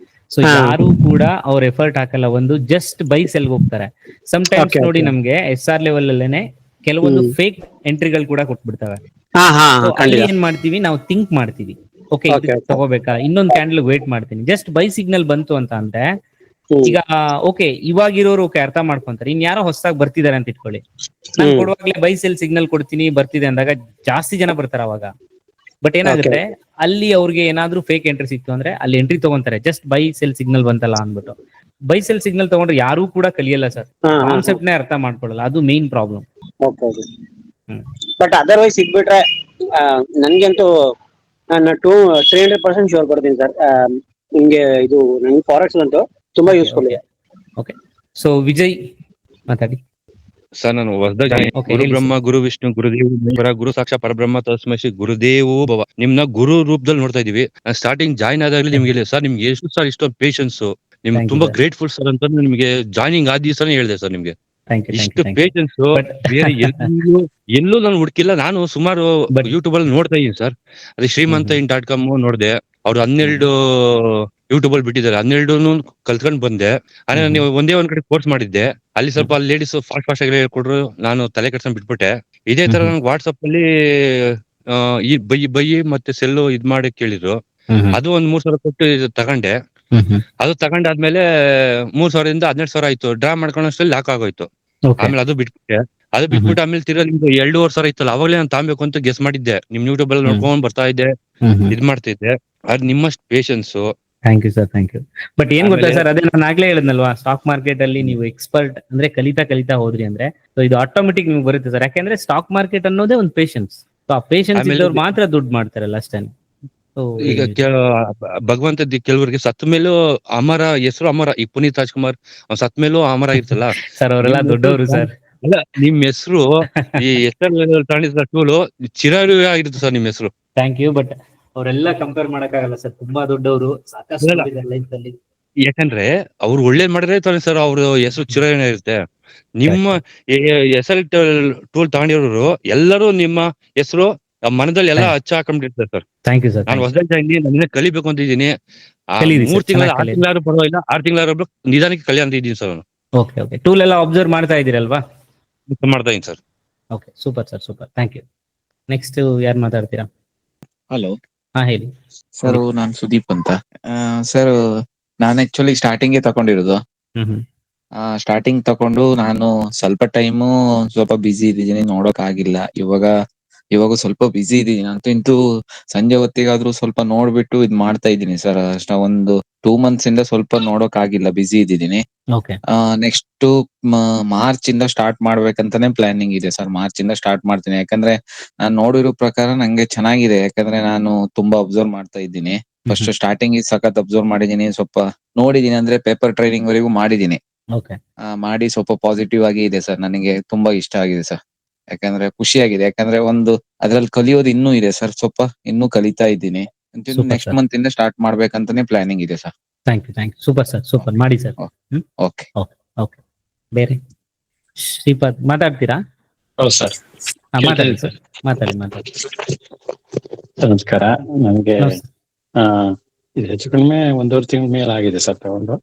ಸೊ ಯಾರು ಕೂಡ ಅವ್ರ ಎಫರ್ಟ್ ಹಾಕಲ್ಲ. ಒಂದು ಜಸ್ಟ್ ಬೈ ಸೆಲ್ ಹೋಗ್ತಾರೆ. ಸಮ್ಟೈಮ್ಸ್ ನೋಡಿ ನಮ್ಗೆ SR ಲೆವೆಲ್ ಅಲ್ಲೇನೆ ಕೆಲವೊಂದು ಫೇಕ್ ಎಂಟ್ರಿಗಳು ಕೂಡ ಕೊಟ್ಬಿಡ್ತವೆ. ಏನ್ ಮಾಡ್ತೀವಿ ನಾವು, ಥಿಂಕ್ ಮಾಡ್ತೀವಿ, ಓಕೆ ತಗೋಬೇಕಾ, ಇನ್ನೊಂದು ಕ್ಯಾಂಡಲ್ ವೇಟ್ ಮಾಡ್ತೀನಿ. ಜಸ್ಟ್ ಬೈ ಸಿಗ್ನಲ್ ಬಂತು ಅಂತ ಅಂದ್ರೆ ಈಗ ಓಕೆ ಇವಾಗಿರೋರು ಓಕೆ ಅರ್ಥ ಮಾಡ್ಕೊಂತಾರೆ. ಇನ್ ಯಾರೋ ಹೊಸದಾಗಿ ಬರ್ತಿದಾರೆ ಅಂತ ಇಟ್ಕೊಳ್ಳಿ, ನಾನು ಕೊಡುವಾಗ್ಲೇ ಬೈ ಸೆಲ್ ಸಿಗ್ನಲ್ ಕೊಡ್ತೀನಿ ಬರ್ತಿದೆ ಅಂದಾಗ ಜಾಸ್ತಿ ಜನ ಬರ್ತಾರೆ ಅವಾಗ. ಬಟ್ ಏನಾಗುತ್ತೆ ಅಲ್ಲಿ ಅವ್ರಿಗೆ ಏನಾದ್ರೂ ಫೇಕ್ ಎಂಟ್ರಿ ಸಿಕ್ತು ಅಂದ್ರೆ ಅಲ್ಲಿ ಎಂಟ್ರಿ ತಗೊಂತಾರೆ, ಜಸ್ಟ್ ಬೈ ಸೆಲ್ ಸಿಗ್ನಲ್ ಬಂತಲ್ಲ ಅಂದ್ಬಿಟ್ಟು. ಬೈ ಸೆಲ್ ಸಿಗ್ನಲ್ ತಗೊಂಡ್ರೆ ಯಾರು ಕೂಡ ಕಲಿಯಲ್ಲ ಸರ್, ಕಾನ್ಸೆಪ್ಟ್ ನೇ ಅರ್ಥ ಮಾಡ್ಕೊಳ್ಳಲ್ಲ. ಅದು ಮೇನ್ ಪ್ರಾಬ್ಲಮ್. ಬಟ್ ಅದರ್ವೈಸ್ ಸಿಗ್ಬಿಟ್ರೆ ನನ್ಗಂತೂ ನಾನು 300% ಶೋರ್ ಕೊಡ್ತೀನಿ ಸರ್. ನಿಮ್ಗೆ ಇದು ನನ್ಗೆ ಫಾರೆಕ್ಸ್ ಅಂತೂ ತುಂಬಾ ಯೂಸ್ಫುಲ್ ಇದೆ. ಓಕೆ, ಸೊ ವಿಜಯ್ ಮಾತಾಡಿ. ಸರ್ ನಾನು ಹೊಸದಾಗಿ ಗುರು ಬ್ರಹ್ಮ ಗುರು ವಿಷ್ಣು ಗುರುದೇವ ಗುರು ಸಾಕ್ಷಾತ್ ಪರಬ್ರಹ್ಮ ತಸ್ಮೈ ಶ್ರೀ ಗುರುದೇವೋ ಭವ ನಿಮ್ನ ಗುರು ರೂಪದಲ್ಲಿ ನೋಡ್ತಾ ಇದೀವಿ. ಸ್ಟಾರ್ಟಿಂಗ್ ಜಾಯ್ನ್ ಆದಾಗ್ಲಿ ನಿಮ್ಗೆ ಸರ್ ನಿಮ್ಗೆ ಎಷ್ಟು ಸರ್ ಇಷ್ಟೊಂದು ಪೇಷನ್ಸ್, ನಿಮ್ಗೆ ತುಂಬಾ ಗ್ರೇಟ್ಫುಲ್ ಸರ್ ಅಂತ ನಿಮ್ಗೆ ಜಾಯ್ನಿಂಗ್ ಆದ ದಿವಸನೇ ಹೇಳಿದೆ ಸರ್. ನಿಮ್ಗೆ ಇಷ್ಟು ಪೇಷನ್ಸ್ ಬೇರೆ ಎಲ್ಲೂ ನಾನು ಹುಡುಕಿಲ್ಲ. ನಾನು ಸುಮಾರು ಯೂಟ್ಯೂಬ್ ಅಲ್ಲಿ ನೋಡ್ತಾ ಇದೀನಿ ಸರ್. ಅದೇ ಶ್ರೀಮಂತ.in.com ನೋಡಿದೆ. ಅವ್ರು 12 ಯೂಟ್ಯೂಬ್ ಅಲ್ಲಿ ಬಿಟ್ಟಿದ್ದಾರೆ 12 ಕಲ್ತ್ಕೊಂಡ್ ಬಂದೆ. ಆದ್ರೆ ನಾನು ಒಂದೇ ಒಂದ್ ಕಡೆ ಕೋರ್ಸ್ ಮಾಡಿದ್ದೆ, ಅಲ್ಲಿ ಸ್ವಲ್ಪ ಲೇಡೀಸ್ ಫಾಸ್ಟ್ ಆಗಿ ಹೇಳ್ಕೊಡ್ರು, ನಾನು ತಲೆ ಕೆಡ್ಸ್ಕೊಂಡ್ ಬಿಟ್ಬಿಟ್ಟೆ. ಇದೇ ತರ ನನ್ಗೆ ವಾಟ್ಸಪ್ ಅಲ್ಲಿ ಈ ಬೈ ಮತ್ತೆ ಸೆಲ್ಲು ಇದ್ ಮಾಡಿ ಕೇಳಿದ್ರು. ಅದು ಒಂದ್ 3,000 ಕೊಟ್ಟು ತಗೊಂಡೆ. ಅದು ತಗೊಂಡಾದ್ಮೇಲೆ 3,000ದಿಂದ 12,000 ಆಯ್ತು. ಡ್ರಾ ಮಾಡ್ಕೊಂಡಷ್ಟಲ್ಲಿ ಲಾಕ್ ಆಗೋಯ್ತು. ಆಮೇಲೆ ಅದು ಬಿಟ್ಬಿಟ್ಟೆ. ಅದು ಬಿಟ್ಬಿಟ್ಟು ಆಮೇಲೆ ತಿರ್ಗಾ ನಿಮ್ದು 2,500 ಇತ್ತಲ್ಲ, ಅವಾಗಲೇ ನಾನು ತಾಂಬೇಕು ಅಂತ ಗೆಸ್ ಮಾಡಿದ್ದೆ. ನಿಮ್ ಯೂಟ್ಯೂಬ್ ಅಲ್ಲಿ ನೋಡ್ಕೊಂಡ್ ಬರ್ತಾ ಇದ್ದೆ, ಇದ್ ಮಾಡ್ತಿದ್ದೆ. ಅದ್ ನಿಮ್ಮಷ್ಟು patience. Thank you sir, thank you. But ಏನ್ ಗೊತ್ತಾ ಸರ್, ಅದೇ ನಾನು ಆಗ್ಲೇ ಹೇಳಿದ್ನಲ್ವಾ, ಸ್ಟಾಕ್ ಮಾರ್ಕೆಟ್ ಅಲ್ಲಿ ನೀವು ಎಕ್ಸ್ಪರ್ಟ್ ಅಂದ್ರೆ ಕಲಿತಾ ಹೋದ್ರಿ ಅಂದ್ರೆ ಇದು ಆಟೋಮೆಟಿಕ್ ನಿಮ್ಗೆ ಬರುತ್ತೆ ಸರ್. ಯಾಕಂದ್ರೆ ಸ್ಟಾಕ್ ಮಾರ್ಕೆಟ್ ಅನ್ನೋದೇ ಒಂದು ಪೇಷನ್ಸ್. ಆ ಪೇಷನ್ಸ್ ಇದ್ದವ್ರು ಮಾತ್ರ ದುಡ್ಡು ಮಾಡ್ತಾರಲ್ಲ ಅಷ್ಟೇ. ಈಗ ಭಗವಂತ ಕೆಲವರಿಗೆ ಸತ್ತ ಮೇಲೂ ಅಮರ ಹೆಸರು ಅಮರ. ಈ ಪುನೀತ್ ರಾಜ್ಕುಮಾರ್ ಸತ್ತ ಮೇಲೂ ಅಮರ ಆಗಿರ್ತಲ್ಲ ಸರ್, ಅವರೆಲ್ಲ ದೊಡ್ಡವರು ಸರ್. ಅಲ್ಲ, ನಿಮ್ ಹೆಸರು ಈ ಹೆಸರು ಟೂಲು ಚಿರಾರು ಆಗಿರುತ್ತೆ ಸರ್ ನಿಮ್ ಹೆಸರು. Thank you. ಬಟ್ ಅವರೆಲ್ಲ ಕಂಪೇರ್ ಮಾಡಕ್ಕಾಗಲ್ಲ ಸರ್, ತುಂಬಾ ದೊಡ್ಡವರು, ಸಾಕಷ್ಟು ಲೈಫ್ ಅಲ್ಲಿ. ಯಾಕಂದ್ರೆ ಅವ್ರು ಒಳ್ಳೇದ್ ಮಾಡಿದ್ರೆ ತಾನೆ ಸರ್ ಅವ್ರ ಹೆಸರು ಚಿರಾಯಣ ಇರುತ್ತೆ. ನಿಮ್ಮ ಹೆಸರು ಟೂಲ್ ತಗೊಂಡಿರೋರು ಎಲ್ಲರೂ ನಿಮ್ಮ ಹೆಸರು ಮನದಲ್ಲಿ ಎಲ್ಲ ಹಚ್ಚ ಹಾಕೊಂಡಿರ್ತಾರೆ ಸರ್. Thank you sir. ನಾನು ಹೊಸದಾಗಿ ನನ್ನ ಕಲಿಬೇಕು ಅಂತ ಇದ್ದೀನಿ. 3 ತಿಂಗಳ 6 ತಿಂಗಳಾದ್ರೂ ಪರವಾಗಿಲ್ಲ, 6 ತಿಂಗಳಾದ್ರೂ ನಿಧಾನಕ್ಕೆ ಕಲಿ ಅಂತ ಇದ್ದೀನಿ ಸರ್. Okay okay. ಟೂಲ್ ಎಲ್ಲ ಅಬ್ಸರ್ವ್ ಮಾಡ್ತಾ ಇದೀರಲ್ವಾ? ಮಾಡ್ತಾ ಇದೀನಿ sir. Okay, super sir, super. Thank you. Next ಯಾರು ಮಾತಾಡ್ತೀರಾ? ಹಲೋ, ಹೇಳಿ ಸರ್. ನಾನ್ ಸುದೀಪ್ ಅಂತ. ಸರ್, ನಾನು ಆಕ್ಚುಲಿ ಸ್ಟಾರ್ಟಿಂಗ್ ತಗೊಂಡಿರೋದು. ಸ್ಟಾರ್ಟಿಂಗ್ ತಕೊಂಡು ನಾನು ಸ್ವಲ್ಪ ಟೈಮು ಸ್ವಲ್ಪ ಬಿಸಿ ಇದ್ದೀನಿ, ನೋಡಕ್ ಆಗಿಲ್ಲ. ಇವಾಗ ಸ್ವಲ್ಪ ಬಿಸಿ ಇದೀನಿ. ಅಂತೂ ಸಂಜೆ ಹೊತ್ತಿಗಾದ್ರೂ ಸ್ವಲ್ಪ ನೋಡ್ಬಿಟ್ಟು ಇದ್ ಮಾಡ್ತಾ ಇದ್ದೀನಿ ಸರ್. ಅಷ್ಟ ಒಂದು 2 months ಇಂದ ಸ್ವಲ್ಪ ನೋಡಕ್ ಆಗಿಲ್ಲ, ಬಿಸಿ ಇದ್ದೀನಿ. ನೆಕ್ಸ್ಟ್ ಮಾರ್ಚ್ ಇಂದ ಸ್ಟಾರ್ಟ್ ಮಾಡ್ಬೇಕಂತಾನೆ ಪ್ಲಾನಿಂಗ್ ಇದೆ ಸರ್. ಮಾರ್ಚ್ ಇಂದ ಸ್ಟಾರ್ಟ್ ಮಾಡ್ತೀನಿ. ಯಾಕಂದ್ರೆ ನಾನ್ ನೋಡಿರೋ ಪ್ರಕಾರ ನಂಗೆ ಚೆನ್ನಾಗಿದೆ. ಯಾಕಂದ್ರೆ ನಾನು ತುಂಬಾ ಅಬ್ಸರ್ವ್ ಮಾಡ್ತಾ ಇದ್ದೀನಿ. ಫಸ್ಟ್ ಸ್ಟಾರ್ಟಿಂಗ್ ಸಖತ್ ಅಬ್ಸರ್ವ್ ಮಾಡಿದೀನಿ, ಸ್ವಲ್ಪ ನೋಡಿದೀನಿ. ಅಂದ್ರೆ ಪೇಪರ್ ಟ್ರೈನಿಂಗ್ ವರೆಗೂ ಮಾಡಿದೀನಿ. ಮಾಡಿ ಸ್ವಲ್ಪ ಪಾಸಿಟಿವ್ ಆಗಿ ಇದೆ ಸರ್. ನನಗೆ ತುಂಬಾ ಇಷ್ಟ ಆಗಿದೆ ಸರ್. ಯಾಕಂದ್ರೆ ಖುಷಿ ಆಗಿದೆ. ಯಾಕಂದ್ರೆ ಅದ್ರಲ್ಲಿ ಕಲಿಯೋದು ಇನ್ನೂ ಇದೆ ಸರ್. ಸ್ವಲ್ಪ ಇನ್ನೂ ಕಲಿತಾ ಇದ್ದೀನಿ. ನೆಕ್ಸ್ಟ್ ಮಂತ್ ಇಂದ ಸ್ಟಾರ್ಟ್ ಮಾಡ್ಬೇಕಂತಾನೆ ಪ್ಲಾನಿಂಗ್ ಇದೆ sir. Thank you, thank you. Super sir, super. ಮಾಡಿ ಸರ್. Okay okay. ಬೇರೆ ಶ್ರೀಪಾದ್ ಮಾತಾಡ್ತೀರಾ? ಹೌದು ಸರ್. ಮಾತಾಡಿ ಸರ್, ಮಾತಾಡಿ. ನಮಸ್ಕಾರ. ನನಗೆ ಇದು ಹೆಚ್ಚು ಕಡಿಮೆ 1.5 ತಿಂಗಳ ಮೇಲೆ ಆಗಿದೆ ಸರ್ ತಗೊಂಡು.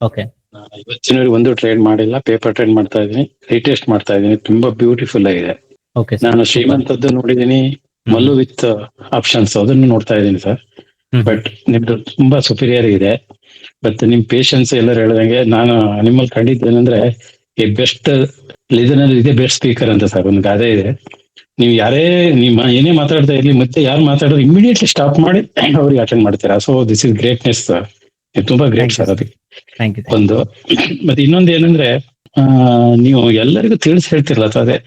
ಓಕೆ. ಇವತ್ತಿನವರೆಗೆ ಒಂದು ಟ್ರೇಡ್ ಮಾಡಿಲ್ಲ. ಪೇಪರ್ ಟ್ರೇಡ್ ಮಾಡ್ತಾ ಇದೀನಿ, ರೀಟೆಸ್ಟ್ ಮಾಡ್ತಾ ಇದೀನಿ. ತುಂಬಾ ಬ್ಯೂಟಿಫುಲ್ ಆಗಿದೆ. ನಾನು ಶ್ರೀಮಂತದ್ದು ನೋಡಿದೀನಿ, ಮಲ್ಲು ವಿತ್ ಆಪ್ಷನ್ಸ್ ಅದನ್ನು ನೋಡ್ತಾ ಇದೀನಿ ಸರ್. ಬಟ್ ನಿಮ್ದು ತುಂಬಾ ಸುಪೀರಿಯರ್ ಇದೆ. ಬಟ್ ನಿಮ್ ಪೇಷನ್ಸ್ ಎಲ್ಲರೂ ಹೇಳ್ದಂಗೆ ನಾನು ನಿಮ್ಮಲ್ಲಿ ಕಂಡಿದ್ದೇನೆಂದ್ರೆ ಈ ಬೆಸ್ಟ್ ಲಿಸನರ್ ಇದೆ, ಬೆಸ್ಟ್ ಸ್ಪೀಕರ್ ಅಂತ ಸರ್. ಒಂದು ಗಾದೆ ಇದೆ, ನೀವು ನಿಮ್ಮ ಏನೇ ಮಾತಾಡ್ತಾ ಇರ್ಲಿ, ಮತ್ತೆ ಯಾರು ಮಾತಾಡೋದು ಇಮಿಡಿಯೇಟ್ಲಿ ಸ್ಟಾಪ್ ಮಾಡಿ ಅವ್ರಿಗೆ ಅಟೆಂಡ್ ಮಾಡ್ತೀರಾ. So this is greatness sir. ತುಂಬಾ ಗ್ರೇಟ್ ಸರ್. ಅದಕ್ಕೆ ಒಂದು ಮತ್ತೆ ಇನ್ನೊಂದು ಏನಂದ್ರೆ ನೀವು ಎಲ್ಲರಿಗೂ ತಿಳಿಸಿ ಹೇಳ್ತಿರಲ್ಲ ಸರ್. ಅದೇ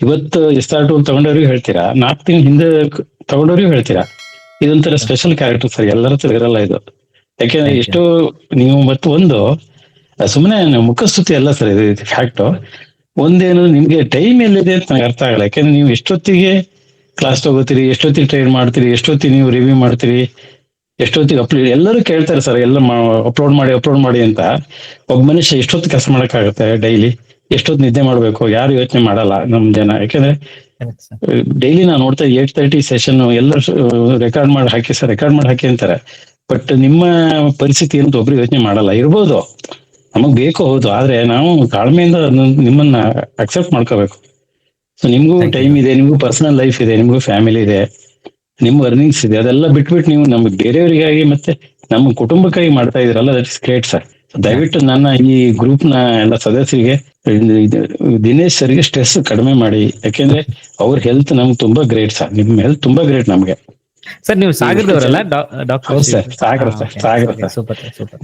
ಇವತ್ತು SR ಟೂಲ್ ತಗೊಂಡವ್ರಿಗೂ ಹೇಳ್ತೀರಾ, 4 ತಿಂಗಳ ಹಿಂದೆ ತಗೊಂಡವ್ರಿಗೂ ಹೇಳ್ತೀರಾ. ಇದೊಂಥರ ಸ್ಪೆಷಲ್ ಕ್ಯಾರೆಕ್ಟರ್ ಸರ್, ಎಲ್ಲರ ಹತ್ರ ಇರಲ್ಲ ಇದು. ಯಾಕೆಂದ್ರೆ ಎಷ್ಟು ನೀವು ಒಂದು ಸುಮ್ಮನೆ ಮುಖಸ್ತುತಿ ಅಲ್ಲ ಸರ್, ಇದು ಫ್ಯಾಕ್ಟ್. ಒಂದೇನು ನಿಮ್ಗೆ ಟೈಮ್ ಎಲ್ಲಿದೆ ಅಂತ ನನಗೆ ಅರ್ಥ ಆಗಲ್ಲ. ಯಾಕೆಂದ್ರೆ ನೀವು ಎಷ್ಟೊತ್ತಿಗೆ ಕ್ಲಾಸ್ ತಗೋತೀರಿ, ಎಷ್ಟೊತ್ತಿಗೆ ಟ್ರೈನ್ ಮಾಡ್ತೀರಿ, ಎಷ್ಟೊತ್ತಿಗೆ ನೀವು ರಿವ್ಯೂ ಮಾಡ್ತೀರಿ, ಎಷ್ಟೊತ್ತಿಗೆ ಅಪ್ಲೋಡ್ ಎಲ್ಲರೂ ಕೇಳ್ತಾರೆ ಸರ್. ಎಲ್ಲ ಅಪ್ಲೋಡ್ ಮಾಡಿ ಅಂತ. ಒಬ್ಬ ಮನುಷ್ಯ ಎಷ್ಟೊತ್ತು ಕೆಲಸ ಮಾಡಕ್ಕಾಗತ್ತೆ ಡೈಲಿ? ಎಷ್ಟೊತ್ತು ನಿದ್ದೆ ಮಾಡ್ಬೇಕು ಯಾರು ಯೋಚನೆ ಮಾಡಲ್ಲ ನಮ್ ಜನ. ಯಾಕಂದ್ರೆ ಡೈಲಿ ನಾವು ನೋಡ್ತಾ 8:30 ಸೆಷನ್ ಎಲ್ಲರೂ ರೆಕಾರ್ಡ್ ಮಾಡಿ ಹಾಕಿ ಸರ್, ರೆಕಾರ್ಡ್ ಮಾಡಿ ಹಾಕಿ ಅಂತಾರೆ. ಬಟ್ ನಿಮ್ಮ ಪರಿಸ್ಥಿತಿ ಅಂತ ಒಬ್ರು ಯೋಚನೆ ಮಾಡಲ್ಲ. ಇರ್ಬೋದು, ನಮಗ್ ಬೇಕು, ಹೌದು. ಆದ್ರೆ ನಾವು ತಾಳ್ಮೆಯಿಂದ ನಿಮ್ಮನ್ನ ಅಕ್ಸೆಪ್ಟ್ ಮಾಡ್ಕೋಬೇಕು. ಸೊ ನಿಮ್ಗೂ ಟೈಮ್ ಇದೆ, ನಿಮ್ಗೂ ಪರ್ಸನಲ್ ಲೈಫ್ ಇದೆ, ನಿಮ್ಗೂ ಫ್ಯಾಮಿಲಿ ಇದೆ, ನಿಮ್ ಅರ್ನಿಂಗ್ಸ್ ಇದೆ. ಅದೆಲ್ಲ ಬಿಟ್ಬಿಟ್ಟು ನೀವು ನಮ್ಗೆ ಬೇರೆಯವರಿಗಾಗಿ ಮತ್ತೆ ನಮ್ಮ ಕುಟುಂಬಕ್ಕಾಗಿ ಮಾಡ್ತಾ ಇದೀರಲ್ಲ, ದಟ್ ಇಸ್ ಗ್ರೇಟ್ ಸರ್. ದಯವಿಟ್ಟು ನನ್ನ ಈ ಗ್ರೂಪ್ ನ ಎಲ್ಲ ಸದಸ್ಯರಿಗೆ, ದಿನೇಶ್ ಸರ್ಗೆ ಸ್ಟ್ರೆಸ್ ಕಡಿಮೆ ಮಾಡಿ. ಯಾಕೆಂದ್ರೆ ಅವ್ರ ಹೆಲ್ತ್ ನಮ್ಗೆ ತುಂಬಾ ಗ್ರೇಟ್ ಸರ್. ನಿಮ್ ಹೆಲ್ತ್ ತುಂಬಾ ಗ್ರೇಟ್ ನಮ್ಗೆ ಸರ್. ನೀವು ಸಾಗರದವರಲ್ಲ? ಹೌದು ಸರ್, ಸಾಗರ ಸರ್.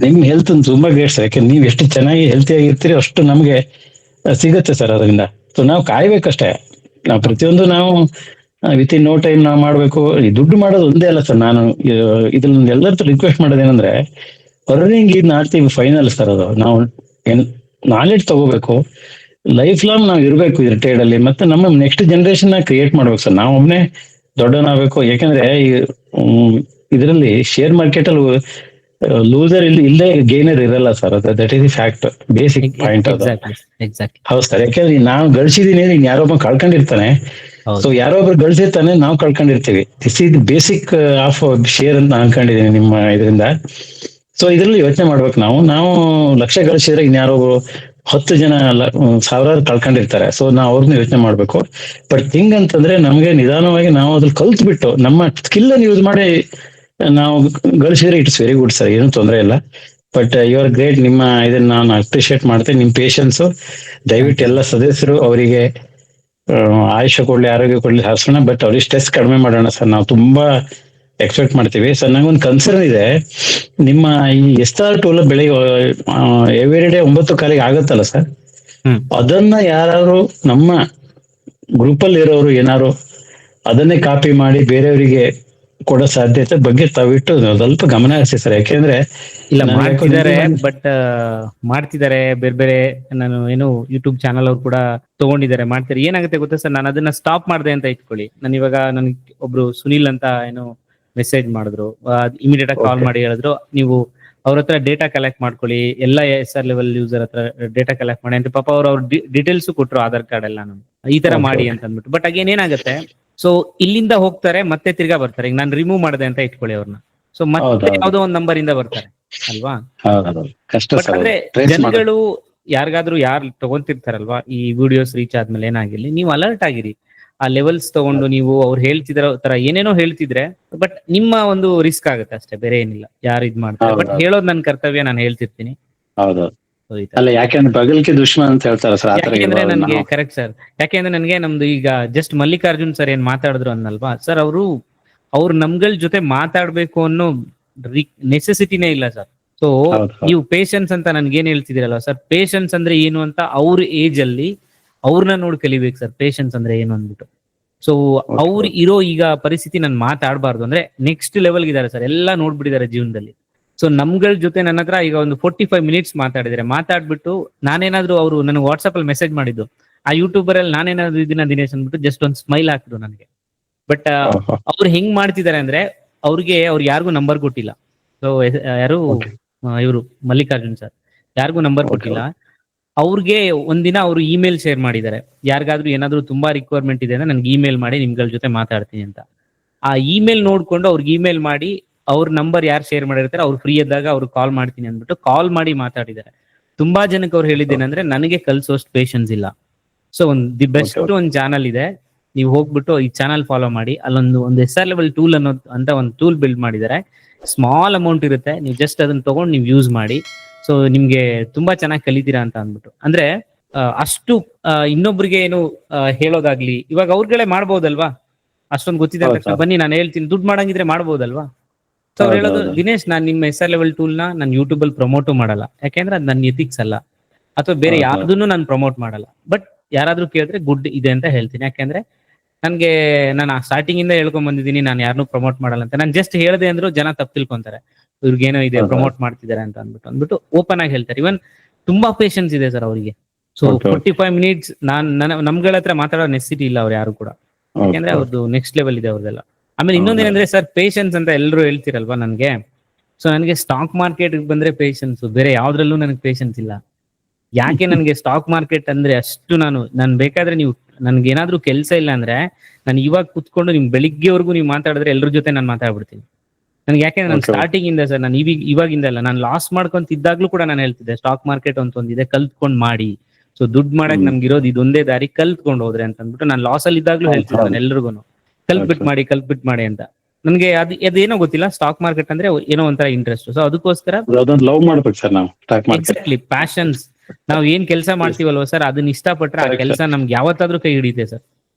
ನಿಮ್ ಹೆಲ್ತ್ ತುಂಬಾ ಗ್ರೇಟ್ ಸರ್. ಯಾಕಂದ್ರೆ ನೀವು ಎಷ್ಟು ಚೆನ್ನಾಗಿ ಹೆಲ್ತಿ ಆಗಿರ್ತೀರಿ ಅಷ್ಟು ನಮ್ಗೆ ಸಿಗುತ್ತೆ ಸರ್ ಅದರಿಂದ. ಸೊ ನಾವು ಕಾಯ್ಬೇಕಷ್ಟೇ. ನಾವು ಪ್ರತಿಯೊಂದು ನಾವು ವಿತ್ ಇನ್ ನೋ ಟೈಮ್ ನಾವು ಮಾಡ್ಬೇಕು. ಈ ದುಡ್ಡು ಮಾಡೋದು ಒಂದೇ ಅಲ್ಲ ಸರ್. ನಾನು ಇದ್ರಲ್ಲಿ ಎಲ್ಲರ ರಿಕ್ವೆಸ್ಟ್ ಮಾಡೋದೇನಂದ್ರೆ, ಅರ್ನಿಂಗ್ ಇದ್ ನಾಟ್ ದಿ ಫೈನಲ್ ಸರ್. ಅದು ನಾವು ನಾಲೆಡ್ಜ್ ತಗೋಬೇಕು, ಲೈಫ್ ಲಾಂಗ್ ನಾವು ಇರ್ಬೇಕು ಈ ಟ್ರೇಡ್ ಅಲ್ಲಿ. ಮತ್ತೆ ನಮ್ಮ ನೆಕ್ಸ್ಟ್ ಜನರೇಷನ್ ಕ್ರಿಯೇಟ್ ಮಾಡ್ಬೇಕು ಸರ್. ನಾವು ಒಬ್ಬನೇ ದೊಡ್ಡವನಾಗಬೇಕು. ಯಾಕಂದ್ರೆ ಇದರಲ್ಲಿ ಶೇರ್ ಮಾರ್ಕೆಟ್ ಅಲ್ಲಿ ಲೂಸರ್ ಇಲ್ಲದೆ ಗೇನರ್ ಇರಲ್ಲ sir. That is the fact, basic point ಅದು. ಹೌದು ಸರ್. ಯಾಕಂದ್ರೆ ನಾವು ಗಳಿಸಿದೀನಿ, ಯಾರೊಬ್ಬ ಕಳ್ಕೊಂಡಿರ್ತಾನೆ. ಸೊ ಯಾರೊಬ್ರು ಗಳಿಸಿರ್ತಾನೆ, ನಾವು ಕಳ್ಕೊಂಡಿರ್ತೀವಿ. This is basic of share ಅಂತ ನಾನು ಅನ್ಕೊಂಡಿದ್ದೀನಿ ನಿಮ್ಮ ಇದರಿಂದ. ಸೊ ಇದ್ರಲ್ಲಿ ಯೋಚನೆ ಮಾಡ್ಬೇಕು ನಾವು ಲಕ್ಷ ಗಳಿಸಿದ್ರೆ ಇನ್ಯಾರೋ 10 ಜನ ಸಾವಿರಾರು ಕಳ್ಕೊಂಡಿರ್ತಾರೆ. ಸೊ ನಾವು ಅವ್ರನ್ನ ಯೋಚನೆ ಮಾಡ್ಬೇಕು. ಬಟ್ ಥಿಂಗ್ ಅಂತಂದ್ರೆ ನಮ್ಗೆ ನಿಧಾನವಾಗಿ ನಾವು ಅದ್ರಲ್ಲಿ ಕಲ್ತ್ ಬಿಟ್ಟು ನಮ್ಮ ಸ್ಕಿಲ್ ಅನ್ನು ಯೂಸ್ ಮಾಡಿ ನಾವು ಗಳಿಸಿದ್ರೆ ಇಟ್ಸ್ ವೆರಿ ಗುಡ್ ಸರ್, ಏನು ತೊಂದರೆ ಇಲ್ಲ. But you are great. ನಿಮ್ಮ ಇದನ್ನ ನಾನು ಅಪ್ರಿಶಿಯೇಟ್ ಮಾಡ್ತೇನೆ, ನಿಮ್ ಪೇಷನ್ಸ್. ದಯವಿಟ್ಟು ಎಲ್ಲ ಸದಸ್ಯರು ಅವರಿಗೆ ಆಯುಷ್ಯ ಕೊಡ್ಲಿ, ಆರೋಗ್ಯ ಕೊಡ್ಲಿ ಹಾಸೋಣ. ಬಟ್ ಅವ್ರಿಗೆ ಸ್ಟ್ರೆಸ್ ಕಡಿಮೆ ಮಾಡೋಣ ಸರ್, ನಾವು ತುಂಬಾ ಎಕ್ಸ್ಪೆಕ್ಟ್ ಮಾಡ್ತೀವಿ. ಸರ್ ನಂಗೊಂದು ಕನ್ಸರ್ನ್ ಇದೆ, ನಿಮ್ಮ ಈ SR ಟೂಲ್ ಬೆಳಿಗ್ಗೆ ಎವ್ರಿ ಡೇ 9:15 ಆಗತ್ತಲ್ಲ ಸರ್, ಅದನ್ನ ಯಾರು ನಮ್ಮ ಗ್ರೂಪ್ ಅಲ್ಲಿ ಇರೋರು ಏನಾರು ಅದನ್ನೇ ಕಾಪಿ ಮಾಡಿ ಬೇರೆಯವರಿಗೆ ಕೊಡೋ ಸಾಧ್ಯತೆ ಬಗ್ಗೆ ತಾವಿಟ್ಟು ಸ್ವಲ್ಪ ಗಮನ ಹರಿಸಿ ಸರ್. ಯಾಕೆಂದ್ರೆ ಇಲ್ಲ ಮಾಡ್ತಿದ್ದಾರೆ, ಬಟ್ ಮಾಡ್ತಿದ್ದಾರೆ ಬೇರೆ ಬೇರೆ. ನಾನು ಏನು ಯೂಟ್ಯೂಬ್ ಚಾನಲ್ ಅವ್ರು ಕೂಡ ತಗೊಂಡಿದ್ದಾರೆ, ಮಾಡ್ತಾರೆ. ಏನಾಗುತ್ತೆ ಗೊತ್ತಾ ಸರ್, ನಾನು ಅದನ್ನ ಸ್ಟಾಪ್ ಮಾಡಿದೆ ಅಂತ ಇಟ್ಕೊಳ್ಳಿ. ನಾನು ಇವಾಗ ನನ್ಗೆ ಒಬ್ರು ಸುನಿಲ್ ಅಂತ ಏನು ಮೆಸೇಜ್ ಮಾಡಿದ್ರು, ಇಮಿಡಿಯೇಟ್ ಆಗಿ ಕಾಲ್ ಮಾಡಿ ಹೇಳಿದ್ರು, ನೀವು ಅವ್ರ ಹತ್ರ ಡೇಟಾ ಕಲೆಕ್ಟ್ ಮಾಡ್ಕೊಳ್ಳಿ, ಎಲ್ಲ SR ಲೆವೆಲ್ ಯೂಸರ್ ಹತ್ರ ಡೇಟಾ ಕಲೆಕ್ಟ್ ಮಾಡಿ ಅಂತ. ಪಾಪ ಅವ್ರ ಡೀಟೇಲ್ಸ್ ಕೊಟ್ರು, ಆಧಾರ್ ಕಾರ್ಡ್ ಎಲ್ಲ ನಾನು ಈ ತರ ಮಾಡಿ ಅಂತ ಅಂದ್ಬಿಟ್ಟು. ಬಟ್ ಅಗೇನ್ ಏನಾಗುತ್ತೆ, ಸೊ ಇಲ್ಲಿಂದ ಹೋಗ್ತಾರೆ ಮತ್ತೆ ತಿರ್ಗಾ ಬರ್ತಾರೆ. ಈಗ ನಾನು ರಿಮೂವ್ ಮಾಡಿದೆ ಅಂತ ಇಟ್ಕೊಳ್ಳಿ ಅವ್ರನ್ನ, ಸೊ ಮತ್ತೆ ಯಾವ್ದೋ ಒಂದ್ ನಂಬರ್ ಇಂದ ಬರ್ತಾರೆ ಅಲ್ವಾ. ಬಟ್ ಅಂದ್ರೆ ಜನಗಳು ಯಾರಿಗಾದ್ರೂ ಯಾರು ತಗೊಂತಿರ್ತಾರಲ್ವಾ ಈ ವಿಡಿಯೋಸ್ ರೀಚ್ ಆದ್ಮೇಲೆ ಏನಾಗಿರ್ಲಿ, ನೀವು ಅಲರ್ಟ್ ಆಗಿರಿ. ಆ ಲೆವೆಲ್ಸ್ ತಗೊಂಡು ನೀವು ಅವ್ರು ಹೇಳ್ತಿದ್ರ ತರ ಏನೇನೋ ಹೇಳ್ತಿದ್ರೆ, ಬಟ್ ನಿಮ್ಮ ಒಂದು ರಿಸ್ಕ್ ಆಗುತ್ತೆ ಅಷ್ಟೇ, ಬೇರೆ ಏನಿಲ್ಲ. ಯಾರು ಇದ್ ಮಾಡ್ತಾರೆ, ಬಟ್ ಹೇಳೋದ್ ನನ್ ಕರ್ತವ್ಯ, ನಾನು ಹೇಳ್ತಿರ್ತೀನಿ. ಅಲ್ಲ, ಯಾಕೆಂದ್ರೆ ಬಗಲ್ಕೆ ದುಶ್ಮನ್ ಅಂತ ಹೇಳ್ತಾರೆ ಸರ್. ಯಾಕೆಂದ್ರೆ ನನ್ಗೆ ಕರೆಕ್ಟ್ ಸರ್, ಯಾಕೆಂದ್ರೆ ನನ್ಗೆ ನಮ್ದು ಈಗ ಜಸ್ಟ್ ಮಲ್ಲಿಕಾರ್ಜುನ್ ಸರ್ ಏನ್ ಮಾತಾಡಿದ್ರು ಅನ್ನಲ್ವಾ ಸರ್, ಅವ್ರು ನಮ್ಗಳ ಜೊತೆ ಮಾತಾಡ್ಬೇಕು ಅನ್ನೋ ನೆಸೆಸಿಟಿನೇ ಇಲ್ಲ ಸರ್. ಸೊ ನೀವು ಪೇಷನ್ಸ್ ಅಂತ ನನ್ಗೇನ್ ಹೇಳ್ತಿದ್ದೀರಲ್ವಾ ಸರ್, ಪೇಷನ್ಸ್ ಅಂದ್ರೆ ಏನು ಅಂತ ಅವ್ರ ಏಜ್ ಅಲ್ಲಿ ಅವ್ರನ್ನ ನೋಡಿ ಕಲಿಬೇಕು ಸರ್, ಪೇಷನ್ಸ್ ಅಂದ್ರೆ ಏನು ಅಂದ್ಬಿಟ್ಟು. ಸೊ ಅವ್ರು ಇರೋ ಈಗ ಪರಿಸ್ಥಿತಿ ನಾನು ಮಾತಾಡಬಾರ್ದು ಅಂದ್ರೆ ನೆಕ್ಸ್ಟ್ ಲೆವೆಲ್ಗೆ ಇದಾರೆ ಸರ್, ಎಲ್ಲ ನೋಡ್ಬಿಟ್ಟಿದ್ದಾರೆ ಜೀವನದಲ್ಲಿ. ಸೊ ನಮ್ಗಳ ಜೊತೆ ನನ್ನ ಹತ್ರ ಈಗ ಒಂದು 45 ಮಿನಿಟ್ಸ್ ಮಾತಾಡಿದ್ರೆ, ಮಾತಾಡ್ಬಿಟ್ಟು ನಾನೇನಾದ್ರು ಅವರು ನನಗೆ ವಾಟ್ಸಪ್ ಅಲ್ಲಿ ಮೆಸೇಜ್ ಮಾಡಿದ್ದು, ಆ ಯೂಟ್ಯೂಬರ್ ಅಲ್ಲಿ ನಾನೇನಾದ್ರು ಇದನ್ನ ದಿನೇಶ್ ಅಂದ್ಬಿಟ್ಟು ಜಸ್ಟ್ ಒಂದು ಸ್ಮೈಲ್ ಹಾಕಿದ್ರು ನನಗೆ. ಬಟ್ ಅವ್ರು ಹೆಂಗ್ ಮಾಡ್ತಿದ್ದಾರೆ ಅಂದ್ರೆ, ಅವ್ರು ಯಾರಿಗೂ ನಂಬರ್ ಕೊಟ್ಟಿಲ್ಲ. ಸೊ ಯಾರು ಇವರು ಮಲ್ಲಿಕಾರ್ಜುನ್ ಸರ್ ಯಾರಿಗೂ ನಂಬರ್ ಕೊಟ್ಟಿಲ್ಲ. ಅವ್ರಿಗೆ ಒಂದಿನ ಅವರು ಇಮೇಲ್ ಶೇರ್ ಮಾಡಿದ್ದಾರೆ, ಯಾರಿಗಾದ್ರೂ ಏನಾದ್ರು ತುಂಬಾ ರಿಕ್ವೈರ್ಮೆಂಟ್ ಇದೆ ಅಂದ್ರೆ ನನ್ಗೆ ಇಮೇಲ್ ಮಾಡಿ ನಿಮ್ಗಳ ಜೊತೆ ಮಾತಾಡ್ತೀನಿ ಅಂತ. ಆ ಇಮೇಲ್ ನೋಡ್ಕೊಂಡು ಅವ್ರಿಗೆ ಇಮೇಲ್ ಮಾಡಿ ಅವ್ರ ನಂಬರ್ ಯಾರು ಶೇರ್ ಮಾಡಿರ್ತಾರೆ ಅವ್ರು ಫ್ರೀ ಇದ್ದಾಗ ಅವ್ರು ಕಾಲ್ ಮಾಡ್ತೀನಿ ಅಂದ್ಬಿಟ್ಟು ಕಾಲ್ ಮಾಡಿ ಮಾತಾಡಿದ್ದಾರೆ. ತುಂಬಾ ಜನಕ್ಕೆ ಅವ್ರು ಹೇಳಿದ್ದೇನೆಂದ್ರೆ, ನನಗೆ ಕಲ್ಸೋಷ್ಟು ಪೇಷನ್ಸ್ ಇಲ್ಲ. ಸೊ ದಿ ಬೆಸ್ಟ್ ಒಂದು ಚಾನಲ್ ಇದೆ, ನೀವು ಹೋಗ್ಬಿಟ್ಟು ಈ ಚಾನಲ್ ಫಾಲೋ ಮಾಡಿ. ಅಲ್ಲೊಂದು SR ಲೆವೆಲ್ ಟೂಲ್ ಅನ್ನೋದು ಅಂತ ಒಂದು ಟೂಲ್ ಬಿಲ್ಡ್ ಮಾಡಿದ್ದಾರೆ. ಸ್ಮಾಲ್ ಅಮೌಂಟ್ ಇರುತ್ತೆ, ನೀವು ಜಸ್ಟ್ ಅದನ್ನ ತಗೊಂಡು ನೀವು ಯೂಸ್ ಮಾಡಿ. ಸೊ ನಿಮ್ಗೆ ತುಂಬಾ ಚೆನ್ನಾಗಿ ಕಲಿತೀರಾ ಅಂತ ಅಂದ್ಬಿಟ್ಟು. ಅಂದ್ರೆ ಅಷ್ಟು ಇನ್ನೊಬ್ರಿಗೆ ಏನು ಹೇಳೋದಾಗ್ಲಿ, ಇವಾಗ ಅವ್ರಗಳೇ ಮಾಡ್ಬೋದಲ್ವಾ, ಅಷ್ಟೊಂದು ಗೊತ್ತಿದೆ ಅಂತ ತಕ್ಷಣ ಬನ್ನಿ ನಾನು ಹೇಳ್ತೀನಿ, ದುಡ್ಡು ಮಾಡಂಗಿದ್ರೆ ಮಾಡ್ಬೋದಲ್ವಾ. ಸೊ ಅವ್ರು ಹೇಳೋದು, ದಿನೇಶ್ ನಾನ್ ನಿಮ್ಮ SR ಲೆವೆಲ್ ಟೂಲ್ ನಾನು ಯೂಟ್ಯೂಬ್ ಅಲ್ಲಿ ಪ್ರಮೋಟು ಮಾಡಲ್ಲ, ಯಾಕೆಂದ್ರೆ ಅದು ನನ್ನ ಎಥಿಕ್ಸ್ ಅಲ್ಲ, ಅಥವಾ ಬೇರೆ ಯಾವ್ದನ್ನು ನಾನು ಪ್ರಮೋಟ್ ಮಾಡಲ್ಲ. ಬಟ್ ಯಾರಾದ್ರೂ ಕೇಳಿದ್ರೆ ಗುಡ್ ಇದೆ ಅಂತ ಹೇಳ್ತೀನಿ, ಯಾಕೆಂದ್ರೆ ನಾನು ಸ್ಟಾರ್ಟಿಂಗ್ ಇಂದ ಹೇಳ್ಕೊಂಡ್ ಬಂದಿದ್ದೀನಿ, ನಾನು ಯಾರನ್ನೂ ಪ್ರಮೋಟ್ ಮಾಡಲ್ಲ ಅಂತ. ನಾನು ಜಸ್ಟ್ ಹೇಳ್ದೆ ಅಂದ್ರು ಜನ ತಪ್ಪು ತಿಳ್ಕೊಂತಾರೆ, ಇವ್ರಿಗೇನೋ ಇದೆ ಪ್ರಮೋಟ್ ಮಾಡ್ತಿದ್ದಾರೆ ಅಂತ ಅಂದ್ಬಿಟ್ಟು ಓಪನ್ ಆಗಿ ಹೇಳ್ತಾರೆ. ಇವನ್ ತುಂಬಾ ಪೇಷನ್ಸ್ ಇದೆ ಸರ್ ಅವರಿಗೆ. ಸೊ 45 ಮಿನಿಟ್ಸ್ ನಮ್ಗಳ ಹತ್ರ ಮಾತಾಡೋ ನೆಸಿಟಿ ಇಲ್ಲ ಅವ್ರು ಯಾರು ಕೂಡ, ಯಾಕೆಂದ್ರೆ ಅವ್ರದ್ದು ನೆಕ್ಸ್ಟ್ ಲೆವೆಲ್ ಇದೆ ಅವ್ರದೆಲ್ಲ. ಆಮೇಲೆ ಇನ್ನೊಂದೇನಂದ್ರೆ ಸರ್, ಪೇಷನ್ಸ್ ಅಂತ ಎಲ್ಲರೂ ಹೇಳ್ತಿರಲ್ವಾ ನನ್ಗೆ. ಸೊ ನನಗೆ ಸ್ಟಾಕ್ ಮಾರ್ಕೆಟ್ ಬಂದ್ರೆ ಪೇಷನ್ಸ್, ಬೇರೆ ಯಾವ್ದ್ರಲ್ಲೂ ನನಗೆ ಪೇಷನ್ಸ್ ಇಲ್ಲ. ಯಾಕೆ ನನಗೆ ಸ್ಟಾಕ್ ಮಾರ್ಕೆಟ್ ಅಂದ್ರೆ ಅಷ್ಟು, ನಾನು ಬೇಕಾದ್ರೆ ನೀವು ನನ್ಗೆ ಏನಾದ್ರೂ ಕೆಲಸ ಇಲ್ಲ ಅಂದ್ರೆ ನಾನು ಇವಾಗ ಕುತ್ಕೊಂಡು ನಿಮ್ ಬೆಳಿಗ್ಗೆವರೆಗೂ ನೀವು ಮಾತಾಡಿದ್ರೆ ಎಲ್ಲರ ಜೊತೆ ನಾನು ಮಾತಾಡ್ಬಿಡ್ತೀನಿ. ನನ್ಗೆ ಯಾಕೆಂದ್ರೆ ನಾನು ಸ್ಟಾರ್ಟಿಂಗ್ ಇಂದ ಸರ್, ನಾನು ಇವಾಗಿಂದ ಅಲ್ಲ, ನಾನು ಲಾಸ್ ಮಾಡ್ಕೊಂತಿದ್ದಾಗ್ಲೂ ಕೂಡ ನಾನು ಹೇಳ್ತಿದ್ದೆ ಸ್ಟಾಕ್ ಮಾರ್ಕೆಟ್ ಅಂತ ಒಂದಿದೆ, ಕಲ್ತ್ಕೊಂಡ್ ಮಾಡಿ. ಸೊ ದುಡ್ಡು ಮಾಡಕ್ ನಮ್ಗೆ ಇರೋದು ಇದೊಂದೇ ದಾರಿ, ಕಲ್ತ್ಕೊಂಡು ಹೋದ್ರೆ ಅಂತ ಅಂದ್ಬಿಟ್ಟು ನಾನು ಲಾಸ್ ಅಲ್ಲಿ ಇದ್ದಾಗ್ಲೂ ಹೇಳ್ತಿದ್ದೆ ನಾನು ಎಲ್ರಿಗೂ, ಕಲ್ತ್ಬಿಟ್ ಮಾಡಿ ಅಂತ. ನನ್ಗೆ ಅದೇನೋ ಗೊತ್ತಿಲ್ಲ, ಸ್ಟಾಕ್ ಮಾರ್ಕೆಟ್ ಅಂದ್ರೆ ಏನೋ ಒಂಥರ ಇಂಟ್ರೆಸ್ಟ್. ಸೊ ಅದಕ್ಕೋಸ್ಕರ ಲವ್ ಮಾಡ್ಬೇಕು ಸರ್ ನಾವು ಎಕ್ಸಾಕ್ಟ್ಲಿ ಪ್ಯಾಷನ್ಸ್. ನಾವ್ ಏನ್ ಕೆಲಸ ಮಾಡ್ತೀವಲ್ವ ಸರ್, ಅದನ್ನ ಇಷ್ಟಪಟ್ರೆ ಆ ಕೆಲಸ ನಮ್ಗೆ ಯಾವತ್ತಾದ್ರೂ ಕೈ ಹಿಡಿಯುತ್ತೆ ಸರ್.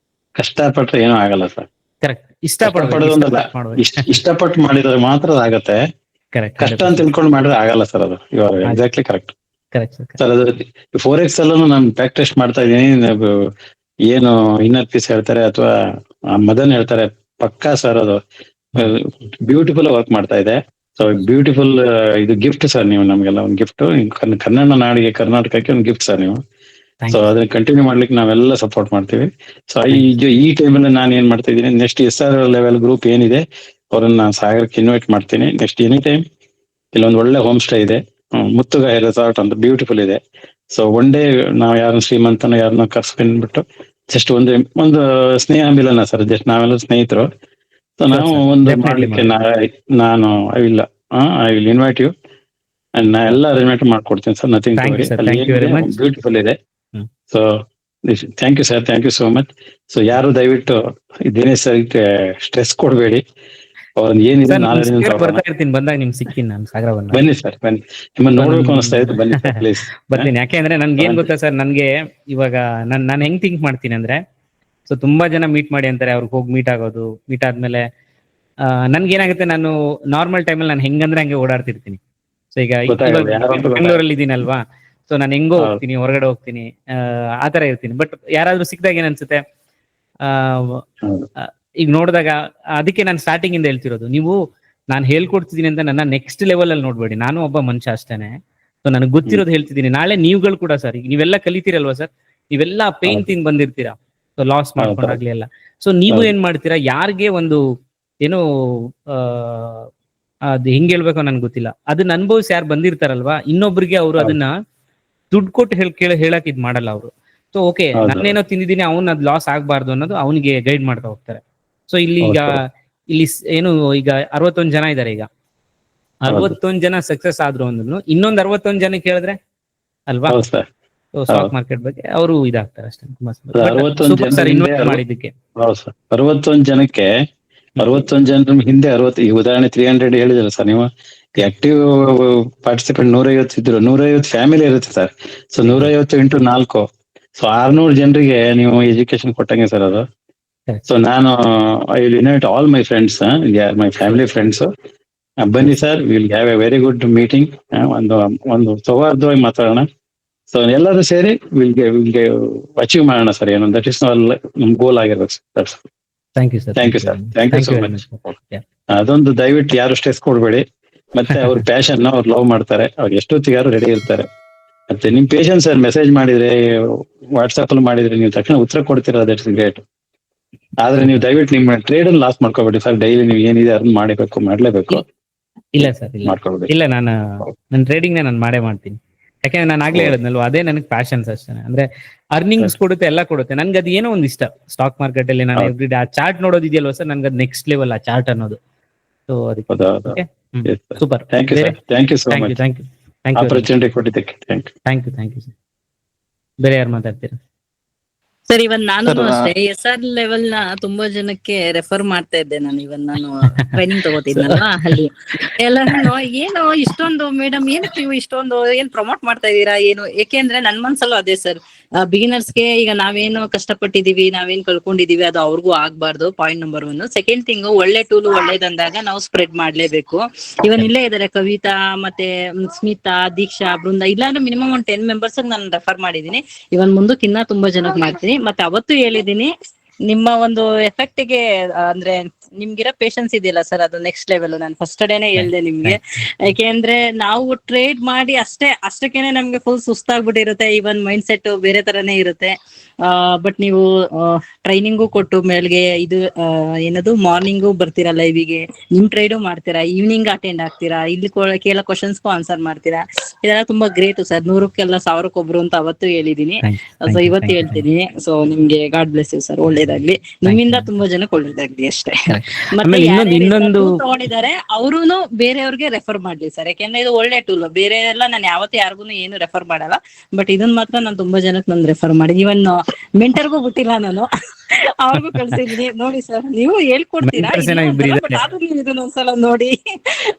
ಕಷ್ಟಪಟ್ರೆ ಏನೂ ಆಗಲ್ಲ ಸರ್. ಕರೆಕ್ಟ್, ಇಷ್ಟಪಟ್ಟು ಮಾಡಿದ್ರೆ ಮಾತ್ರ ಆಗತ್ತೆ. ಕಷ್ಟ ಅಂತ ತಿಳ್ಕೊಂಡು ಮಾಡಿದ್ರೆ ಆಗಲ್ಲ ಸರ್, ಅದು ಇವಾಗ ಎಕ್ಸಾಕ್ಟ್ಲಿ ಕರೆಕ್ಟ್ ಸರ್. ಅದು Forex ಅಲ್ಲೂ ನಾನು ಬ್ಯಾಕ್ ಟೆಸ್ಟ್ ಮಾಡ್ತಾ ಇದೀನಿ. ಏನು ಇನ್ನರ್ ಪೀಸ್ ಹೇಳ್ತಾರೆ ಅಥವಾ ಮದನ್ ಹೇಳ್ತಾರೆ, ಪಕ್ಕಾ ಸರ್ ಅದು ಬ್ಯೂಟಿಫುಲ್ ವರ್ಕ್ ಮಾಡ್ತಾ ಇದೆ. ಸೊ ಬ್ಯೂಟಿಫುಲ್ ಇದು ಗಿಫ್ಟ್ ಸರ್, ನೀವು ನಮ್ಗೆಲ್ಲ ಒಂದು ಗಿಫ್ಟ್, ಕನ್ನಡ ನಾಡಿಗೆ ಕರ್ನಾಟಕಕ್ಕೆ ಒಂದು ಗಿಫ್ಟ್ ಸರ್ ನೀವು. ಸೊ ಅದನ್ನ ಕಂಟಿನ್ಯೂ ಮಾಡ್ಲಿಕ್ಕೆ ನಾವೆಲ್ಲ ಸಪೋರ್ಟ್ ಮಾಡ್ತೀವಿ. ಸೊ ಈ ಟೈಮಲ್ಲಿ ನಾನು ಏನ್ ಮಾಡ್ತಾ ಇದ್ದೀನಿ, ನೆಕ್ಸ್ಟ್ SR ಲೆವೆಲ್ ಗ್ರೂಪ್ ಏನಿದೆ ಅವ್ರನ್ನ ಸಾಗರಕ್ಕೆ ಇನ್ವೈಟ್ ಮಾಡ್ತೀನಿ. ನೆಕ್ಸ್ಟ್ ಎನಿ ಟೈಮ್ ಇಲ್ಲೊಂದು ಒಳ್ಳೆ ಹೋಮ್ ಸ್ಟೇ ಇದೆ, ಮುತ್ತುಗಾಯಿ ರೆಸಾರ್ಟ್ ಅಂತ ಬ್ಯೂಟಿಫುಲ್ ಇದೆ. ಸೊ ಒನ್ ಡೇ ನಾವು ಯಾರನ್ನ ಶ್ರೀಮಂತನ ಯಾರನ್ನ ಕರ್ಸ್ಕೊಂಡ್ಬಿಟ್ಟು ಜಸ್ಟ್ ಒಂದು ಸ್ನೇಹ ಮಿಲನ ಸರ್, ಜಸ್ಟ್ ನಾವೆಲ್ಲ ಸ್ನೇಹಿತರು. ಸೊ ನಾವು ಒಂದು ಮಾಡ್ಲಿಕ್ಕೆ I will invite you. And ನಾ ಎಲ್ಲ ಅರೇಂಜ್ಮೆಂಟ್ ಮಾಡ್ಕೊಡ್ತೀನಿ sir. Nothing Thank you, sir. Thank you very much. Beautiful ಇದೆ. Hmm. So thank you sir, thank you so much. So ಯಾರು ದಯವಿಟ್ಟು ದಿನೇಶ್ ಸರ್ಗೆ ಸ್ಟ್ರೆಸ್ ಕೊಡಬೇಡಿ. ಅವ್ರನ್ನ ಏನಿದೆ ನಾಳೆ ಬರ್ತಾ ಇರ್ತೀನಿ, ಬಂದಾಗ ನಿಮ್ಗೆ ಸಿಕ್ತೀನಿ ನಾನು ಸಾಗರ ಬಂದಾಗ. ಬನ್ನಿ ಸರ್, ಬನ್ನಿ. ನಿಮ್ಮನ್ನ ನೋಡ್ಬೇಕು ಅನಿಸ್ತಾ ಇತ್ತು, ಬನ್ನಿ ಸರ್ ಪ್ಲೀಸ್. ಬರ್ತೀನಿ. ಯಾಕೆಂದ್ರೆ ನನ್ಗೆ ಏನ್ ಗೊತ್ತಾ ಸರ್, ನನ್ಗೆ ಇವಾಗ ನಾನು ಹೆಂಗ್ ಥಿಂಕ್ ಮಾಡ್ತೀನಿ ಅಂದ್ರೆ, ಸೊ ತುಂಬಾ ಜನ ಮೀಟ್ ಮಾಡಿ ಅಂತಾರೆ, ಅವ್ರಿಗೆ ಹೋಗಿ ಮೀಟ್ ಆಗೋದು, ಮೀಟ್ ಆದ್ಮೇಲೆ ನನ್ಗೆ ಏನಾಗುತ್ತೆ, ನಾನು ನಾರ್ಮಲ್ ಟೈಮಲ್ಲಿ ನಾನು ಹೆಂಗಂದ್ರೆ ಹಂಗೆ ಓಡಾಡ್ತಿರ್ತೀನಿ. ಸೊ ಈಗ ಬೆಂಗಳೂರಲ್ಲಿ ಇದೀನಲ್ವಾ, ಸೊ ನಾನು ಹೆಂಗೋ ಹೋಗ್ತೀನಿ, ಹೊರಗಡೆ ಹೋಗ್ತೀನಿ, ಆತರ ಇರ್ತೀನಿ. ಬಟ್ ಯಾರಾದ್ರೂ ಸಿಕ್ಕಿದಾಗ ಏನ್ ಅನ್ಸುತ್ತೆ, ಈಗ ನೋಡಿದಾಗ ಅದಕ್ಕೆ ನಾನು ಸ್ಟಾರ್ಟಿಂಗ್ ಇಂದ ಹೇಳ್ತಿರೋದು, ನೀವು ನಾನು ಹೇಳ್ಕೊಡ್ತಿದ್ದೀನಿ ಅಂತ ನನ್ನ ನೆಕ್ಸ್ಟ್ ಲೆವೆಲ್ ಅಲ್ಲಿ ನೋಡ್ಬೇಡಿ. ನಾನು ಒಬ್ಬ ಮನುಷ್ಯ ಅಷ್ಟೇನೆ. ಸೊ ನನಗೆ ಗೊತ್ತಿರೋದು ಹೇಳ್ತಿದ್ದೀನಿ. ನಾಳೆ ನೀವುಗಳು ಕೂಡ ಸರ್, ಈಗ ನೀವೆಲ್ಲ ಕಲಿತೀರಲ್ವಾ ಸರ್, ನೀವೆಲ್ಲ ಪೇನ್ ತಿಂದು ಬಂದಿರ್ತೀರಾ, ಸೊ ಲಾಸ್ ಮಾಡ್ಕೊಂಡಾಗ್ಲಿ ಎಲ್ಲ. ಸೊ ನೀವು ಏನ್ ಮಾಡ್ತೀರಾ, ಯಾರಿಗೆ ಒಂದು ಏನೋ ಅದು ಹೆಂಗ್ ಹೇಳ್ಬೇಕೋ ನನ್ಗೆ ಗೊತ್ತಿಲ್ಲ, ಅದನ್ನ ಅನುಭವಿಸಿ ಯಾರು ಬಂದಿರ್ತಾರಲ್ವಾ, ಇನ್ನೊಬ್ರಿಗೆ ಅವರು ಅದನ್ನ ದುಡ್ಡು ಕೊಟ್ಟು ಹೇಳಕ್ ಇದ್ ಮಾಡಲ್ಲ ಅವರು. ಸೊ ಓಕೆ, ನಾನೇನೋ ತಿಂದಿದ್ದೀನಿ, ಅವ್ನ್ ಅದ್ ಲಾಸ್ ಆಗ್ಬಾರ್ದು ಅನ್ನೋದು ಅವನಿಗೆ ಗೈಡ್ ಮಾಡ್ತಾ ಹೋಗ್ತಾರೆ. ಸೊ ಇಲ್ಲಿ ಏನು ಈಗ 61 ಜನ ಇದಾರೆ. ಈಗ 61 ಜನ ಸಕ್ಸಸ್ ಆದ್ರು ಅಂದ್ರು, ಇನ್ನೊಂದ್ 61 ಜನ ಕೇಳಿದ್ರೆ ಅಲ್ವಾ ಸ್ಟಾಕ್ ಮಾರ್ಕೆಟ್ ಬಗ್ಗೆ ಅವರು ಇದಾಗ್ತಾರೆ ಅಷ್ಟೇ. ಇನ್ವೆಸ್ಟ್ ಮಾಡಿದ್ದಕ್ಕೆ 61 ಜನಕ್ಕೆ 61 ಜನರ ಹಿಂದೆ 60, ಈ ಉದಾಹರಣೆ 300 ಹೇಳಿದ್ರ ಸರ್ ನೀವು. ಆಕ್ಟಿವ್ ಪಾರ್ಟಿಸಿಪೆಂಟ್ 150 ಇದ್ರು, 150 ಫ್ಯಾಮಿಲಿ ಇರುತ್ತೆ ಸರ್. ಸೊ 150 ಇಂಟು 4, ಸೊ 600 ಜನರಿಗೆ ನೀವು ಎಜುಕೇಶನ್ ಕೊಟ್ಟಂಗೆ ಸರ್ ಅದು. ಸೊ ನಾನು I will invite all my friends, my family friends. ಬನ್ನಿ sir, will have a very good meeting. ಒಂದು ಸೌಹಾರ್ದವಾಗಿ ಮಾತಾಡೋಣ. ಸೊ ಎಲ್ಲರೂ ಸೇರಿ ವಿಲ್ ಅಚೀವ್ ಮಾಡೋಣ ಸರ್. ಏನು ದಟ್ ಇಸ್ ನಮ್ ಗೋಲ್ ಆಗಿರ್ಬೇಕು sir. Thank you sir, thank you sir, thank you so much. ಅದೊಂದು ದಯವಿಟ್ಟು ಯಾರು ಸ್ಟ್ರೆಸ್ ಕೊಡ್ಬೇಡಿ. ಮತ್ತೆ ಅವ್ರ ಪ್ಯಾಷನ್ ಅವ್ರು ಲವ್ ಮಾಡ್ತಾರೆ, ಅವ್ರು ಎಷ್ಟೊತ್ತಿಗೆ ಯಾರು ರೆಡಿ ಇರ್ತಾರೆ. ಮತ್ತೆ ನಿಮ್ ಪೇಷನ್ಸ್ ಸರ್, ಮೆಸೇಜ್ ಮಾಡಿದ್ರೆ, ವಾಟ್ಸ್ಆಪ್ ಅಲ್ಲಿ ಮಾಡಿದ್ರೆ ನೀವು ತಕ್ಷಣ ಉತ್ತರ ಕೊಡ್ತೀರಾ, ದಟ್ಸ್ ಗ್ರೇಟ್. ಆದ್ರೆ ನೀವು ದಯವಿಟ್ಟು ನಿಮ್ಮ ಟ್ರೇಡ್ ಅನ್ನು ಲಾಸ್ ಮಾಡ್ಕೋಬೇಡಿ ಸರ್. ಡೈಲಿ ನೀವು ಏನಿದೆ ಅದನ್ನ ಮಾಡ್ಲೇಬೇಕು. ಇಲ್ಲ ಸರ್, ಇಲ್ಲ, ನನ್ನ ಟ್ರೇಡಿಂಗ್ ನಾನು ಮಾಡೇ ಮಾಡ್ತೀನಿ. ಯಾಕೆಂದ್ರೆ ನಾನು ಆಗ್ಲೇ ಹೇಳಿದ್ನಲ್ವ, ಅದೇ ನನಗೆ ಪ್ಯಾಷನ್ಸ್ ಅಷ್ಟೇ. ಅಂದ್ರೆ ಅರ್ನಿಂಗ್ಸ್ ಕೊಡುತ್ತೆ, ಎಲ್ಲ ಕೊಡುತ್ತೆ. ನನ್ಗೆ ಅದು ಏನೋ ಒಂದು ಇಷ್ಟ. ಸ್ಟಾಕ್ ಮಾರ್ಕೆಟ್ ಅಲ್ಲಿ ನಾನು ಎವ್ರಿ ಡೇ ಆ ಚಾರ್ಟ್ ನೋಡೋದಿದೆಯಲ್ವಾ ಸರ್, ನನ್ಗೆ ಅದು ನೆಕ್ಸ್ಟ್ ಲೆವೆಲ್ ಆ ಚಾರ್ಟ್ ಅನ್ನೋದು. ಸೊ ಅದಕ್ಕೆ super. Thank you sir, thank you so much. Thank you opportunity ಕೊಟ್ಟಿದ್ದಕ್ಕೆ ಥ್ಯಾಂಕ್ ಯು ಸರ್. ಬೇರೆ ಯಾರು ಮಾತಾಡ್ತೀರಾ ಸರ್? ಇವನ್ ನಾನು ಅಷ್ಟೇ SR ಲೆವೆಲ್ ನ ತುಂಬಾ ಜನಕ್ಕೆ ರೆಫರ್ ಮಾಡ್ತಾ ಇದ್ದೆ. ನಾನು ಟ್ರೈನಿಂಗ್ ತಗೋತಿದ್ನಲ್ವಾ, ಅಲ್ಲಿ ಎಲ್ಲರೂ ಏನು ಇಷ್ಟೊಂದು ಮೇಡಮ್ ಏನಕ್ಕೆ ನೀವು ಇಷ್ಟೊಂದು ಏನ್ ಪ್ರಮೋಟ್ ಮಾಡ್ತಾ ಇದೀರಾ ಏನು? ಏಕೆಂದ್ರೆ ನನ್ ಮನ್ಸಲ್ಲೂ ಅದೇ ಸರ್, ಬಿಗಿನರ್ಸ್ಗೆ ಈಗ ನಾವೇನು ಕಷ್ಟಪಟ್ಟಿದೀವಿ, ನಾವೇನ್ ಕಳ್ಕೊಂಡಿದೀವಿ ಅದು ಅವ್ರಿಗೂ ಆಗ್ಬಾರ್ದು. Point number 1. ಸೆಕೆಂಡ್ ಥಿಂಗ್, ಒಳ್ಳೆ ಟೂಲ್ ಒಳ್ಳೇದಂದಾಗ ನಾವು ಸ್ಪ್ರೆಡ್ ಮಾಡ್ಲೇಬೇಕು. ಇವನ್ ಇಲ್ಲೇ ಇದಾರೆ ಕವಿತಾ, ಮತ್ತೆ ಸ್ಮಿತಾ, ದೀಕ್ಷಾ, ಬೃಂದ, ಇಲ್ಲಾಂದ್ರೆ ಮಿನಿಮಮ್ ಒಂದು 10 ಮೆಂಬರ್ಸ್ ನಾನು ರೆಫರ್ ಮಾಡಿದೀನಿ. ಇವನ್ ಮುಂದಕ್ಕಿನ್ನ ತುಂಬಾ ಜನಕ್ಕೆ ಮಾಡ್ತೀನಿ. ಮತ್ತೆ ಅವತ್ತು ಹೇಳಿದೀನಿ, ನಿಮ್ಮ ಒಂದು ಎಫೆಕ್ಟ್ ಗೆ ಅಂದ್ರೆ ನಿಮ್ಗಿರೋ ಪೇಷನ್ಸ್ ಇದೆಯಲ್ಲ ಸರ್, ಅದು ನೆಕ್ಸ್ಟ್ ಲೆವೆಲ್. ನಾನು ಫಸ್ಟ್ ಡೇನೆ ಹೇಳ್ದೆ ನಿಮ್ಗೆ. ಯಾಕೆಂದ್ರೆ ನಾವು ಟ್ರೇಡ್ ಮಾಡಿ ಅಷ್ಟಕ್ಕೇನೆ ನಮ್ಗೆ ಫುಲ್ ಸುಸ್ತಾಗ್ಬಿಟ್ಟಿರುತ್ತೆ. ಇವನ್ ಮೈಂಡ್ ಸೆಟ್ ಬೇರೆ ತರನೇ ಇರುತ್ತೆ. ಬಟ್ ನೀವು ಟ್ರೈನಿಂಗು ಕೊಟ್ಟು ಮೇಲ್ಗೆ ಇದು ಏನದು ಮಾರ್ನಿಂಗು ಬರ್ತೀರಾ ಲೈವಿಗೆ, ನಿಮ್ ಟ್ರೇಡು ಮಾಡ್ತೀರಾ, ಈವ್ನಿಂಗ್ ಅಟೆಂಡ್ ಆಗ್ತೀರಾ, ಇಲ್ಲಿ ಕೇಳೋ ಕ್ವಶನ್ಸ್ಗೂ ಆನ್ಸರ್ ಮಾಡ್ತೀರಾ. ಇದೆಲ್ಲ ತುಂಬಾ ಗ್ರೇಟ್ ಸರ್. 100ಕ್ಕೆಲ್ಲ 1000ಕ್ಕೊಬ್ರು ಅಂತ ಅವತ್ತು ಹೇಳಿದೀನಿ. ಸೊ ಇವತ್ತು ಹೇಳ್ತೀನಿ. ಸೊ ನಿಮ್ಗೆ ಗಾಡ್ ಬ್ಲೆಸ್ ಯು ಸರ್, ಒಳ್ಳೇದಾಗ್ಲಿ. ನಿಮ್ಮಿಂದ ತುಂಬಾ ಜನಕ್ಕೆ ಒಳ್ಳೇದಾಗ್ಲಿ ಅಷ್ಟೇ. ಮತ್ತೆ ಇನ್ನೊಂದು ತಗೊಂಡಿದ್ದಾರೆ ಅವರುನು ಬೇರೆಯವ್ರಿಗೆ ರೆಫರ್ ಮಾಡ್ಲಿ ಸರ್. ಯಾಕೆಂದ್ರೆ ಇದು ಒಳ್ಳೆ ಟೂಲ್. ಬೇರೆ ಎಲ್ಲ ನಾನು ಯಾವತ್ತೂ ಯಾರಿಗೂ ಏನು ರೆಫರ್ ಮಾಡಲ್ಲ. ಬಟ್ ಇದನ್ ಮಾತ್ರ ನಾನು ತುಂಬಾ ಜನಕ್ಕೆ ನಾನು ರೆಫರ್ ಮಾಡಿ, ಇವನ್ ಮೆಂಟರ್ಗೂ ಬಿಟ್ಟಿಲ್ಲ ನಾನು, ಅವ್ರಿಗೂ ಕಳ್ಸಿದೀನಿ. ನೋಡಿ ಸರ್, ನೀವು ಹೇಳ್ಕೊಡ್ತೀರಾ, ಬಟ್ ಆದ್ರೂ ನೀವು ಇದನ್ನೊಂದ್ಸಲ ನೋಡಿ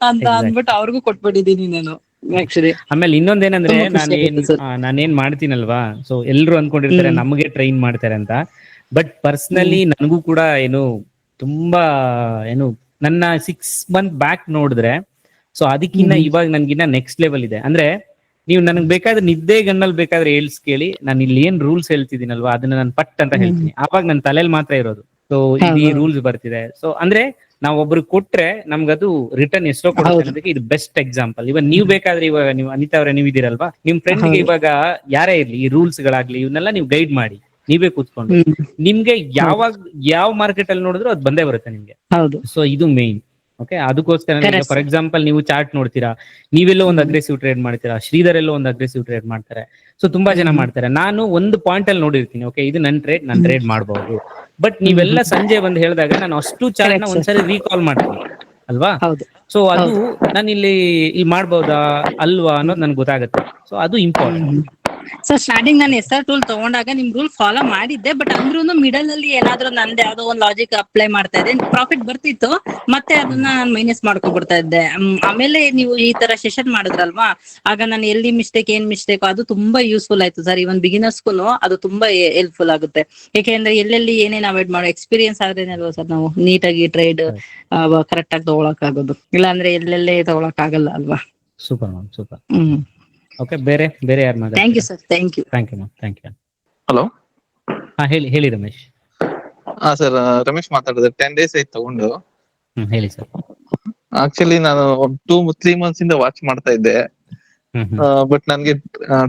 ಅಂತ ಅಂದ್ಬಿಟ್ಟು ಅವ್ರಿಗೂ ಕೊಟ್ಬಿಟ್ಟಿದೀನಿ ನಾನು. ಆಮೇಲೆ ಇನ್ನೊಂದೇನಂದ್ರೆ, ನಾನೇನ್ ಮಾಡ್ತೀನಲ್ವಾ, ಸೊ ಎಲ್ರು ಅನ್ಕೊಂಡಿರ್ತಾರೆ ನಮಗೆ ಟ್ರೈನ್ ಮಾಡ್ತಾರೆ ಅಂತ. ಬಟ್ ಪರ್ಸನಲಿ ನನಗೂ ಕೂಡ ತುಂಬಾ ನನ್ನ 6 month ಬ್ಯಾಕ್ ನೋಡಿದ್ರೆ, ಸೊ ಅದಕ್ಕಿನ್ನ ಇವಾಗ ನನ್ಗಿನ್ನ ನೆಕ್ಸ್ಟ್ ಲೆವೆಲ್ ಇದೆ. ಅಂದ್ರೆ ನೀವು ನನಗೆ ಬೇಕಾದ್ರೆ ನಿದ್ದೆ ಗಣ್ಣಲ್ಲಿ ಬೇಕಾದ್ರೆ ಹೇಳ್ಸ್ ಕೇಳಿ, ನಾನು ಇಲ್ಲಿ ಏನ್ ರೂಲ್ಸ್ ಹೇಳ್ತಿದ್ದೀನಲ್ವಾ ಅದನ್ನ ನಾನು ಪಟ್ ಅಂತ ಹೇಳ್ತೀನಿ. ಆವಾಗ ನನ್ನ ತಲೆಯಲ್ಲಿ ಮಾತ್ರ ಇರೋದು. ಸೊ ಈ ರೂಲ್ಸ್ ಬರ್ತಿದೆ. ಸೊ ಅಂದ್ರೆ ನಾವ್ ಒಬ್ರಿಗೆ ಕೊಟ್ರೆ ನಮ್ಗದು ರಿಟರ್ನ್ ಎಷ್ಟೋ ಕೊಡುತ್ತೆ ಅನ್ನೋದಕ್ಕೆ ಇದು ಬೆಸ್ಟ್ ಎಕ್ಸಾಂಪಲ್. ಇವಾಗ ನೀವು ಬೇಕಾದ್ರೆ, ಇವಾಗ ನೀವು ಅನಿತಾ ಅವರೇ ನೀವು ಇದೀರಲ್ವಾ, ನಿಮ್ ಫ್ರೆಂಡ್ಗೆ ಇವಾಗ ಯಾರೇ ಇರ್ಲಿ ಈ ರೂಲ್ಸ್ ಗಳಾಗ್ಲಿ ಇವನ್ನೆಲ್ಲ ನೀವು ಗೈಡ್ ಮಾಡಿ, ನೀವೇ ಕೂತ್ಕೊಂಡು ನಿಮ್ಗೆ ಯಾವ ಮಾರ್ಕೆಟ್ ಅಲ್ಲಿ ನೋಡಿದ್ರು ಅದು ಬಂದೇ ಬರುತ್ತೆ ನಿಮ್ಗೆ. ಸೊ ಇದು ಮೇನ್. ಓಕೆ, ಅದಕ್ಕೋಸ್ಕರ ಫಾರ್ ಎಕ್ಸಾಂಪಲ್ ನೀವು ಚಾರ್ಟ್ ನೋಡ್ತೀರಾ, ನೀವೆಲ್ಲೋ ಒಂದು ಅಗ್ರೆಸಿವ್ ಟ್ರೇಡ್ ಮಾಡ್ತೀರಾ, ಶ್ರೀಧರ್ ಎಲ್ಲೋ ಒಂದು ಅಗ್ರೆಸಿವ್ ಟ್ರೇಡ್ ಮಾಡ್ತಾರೆ. ಸೊ ತುಂಬಾ ಜನ ಮಾಡ್ತಾರೆ. ನಾನು ಒಂದು ಪಾಯಿಂಟ್ ಅಲ್ಲಿ ನೋಡಿರ್ತೀನಿ, ಓಕೆ ಇದು ನನ್ ಟ್ರೇಡ್ ಮಾಡಬಹುದು. ಬಟ್ ನೀವೆಲ್ಲ ಸಂಜೆ ಬಂದು ಹೇಳಿದಾಗ ನಾನು ಅಷ್ಟು ಚಾರ್ಟ್ ನ ಒಂದ್ಸರಿ ರೀಕಾಲ್ ಮಾಡ್ತೀನಿ. ಅಲ್ವಾ? ಹೌದು. ಸೊ ಅದು ನಾನು ಇಲ್ಲಿ ಮಾಡ್ಬೋದಾ ಅಲ್ವಾ ಅನ್ನೋದು ನನ್ಗೆ ಗೊತ್ತಾಗುತ್ತೆ. ಸೊ ಅದು ಇಂಪಾರ್ಟೆಂಟ್. ಸರ್ ಸ್ಟಾರ್ಟಿಂಗ್ ನಾನು SR ಟೂಲ್ ತಗೊಂಡಾಗ ನಿಮ್ ರೂಲ್ ಫಾಲೋ ಮಾಡಿದ್ದೆ, ಬಟ್ ಅಂದ್ರೂ ಮಿಡಲ್ ಅಲ್ಲಿ ಏನಾದ್ರೂ ನಂದು ಯಾವ್ದೋ ಒಂದು ಲಾಜಿಕ್ ಅಪ್ಲೈ ಮಾಡ್ತಾ ಇದ್ದೆ, ಪ್ರಾಫಿಟ್ ಬರ್ತಿತ್ತು, ಮತ್ತೆ ಅದನ್ನ ನಾನು ಮೈನಸ್ ಮಾಡ್ಕೊಂಡ್ಬಿಡ್ತಾ ಇದ್ದೆ. ಆಮೇಲೆ ನೀವು ಈ ತರ ಸೆಷನ್ ಮಾಡಿದ್ರಲ್ವಾ, ಆಗ ನಾನು ಎಲ್ಲಿ ಏನ್ ಮಿಸ್ಟೇಕ್ ಅದು ತುಂಬಾ ಯೂಸ್ಫುಲ್ ಆಯ್ತು ಸರ್. ಇವನ್ ಬಿಗಿನರ್ಸ್ಗೂ ಅದು ತುಂಬಾ ಹೆಲ್ಪ್ಫುಲ್ ಆಗುತ್ತೆ. ಯಾಕೆಂದ್ರೆ ಎಲ್ಲೆಲ್ಲಿ ಏನೇನ್ ಅವಾಯ್ಡ್ ಮಾಡೋ ಎಕ್ಸ್ಪೀರಿಯನ್ಸ್ ಆದ್ರೇನೆ ಅಲ್ವಾ ಸರ್ ನಾವು ನೀಟಾಗಿ ಟ್ರೇಡ್ ಕರೆಕ್ಟ್ ಆಗಿ ತಗೊಳಕ್ ಆಗೋದು. ಇಲ್ಲಾಂದ್ರೆ ಎಲ್ಲೆಲ್ಲೇ ತಗೊಳಕ್ ಆಗಲ್ಲ ಅಲ್ವಾ. Super ma'am, super. ಓಕೆ, ಬೇರೆ ಯಾರು ಮಾತಾಡ್ತಾರೆ? Thank you sir. Thank you ma'am, thank you. Hello, ಹೇಳಿ ರಮೇಶ್. ಸರ್ ರಮೇಶ್ ಮಾತಾಡಿದ್ರೆ 10 days ಆಯ್ತು ತಗೊಂಡು. ಹೇಳಿ ಸರ್. ಆಕ್ಚುಲಿ ನಾನು 2-3 months ಇಂದ ವಾಚ್ ಮಾಡ್ತಾ ಇದ್ದೆ, ಬಟ್ ನನ್ಗೆ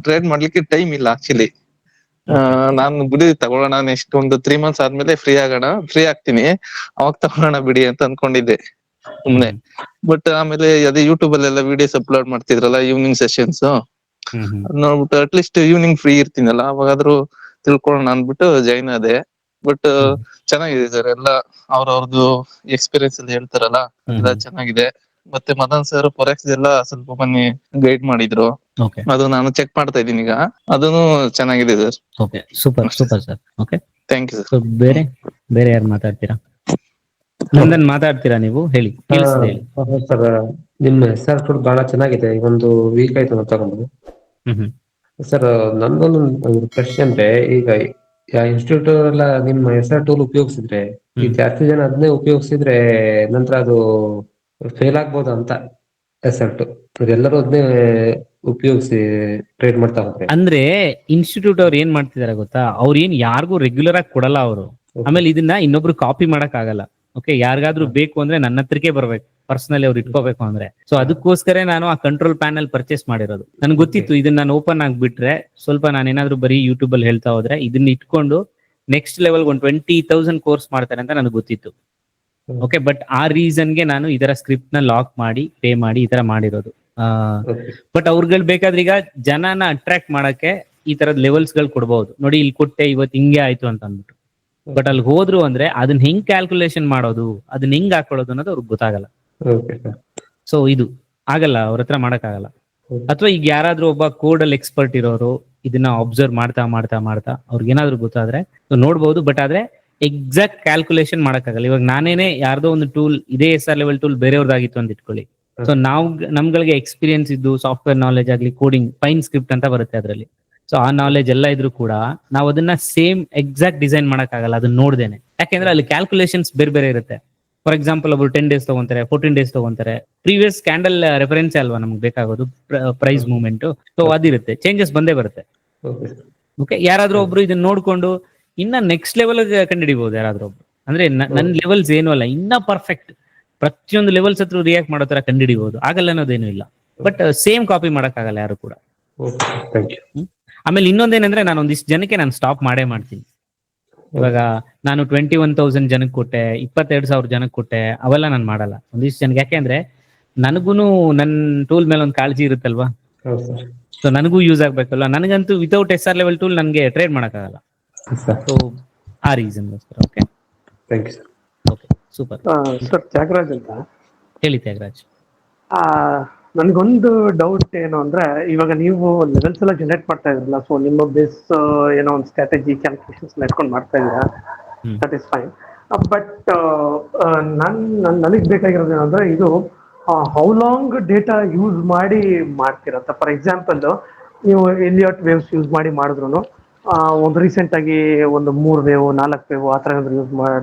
ಟ್ರೇಡ್ ಮಾಡ್ಲಿಕ್ಕೆ ಟೈಮ್ ಇಲ್ಲ ಆಕ್ಚುಲಿ. ನಾನು ಬಿಡಿ ತಗೊಳ್ಳೋಣ, ನೆಕ್ಸ್ಟ್ ಒಂದು 3 months ಆದ್ಮೇಲೆ ಫ್ರೀ ಆಗ್ತೀನಿ, ಅವಾಗ ತಗೊಳ್ಳೋಣ ಬಿಡಿ ಅಂತ ಅನ್ಕೊಂಡಿದ್ದೆ ಸುಮ್ನೆ. ಬಟ್ ಆಮೇಲೆ ಅದೇ ಯೂಟ್ಯೂಬ್ ಅಲ್ಲೆಲ್ಲ ವಿಡಿಯೋಸ್ ಅಪ್ಲೋಡ್ ಮಾಡ್ತಿದ್ರಲ್ಲ ಈವ್ನಿಂಗ್ ಸೆಷನ್ಸ್, ನೋಡ್ಬಿಟ್ಟು ಅಟ್ಲೀಸ್ಟ್ ಈವ್ನಿಂಗ್ ಫ್ರೀ ಇರ್ತೀನಲ್ಲ, ಅವಾಗಾದ್ರೂ ತಿಳ್ಕೊಳ್ಳೋಣ ಅಂದ್ಬಿಟ್ಟು ಜಾಯಿನ್ ಆದೆ. ಬಟ್ ಚೆನ್ನಾಗಿದೆ ಸರ್, ಎಲ್ಲ ಅವ್ರವ್ರದ್ದು ಎಕ್ಸ್ಪೀರಿಯನ್ಸ್ ಎಲ್ಲ ಹೇಳ್ತಾರಲ್ಲ, ಎಲ್ಲ ಚೆನ್ನಾಗಿದೆ. ಮತ್ತೆ ಮದನ್ ಸರ್ ಫಾರೆಕ್ಸ್ ಎಲ್ಲ ಸ್ವಲ್ಪ ಬನ್ನಿ ಗೈಡ್ ಮಾಡಿದ್ರು, ಅದು ನಾನು ಚೆಕ್ ಮಾಡ್ತಾ ಇದ್ದೀನಿ ಈಗ, ಅದನ್ನು ಚೆನ್ನಾಗಿದೆ sir. Okay, super sir. Okay, thank you sir. ಬೇರೆ ಯಾರು ಮಾತಾಡ್ತೀರಾ? ನಂದನ್ ಮಾತಾಡ್ತೀರಾ ನೀವು? ಹೇಳಿ. ಸರ್, ನಿಮ್ಮ SR ಟೂಲ್ ಬಹಳ ಚೆನ್ನಾಗಿದೆ. ಒಂದು ವೀಕ್ ಆಯ್ತು ನಾನು ತಗೊಂಡು. ಸರ್, ನಂದೊಂದು ಪ್ರಶ್ನೆ ಅಂದ್ರೆ, ಈಗ ಇನ್ಸ್ಟಿಟ್ಯೂಟ್ ಎಲ್ಲ ನಿಮ್ಮ SR ಟೂಲ್ ಉಪಯೋಗಿಸಿದ್ರೆ, ಈ ಜಾಸ್ತಿ ಜನ ಅದನ್ನೇ ಉಪಯೋಗಿಸಿದ್ರೆ ನಂತರ ಅದು ಫೇಲ್ ಆಗ್ಬೋದು ಅಂತ. SR ಟೂಲ್ ಎಲ್ಲರೂ ಅದನ್ನೇ ಉಪಯೋಗಿಸಿ ಟ್ರೇಡ್ ಮಾಡ್ತಾ ಹೋಗ್ತಾರೆ. ಅಂದ್ರೆ ಇನ್ಸ್ಟಿಟ್ಯೂಟ್ ಅವ್ರು ಏನ್ ಮಾಡ್ತಿದಾರೆ ಗೊತ್ತಾ, ಅವ್ರು ಏನ್ ಯಾರಿಗೂ ರೆಗ್ಯುಲರ್ ಆಗಿ ಕೊಡಲ್ಲ ಅವರು. ಆಮೇಲೆ ಇದನ್ನ ಇನ್ನೊಬ್ರು ಕಾಪಿ ಮಾಡಕ್ ಆಗಲ್ಲ. ಓಕೆ, ಯಾರಿಗಾದ್ರೂ ಬೇಕು ಅಂದ್ರೆ ನನ್ನ ಹತ್ರಕ್ಕೆ ಬರ್ಬೇಕು, ಪರ್ಸನಲಿ ಅವ್ರು ಇಟ್ಕೋಬೇಕು ಅಂದ್ರೆ. ಸೊ ಅದಕ್ಕೋಸ್ಕರ ನಾನು ಆ ಕಂಟ್ರೋಲ್ ಪ್ಯಾನಲ್ ಪರ್ಚೇಸ್ ಮಾಡಿರೋದು. ನನ್ಗೆ ಗೊತ್ತಿತ್ತು ಇದನ್ನ ನಾನು ಓಪನ್ ಆಗ್ಬಿಟ್ರೆ ಸ್ವಲ್ಪ ನಾನೇನಾದ್ರೂ ಬರೀ ಯೂಟ್ಯೂಬ್ ಅಲ್ಲಿ ಹೇಳ್ತಾ ಹೋದ್ರೆ ಇದನ್ನ ಇಟ್ಕೊಂಡು ನೆಕ್ಸ್ಟ್ ಲೆವೆಲ್ 20,000 ಕೋರ್ಸ್ ಮಾಡ್ತಾರೆ ಅಂತ ನನಗೆ ಗೊತ್ತಿತ್ತು. ಓಕೆ, ಬಟ್ ಆ ರೀಸನ್ಗೆ ನಾನು ಇದರ ಸ್ಕ್ರಿಪ್ಟ್ ನ ಲಾಕ್ ಮಾಡಿ ಪೇ ಮಾಡಿ ಈ ತರ ಮಾಡಿರೋದು. ಬಟ್ ಅವ್ರುಗಳು ಬೇಕಾದ್ರೆ ಈಗ ಜನನ ಅಟ್ರಾಕ್ಟ್ ಮಾಡಕ್ಕೆ ಈ ತರದ ಲೆವೆಲ್ಸ್ ಗಳು ಕೊಡ್ಬಹುದು. ನೋಡಿ, ಇಲ್ಲಿ ಕೊಟ್ಟೆ ಇವತ್ತು ಹಿಂಗೆ ಆಯ್ತು ಅಂತ ಅಂದ್ಬಿಟ್ಟು. ಬಟ್ ಅಲ್ಲಿ ಹೋದ್ರು ಅಂದ್ರೆ ಅದನ್ನ ಹೆಂಗ್ ಕ್ಯಾಲ್ಕುಲೇಷನ್ ಮಾಡೋದು, ಅದನ್ನ ಹೆಂಗ್ ಹಾಕೊಳ್ಳೋದು ಅನ್ನೋದು ಅವ್ರಿಗೆ ಗೊತ್ತಾಗಲ್ಲ. ಸೊ ಇದು ಆಗಲ್ಲ, ಅವ್ರ ಹತ್ರ ಮಾಡಕ್ ಆಗಲ್ಲ. ಅಥವಾ ಈಗ ಯಾರಾದ್ರೂ ಒಬ್ಬ ಕೋಡ್ ಅಲ್ಲಿ ಎಕ್ಸ್ಪರ್ಟ್ ಇರೋರು ಇದನ್ನ ಅಬ್ಸರ್ವ್ ಮಾಡ್ತಾ ಅವ್ರಿಗೆ ಏನಾದ್ರು ಗೊತ್ತಾದ್ರೆ ನೋಡ್ಬೋದು. ಬಟ್ ಆದ್ರೆ ಎಕ್ಸಾಕ್ಟ್ ಕ್ಯಾಲ್ಕುಲೇಷನ್ ಮಾಡಕ್ಕಾಗಲ್ಲ. ಇವಾಗ ನಾನೇನೆ ಯಾರ್ದೋ ಒಂದು ಟೂಲ್, ಇದೇ SR ಲೆವೆಲ್ ಟೂಲ್ ಬೇರೆಯವ್ರದ್ದಾಗಿತ್ತು ಅಂತ ಇಟ್ಕೊಳ್ಳಿ. ಸೊ ನಮ್ಗಳಿಗೆ ಎಕ್ಸ್ಪೀರಿಯನ್ಸ್ ಇದ್ದು ಸಾಫ್ಟ್ವೇರ್ ನಾಲೆಜ್ ಆಗ್ಲಿ, ಕೋಡಿಂಗ್ ಫೈನ್ ಸ್ಕ್ರಿಪ್ಟ್ ಅಂತ ಬರುತ್ತೆ ಅದರಲ್ಲಿ. ಸೊ ಆ ನಾಲೆಜ್ ಎಲ್ಲ ಇದ್ರು ಕೂಡ ನಾವು ಅದನ್ನ ಸೇಮ್ ಎಕ್ಸಾಕ್ಟ್ ಡಿಸೈನ್ ಮಾಡಕ್ಕಾಗಲ್ಲ ಅದನ್ನ ನೋಡ್ದೇನೆ. ಯಾಕೆಂದ್ರೆ ಅಲ್ಲಿ ಕ್ಯಾಲ್ಕುಲೇಷನ್ಸ್ ಬೇರೆ ಇರುತ್ತೆ. ಫಾರ್ ಎಕ್ಸಾಂಪಲ್ ಒಬ್ರು 10 days ತಗೊಂತಾರೆ, 14 days ತಗೊಂತಾರೆ. ಪ್ರೀವಿಯಸ್ ಕ್ಯಾಂಡಲ್ ರೆಫರೆನ್ಸ್ ಅಲ್ವಾ ನಮ್ಗೆ ಬೇಕಾಗೋದು, ಪ್ರೈಸ್ ಮೂವ್ಮೆಂಟ್. ಸೊ ಅದಿರುತ್ತೆ, ಚೇಂಜಸ್ ಬಂದೇ ಬರುತ್ತೆ. ಓಕೆ, ಯಾರಾದ್ರೂ ಒಬ್ರು ಇದನ್ನ ನೋಡ್ಕೊಂಡು ಇನ್ನ ನೆಕ್ಸ್ಟ್ ಲೆವೆಲ್ ಕಂಡುಹಿಡಿಬಹುದು. ಯಾರಾದ್ರೂ ಒಬ್ರು ಅಂದ್ರೆ ನನ್ನ ಲೆವೆಲ್ಸ್ ಏನು ಅಲ್ಲ, ಇನ್ನ ಪರ್ಫೆಕ್ಟ್ ಪ್ರತಿಯೊಂದು ಲೆವೆಲ್ಸ್ ಹತ್ರ ರಿಯಾಕ್ಟ್ ಮಾಡೋ ತರ ಕಂಡುಹಿಡಿಬಹುದು. ಆಗಲ್ಲ ಅನ್ನೋದೇನು ಇಲ್ಲ, ಬಟ್ ಸೇಮ್ ಕಾಪಿ ಮಾಡಕ್ಕಾಗಲ್ಲ ಯಾರು ಕೂಡ. ಆಮೇಲೆ ಇನ್ನೊಂದೇನಂದ್ರೆ, ನಾನು ಒಂದಿಷ್ಟು ಜನಕ್ಕೆ ನಾನು ಸ್ಟಾಪ್ ಮಾಡ್ತೀನಿ. ಇವಾಗ ನಾನು 21,000 ಜನಕ್ಕೆ ಕೊಟ್ಟೆ, 22,000 ಜನಕ್ಕೆ ಕೊಟ್ಟೆ, ಅವೆಲ್ಲ ನಾನು ಮಾಡಲ್ಲ. ಒಂದಿಷ್ಟು ಜನಕ್ಕೆ, ಯಾಕೆಂದ್ರೆ ನನಗೂನು ನನ್ನ ಟೂಲ್ ಮೇಲೆ ಒಂದು ಕಾಳಜಿ ಇರುತ್ತಲ್ವಾ. ಸೊ ನನಗೂ ಯೂಸ್ ಆಗ್ಬೇಕಲ್ಲ. ನನಗಂತೂ ವಿತೌಟ್ SR ಲೆವೆಲ್ ಟೂಲ್ ನನಗೆ ಟ್ರೇಡ್ ಮಾಡಕ್ಕಾಗಲ್ಲ. ಸೊ ಆ ರೀಸನ್ ಗೋಸ್ಕರ. Okay, thank you sir. Okay, super sir. Thyagaraj ಅಂತ ಹೇಳಿ. ತ್ಯಾಗರಾಜ್, ನನ್ಗೊಂದು ಡೌಟ್ ಏನು ಅಂದ್ರೆ, ಇವಾಗ ನೀವು ಲೆವೆಲ್ಸ್ ಎಲ್ಲ ಜನರೇಟ್ ಮಾಡ್ತಾ ಇದ್ರಲ್ಲ, ಸೊ ನಿಮ್ಮ ಬೇಸ್ ಏನೋ ಒಂದು ಸ್ಟ್ರಾಟಜಿ ಕ್ಯಾಲ್ಕುಲೇಷನ್ಸ್ ಇಟ್ಕೊಂಡು ಮಾಡ್ತಾ ಇದ್ದೀರಾ, ದಟ್ ಇಸ್ ಫೈನ್. ಬಟ್ ನನಗೆ ಬೇಕಾಗಿರೋದು ಏನಂದ್ರೆ, ಇದು ಹೌ ಲಾಂಗ್ ಡೇಟಾ ಯೂಸ್ ಮಾಡಿ ಮಾಡ್ತೀರಂತ. ಫಾರ್ ಎಕ್ಸಾಂಪಲ್, ನೀವು ಎಲಿಯಟ್ ವೇವ್ಸ್ ಯೂಸ್ ಮಾಡಿದ್ರು ಒಂದು ರೀಸೆಂಟ್ ಆಗಿ ಒಂದು 3 ವೇವ್ 4 ವೇವ್ ಆ ಥರ ಏನಾದ್ರು ಯೂಸ್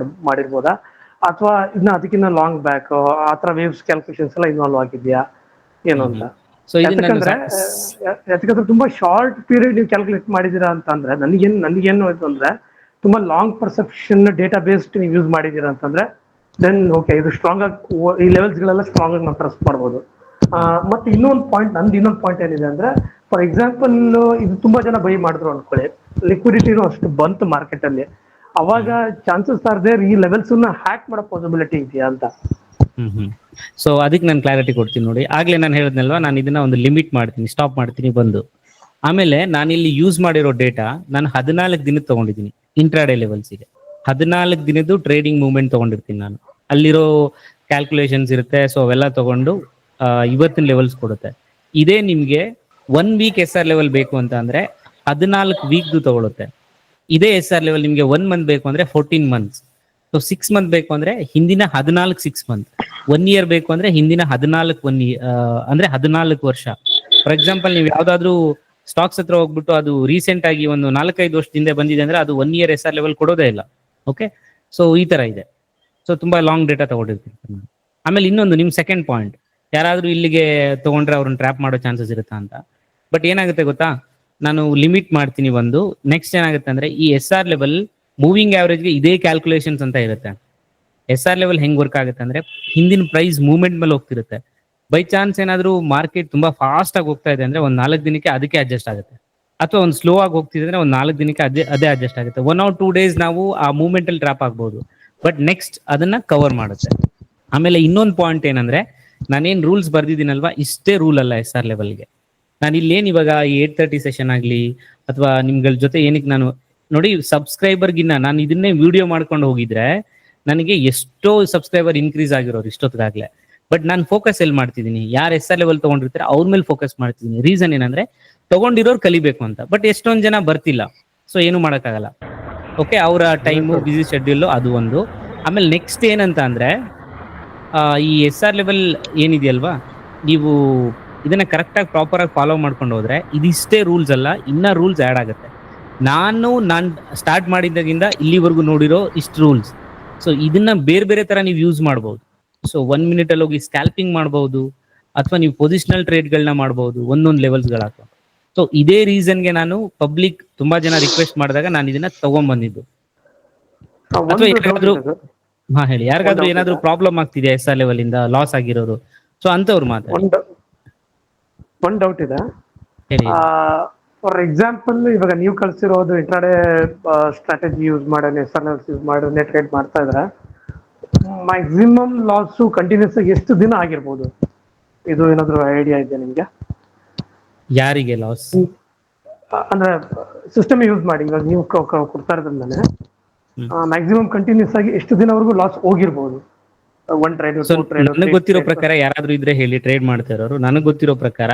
ಮಾಡಿರ್ಬೋದಾ, ಅಥವಾ ಇನ್ನು ಅದಕ್ಕಿಂತ ಲಾಂಗ್ ಬ್ಯಾಕ್ ಆ ಥರ ವೇವ್ಸ್ ಕ್ಯಾಲ್ಕುಲೇಷನ್ಸ್ ಎಲ್ಲ ಇನ್ವಾಲ್ವ್ ಆಗಿದೆಯಾ ಏನು ಅಂತ? ಯಾಕಂದ್ರೆ ತುಂಬಾ ಶಾರ್ಟ್ ಪೀರಿಯಡ್ ನೀವು ಕ್ಯಾಲ್ಕುಲೇಟ್ ಮಾಡಿದೀರಾ ಅಂತಂದ್ರೆ, ನನಗೇನು ಆಯ್ತು ಅಂದ್ರೆ, ತುಂಬಾ ಲಾಂಗ್ ಪರ್ಸೆಪ್ಷನ್ ಡೇಟಾ ಬೇಸ್ಡ್ ನೀವು ಯೂಸ್ ಮಾಡಿದೀರಾ ಅಂತಂದ್ರೆ, ದೆನ್ ಓಕೆ, ಇದು ಸ್ಟ್ರಾಂಗ್ ಆಗಿ ಈ ಲೆವೆಲ್ಸ್ ಗಳೆಲ್ಲ ಸ್ಟ್ರಾಂಗ್ ಆಗಿ ನಾವು ಟ್ರಸ್ಟ್ ಮಾಡ್ಬೋದು. ಮತ್ತೆ ಇನ್ನೊಂದು ಪಾಯಿಂಟ್ ಏನಿದೆ ಅಂದ್ರೆ, ಫಾರ್ ಎಕ್ಸಾಂಪಲ್, ಇದು ತುಂಬಾ ಜನ ಬೈ ಮಾಡಿದ್ರು ಅನ್ಕೊಳ್ಳಿ, ಲಿಕ್ವಿಡಿಟಿನೂ ಅಷ್ಟು ಬಂತು ಮಾರ್ಕೆಟ್ ಅಲ್ಲಿ, ಅವಾಗ ಚಾನ್ಸಸ್ ಆರ್ ದೇರ್ ಈ ಲೆವೆಲ್ಸ್ ಹ್ಯಾಕ್ ಮಾಡೋ ಪಾಸಿಬಿಲಿಟಿ ಇದೆಯಾ ಅಂತ. ಸೊ ಅದಕ್ಕೆ ನಾನು ಕ್ಲಾರಿಟಿ ಕೊಡ್ತೀನಿ ನೋಡಿ. ಆಗ್ಲೇ ನಾನು ಹೇಳಿದ್ನಲ್ವಾ, ನಾನು ಇದನ್ನ ಒಂದು ಲಿಮಿಟ್ ಮಾಡ್ತೀನಿ, ಸ್ಟಾಪ್ ಮಾಡ್ತೀನಿ ಬಂದು. ಆಮೇಲೆ ನಾನು ಇಲ್ಲಿ ಯೂಸ್ ಮಾಡಿರೋ ಡೇಟಾ ನಾನು 14 ದಿನದ ತಗೊಂಡಿದ್ದೀನಿ ಇಂಟ್ರಾಡೇ ಲೆವೆಲ್ಸ್ಗೆ. 14 ದಿನದ್ದು ಟ್ರೇಡಿಂಗ್ ಮೂವ್ಮೆಂಟ್ ತಗೊಂಡಿರ್ತೀನಿ ನಾನು. ಅಲ್ಲಿರೋ ಕ್ಯಾಲ್ಕುಲೇಷನ್ಸ್ ಇರುತ್ತೆ. ಸೊ ಅವೆಲ್ಲ ತಗೊಂಡು ಇವತ್ತಿನ ಲೆವೆಲ್ಸ್ ಕೊಡುತ್ತೆ. ಇದೇ ನಿಮ್ಗೆ 1 ವೀಕ್ SR ಲೆವೆಲ್ ಬೇಕು ಅಂತ ಅಂದ್ರೆ 14 ವೀಕ್ದು ತಗೊಳುತ್ತೆ. ಇದೇ SR ಲೆವೆಲ್ ನಿಮ್ಗೆ 1 ಮಂತ್ ಬೇಕು ಅಂದ್ರೆ 14 ಮಂತ್ಸ್. ಸೊ 6 ಮಂತ್ ಬೇಕು ಅಂದ್ರೆ ಹಿಂದಿನ 14 6 ಮಂತ್. 1 ಇಯರ್ ಬೇಕು ಅಂದ್ರೆ ಹಿಂದಿನ 14 ಅಂದ್ರೆ 14 ವರ್ಷ. ಫಾರ್ ಎಕ್ಸಾಂಪಲ್ ನೀವು ಯಾವ್ದಾದ್ರು ಸ್ಟಾಕ್ಸ್ ಹತ್ರ ಹೋಗ್ಬಿಟ್ಟು ಅದು ರೀಸೆಂಟ್ ಆಗಿ ಒಂದು 4-5 ವರ್ಷದಿಂದ ಬಂದಿದೆ ಅಂದ್ರೆ ಅದು 1 ಇಯರ್ SR ಲೆವೆಲ್ ಕೊಡೋದೇ ಇಲ್ಲ. ಓಕೆ, ಸೊ ಈ ತರ ಇದೆ. ಸೊ ತುಂಬಾ ಲಾಂಗ್ ಡೇಟಾ ತಗೊಂಡಿರ್ತೀನಿ. ಆಮೇಲೆ ಇನ್ನೊಂದು ನಿಮ್ ಸೆಕೆಂಡ್ ಪಾಯಿಂಟ್, ಯಾರಾದ್ರೂ ಇಲ್ಲಿಗೆ ತಗೊಂಡ್ರೆ ಅವ್ರನ್ನ ಟ್ರ್ಯಾಪ್ ಮಾಡೋ ಚಾನ್ಸಸ್ ಇರುತ್ತಾ ಅಂತ. ಬಟ್ ಏನಾಗುತ್ತೆ ಗೊತ್ತಾ, ನಾನು ಲಿಮಿಟ್ ಮಾಡ್ತೀನಿ ಒಂದು. ನೆಕ್ಸ್ಟ್ ಏನಾಗುತ್ತೆ ಅಂದ್ರೆ ಈ SR ಲೆವೆಲ್ ಮೂವಿಂಗ್ ಆವರೇಜ್ಗೆ ಇದೇ ಕ್ಯಾಲ್ಕುಲೇಷನ್ಸ್ ಅಂತ ಇರುತ್ತೆ. SR ಲೆವೆಲ್ ಹೆಂಗ್ ವರ್ಕ್ ಆಗುತ್ತೆ ಅಂದ್ರೆ ಹಿಂದಿನ ಪ್ರೈಸ್ ಮೂವ್ಮೆಂಟ್ ಮೇಲೆ ಹೋಗ್ತಿರುತ್ತೆ. ಬೈ ಚಾನ್ಸ್ ಏನಾದ್ರೂ ಮಾರ್ಕೆಟ್ ತುಂಬಾ ಫಾಸ್ಟ್ ಆಗಿ ಹೋಗ್ತಾ ಇದೆ ಅಂದ್ರೆ ಒಂದು 4 ದಿನಕ್ಕೆ ಅದಕ್ಕೆ ಅಡ್ಜಸ್ಟ್ ಆಗುತ್ತೆ. ಅಥವಾ ಒಂದು ಸ್ಲೋ ಆಗಿ ಹೋಗ್ತಿದ್ರೆ ಒಂದು 4 ದಿನಕ್ಕೆ ಅದೇ ಅಡ್ಜಸ್ಟ್ ಆಗುತ್ತೆ. 1 or 2 days ನಾವು ಆ ಮೂವ್ಮೆಂಟ್ ಅಲ್ಲಿ ಟ್ರಾಪ್ ಆಗ್ಬಹುದು. ಬಟ್ ನೆಕ್ಸ್ಟ್ ಅದನ್ನ ಕವರ್ ಮಾಡುತ್ತೆ. ಆಮೇಲೆ ಇನ್ನೊಂದು ಪಾಯಿಂಟ್ ಏನಂದ್ರೆ, ನಾನೇನ್ ರೂಲ್ಸ್ ಬರ್ದಿದ್ದೀನಲ್ವಾ, ಇಷ್ಟೇ ರೂಲ್ ಅಲ್ಲ SR ಲೆವೆಲ್ಗೆ. ನಾನು ಇಲ್ಲೇನು ಇವಾಗ 8:30 ಸೆಷನ್ ಆಗಲಿ ಅಥವಾ ನಿಮ್ಗಳ ಜೊತೆ ಏನಕ್ಕೆ ನಾನು ನೋಡಿ ಸಬ್ಸ್ಕ್ರೈಬರ್ಗಿನ್ನ ನಾನು ಇದನ್ನೇ ವಿಡಿಯೋ ಮಾಡ್ಕೊಂಡು ಹೋಗಿದ್ರೆ ನನಗೆ ಎಷ್ಟೋ ಸಬ್ಸ್ಕ್ರೈಬರ್ ಇನ್ಕ್ರೀಸ್ ಆಗಿರೋರು ಇಷ್ಟೊತ್ತಿಗಾಗ್ಲೆ. ಬಟ್ ನಾನು ಫೋಕಸ್ ಎಲ್ಲಿ ಮಾಡ್ತಿದ್ದೀನಿ, ಯಾರು SR ಲೆವೆಲ್ ತಗೊಂಡಿರ್ತಾರೆ ಅವ್ರ ಮೇಲೆ ಫೋಕಸ್ ಮಾಡ್ತಿದ್ದೀನಿ. ರೀಸನ್ ಏನಂದ್ರೆ ತಗೊಂಡಿರೋರು ಕಲಿಬೇಕು ಅಂತ. ಬಟ್ ಎಷ್ಟೊಂದು ಜನ ಬರ್ತಿಲ್ಲ, ಸೊ ಏನು ಮಾಡೋಕ್ಕಾಗಲ್ಲ. ಓಕೆ, ಅವರ ಟೈಮು ಬಿಸಿ ಶೆಡ್ಯೂಲ್ ಅದು ಒಂದು. ಆಮೇಲೆ ನೆಕ್ಸ್ಟ್ ಏನಂತ ಅಂದ್ರೆ ಈ SR ಲೆವೆಲ್ ಏನಿದೆಯಲ್ವಾ, ನೀವು ಇದನ್ನ ಕರೆಕ್ಟಾಗಿ ಪ್ರಾಪರಾಗಿ ಫಾಲೋ ಮಾಡ್ಕೊಂಡು ಹೋದ್ರೆ ಇದಿಷ್ಟೇ ರೂಲ್ಸ್ ಅಲ್ಲ, ಇನ್ನ ರೂಲ್ಸ್ ಆ್ಯಡ್ ಆಗುತ್ತೆ. ನಾನು ಸ್ಟಾರ್ಟ್ ಮಾಡಿದ್ದಾಗಿಂದ ಇಲ್ಲಿವರೆಗೂ ನೋಡಿರೋ ಇಷ್ಟು ರೂಲ್ಸ್. ಸೊ ಇದನ್ನ ಬೇರೆ ಬೇರೆ ತರ ನೀವು ಯೂಸ್ ಮಾಡ್ಬೋದು. ಸೊ 1 minute ಅಲ್ಲಿ ಹೋಗಿ ಸ್ಕ್ಯಾಲ್ಪಿಂಗ್ ಮಾಡ್ಬೋದು, ಅಥವಾ ನೀವು ಪೊಸಿಷನಲ್ ಟ್ರೇಡ್ಗಳನ್ನ ಮಾಡ್ಬೋದು ಒಂದೊಂದು ಲೆವೆಲ್ಸ್ಗಳ. ಸೊ ಇದೇ ರೀಸನ್ಗೆ ನಾನು ಪಬ್ಲಿಕ್ ತುಂಬಾ ಜನ ರಿಕ್ವೆಸ್ಟ್ ಮಾಡಿದಾಗ ನಾನು ಇದನ್ನ ತಗೊಂಡ್ಬಂದಿದ್ದು. ಅಥವಾ ಯಾರಿಗಾದ್ರೂ ಹೇಳಿ, ಯಾರಿಗಾದ್ರೂ ಏನಾದ್ರೂ ಪ್ರಾಬ್ಲಮ್ ಆಗ್ತಿದೆ SR ಲೆವೆಲ್ ಇಂದ ಲಾಸ್ ಆಗಿರೋರು, ಸೊ ಅಂತವ್ರು ಮಾತಾಡಿ. ಒಂದ್ ಡೌಟ್ ಇದೆ. ಹೇಳಿ. ಫಾರ್ ಎಕ್ಸಾಂಪಲ್ ಇವಾಗ ನೀವು ಕಳ್ಸಿರೋದು ಇಂಟ್ರಾಡೇ ಸ್ಟ್ರಾಟಜಿ ಯೂಸ್ ಮಾಡಿ SR ಲೆವೆಲ್ಸ್ ಯೂಸ್ ಮಾಡಿ ಟ್ರೇಡ್ ಮಾಡ್ತಾ ಇದ್ರೆ ಮ್ಯಾಕ್ಸಿಮಮ್ ಲಾಸ್ ಕಂಟಿನ್ಯೂಸ್ ಆಗಿ ಎಷ್ಟು ದಿನ ಆಗಿರ್ಬೋದು? ಇದು ಏನಾದ್ರು ಐಡಿಯಾ ಇದೆ ನಿಮ್ಗೆ? ಯಾರಿಗೆ ಲಾಸ್ ಅಂದ್ರೆ ಸಿಸ್ಟಮ್ ಯೂಸ್ ಮಾಡಿ ಇವಾಗ ನೀವು ಕೊಡ್ತಾ ಇರೋದ್ರಿಂದಾನೆ ಮ್ಯಾಕ್ಸಿಮಮ್ ಕಂಟಿನ್ಯೂಸ್ ಆಗಿ ಎಷ್ಟು ದಿನವರೆಗೂ ಲಾಸ್ ಹೋಗಿರ್ಬೋದು? 1 trade, 2 trade. ನನಗೆ ಗೊತ್ತಿರೋ ಪ್ರಕಾರ ಯಾರಾದ್ರೂ ಇದ್ರೆ ಹೇಳಿ, ಟ್ರೇಡ್ ಮಾಡ್ತಾ ಇರೋರು. ನನಗೆ ಗೊತ್ತಿರೋ ಪ್ರಕಾರ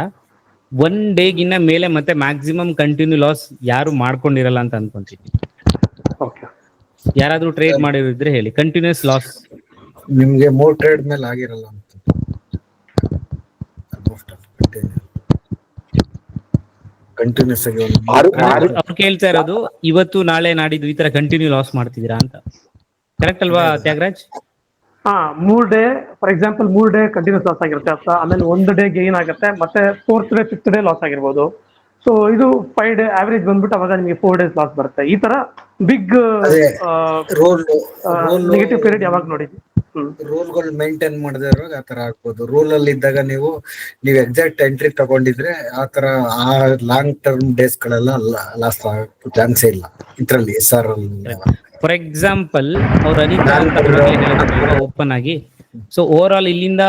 1 ಡೇಗಿನ್ನ ಮೇಲೆ ಮತ್ತೆ ಮ್ಯಾಕ್ಸಿಮಮ್ ಕಂಟಿನ್ಯೂ ಲಾಸ್ ಯಾರು ಮಾಡ್ಕೊಂಡಿರಲ್ಲ ಅಂತ ಅನ್ಕೊಂತೀನಿ. ಯಾರಾದ್ರೂ ಟ್ರೇಡ್ ಮಾಡಿದ್ರೆ ಹೇಳಿ, ಕಂಟಿನ್ಯೂಸ್ ಲಾಸ್ ನಿಮ್ಗೆ 3 ಟ್ರೇಡ್ ಮೇಲೆ ಆಗಿರಲ್ಲ ಅಂತ. ಕಂಟಿನ್ಯೂಸ್ ಆಗಿ ಅವ್ರು ಕೇಳ್ತಾ ಇರೋದು ಇವತ್ತು ನಾಳೆ ನಾಡಿದ್ದು ಈ ತರ ಕಂಟಿನ್ಯೂ ಲಾಸ್ ಮಾಡ್ತಿದ್ದೀರಾ ಅಂತ. ಕರೆಕ್ಟ್ ಅಲ್ವಾ Thyagaraj? 3 day for example 3 day continuous loss ಆಗಿರುತ್ತೆ ಅಂತ, ಆಮೇಲೆ 1 ಡೇ ಗೇನ್ ಆಗುತ್ತೆ, ಮತ್ತೆ 4th day 5th day loss ಆಗಿರ್ಬೋದು. ಸೊ ಇದು 5 ಡೇ ಆವರೇಜ್ ಬಂದ್ಬಿಟ್ಟು ಅವಾಗ ನಿಮಗೆ 4 ಡೇಸ್ ಲಾಸ್ ಬರುತ್ತೆ. ಈ ತರ ಬಿಗ್ ನೆಗೆಟಿವ್ ಪೀರಿಯಡ್ ಯಾವಾಗ ನೋಡಿದ್ವಿ? ರೂಲ್ಗಳು ಮೇಂಟೈನ್ ಮಾಡದೇ ಇರುವಾಗ ಆತರ ಆಗ್ಬೋದು. ರೂಲ್ ಅಲ್ಲಿ ಇದ್ದಾಗ ನೀವು ಎಕ್ಸಾಕ್ಟ್ ಎಂಟ್ರಿ ತಗೊಂಡಿದ್ರೆ ಆತರ ಆ ಲಾಂಗ್ ಟರ್ಮ್ ಡೇಸ್ ಗಳೆಲ್ಲ ಲಾಸ್ ಆಗೋ ಚಾನ್ಸ್ ಇಲ್ಲ ಇದ್ರಲ್ಲಿ SR ಅಲ್ಲಿ. ಫಾರ್ ಎಕ್ಸಾಂಪಲ್ ಅವ್ರು ಅನಿತಾ ಓಪನ್ ಆಗಿ, ಸೊ ಓವರ್ ಆಲ್ ಇಲ್ಲಿಂದ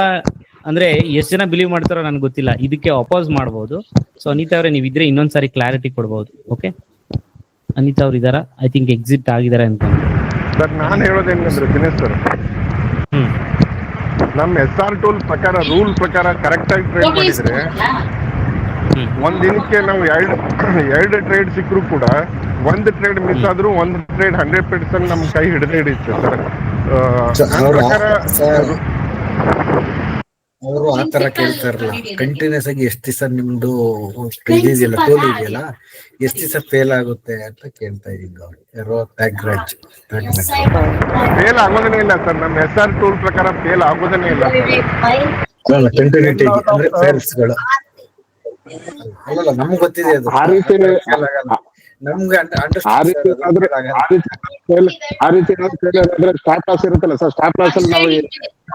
ಅಂದ್ರೆ ಎಷ್ಟು ಜನ ಬಿಲೀವ್ ಮಾಡ್ತಾರೋ ನನ್ಗೆ ಗೊತ್ತಿಲ್ಲ, ಇದಕ್ಕೆ ಅಪೋಸ್ ಮಾಡ್ಬೋದು. ಸೊ ಅನಿತಾ ಅವರೇ ನೀವಿದ್ರೆ ಇನ್ನೊಂದ್ಸಾರಿ ಕ್ಲಾರಿಟಿ ಕೊಡ್ಬೋದು. ಓಕೆ, ಅನಿತಾ ಅವ್ರು ಇದಾರ? ಐ ಥಿಂಕ್ ಎಕ್ಸಿಟ್ ಆಗಿದ್ದಾರೆ ಅಂತ. ಸರ್ ನಾನು ಹೇಳೋದೇನಂದ್ರೆ ದಿನೇಶ್ ಸರ್, ನಮ್ಮ SR ಟೂಲ್ ಪ್ರಕಾರ ರೂಲ್ ಪ್ರಕಾರ ಕರೆಕ್ಟ್ ಆಗಿ ಟ್ರೇಡ್ ಮಾಡಿದ್ರೆ ಒಂದ್ ದಿನಕ್ಕೆ ನಾವು ಎರಡು ಟ್ರೇಡ್ ಸಿಕ್ಕರು ಕೂಡ 1 ಟ್ರೇಡ್ ಮಿಸ್ ಆದ್ರೂ 1 ಟ್ರೇಡ್ 100% ನಮ್ ಕೈ ಹಿಡಿದೇ ಹಿಡಿಯುತ್ತೆ ಸರ್. ಪ್ರಕಾರ ಅವರು ಆತರ ಕೇಳ್ತಾರಲ್ಲ, ಕಂಟಿನ್ಯೂಸ್ ಆಗಿ ಎಷ್ಟು ದಿವಸ ನಿಮ್ದು ಇದೆಯಲ್ಲ ಟೋಲ್ ಇದೆಯಲ್ಲ ಎಷ್ಟು ದಿವಸ ಫೇಲ್ ಆಗುತ್ತೆ ಅಂತ ಕೇಳ್ತಾ ಇದೀನಿ. ಯಾರೋ ತ್ಯಾಗರಾಜ್ ಫೇಲ್ ಆಗೋದನ್ನೇ ಇಲ್ಲ ಸರ್, ನಮ್ಮ SR ಟೂಲ್ ಪ್ರಕಾರ ಫೇಲ್ ಆಗೋದನ್ನೇ ಇಲ್ಲ. ಕಂಟಿನ್ಯೂಟಿ ಅಂದ್ರೆ ಫೇಲ್ಸ್ ಗಳು ಅಲ್ಲಲ್ಲ, ನಮ್ಗೆ ಗೊತ್ತಿದೆ ಅದು. ನಮ್ಗೆ ಸ್ಟಾಪ್ ಲಾಸ್ ಇರುತ್ತಲ್ಲ ಸರ್, ಸ್ಟಾಪ್ ಲಾಸ್ ಅಲ್ಲಿ ನಾವು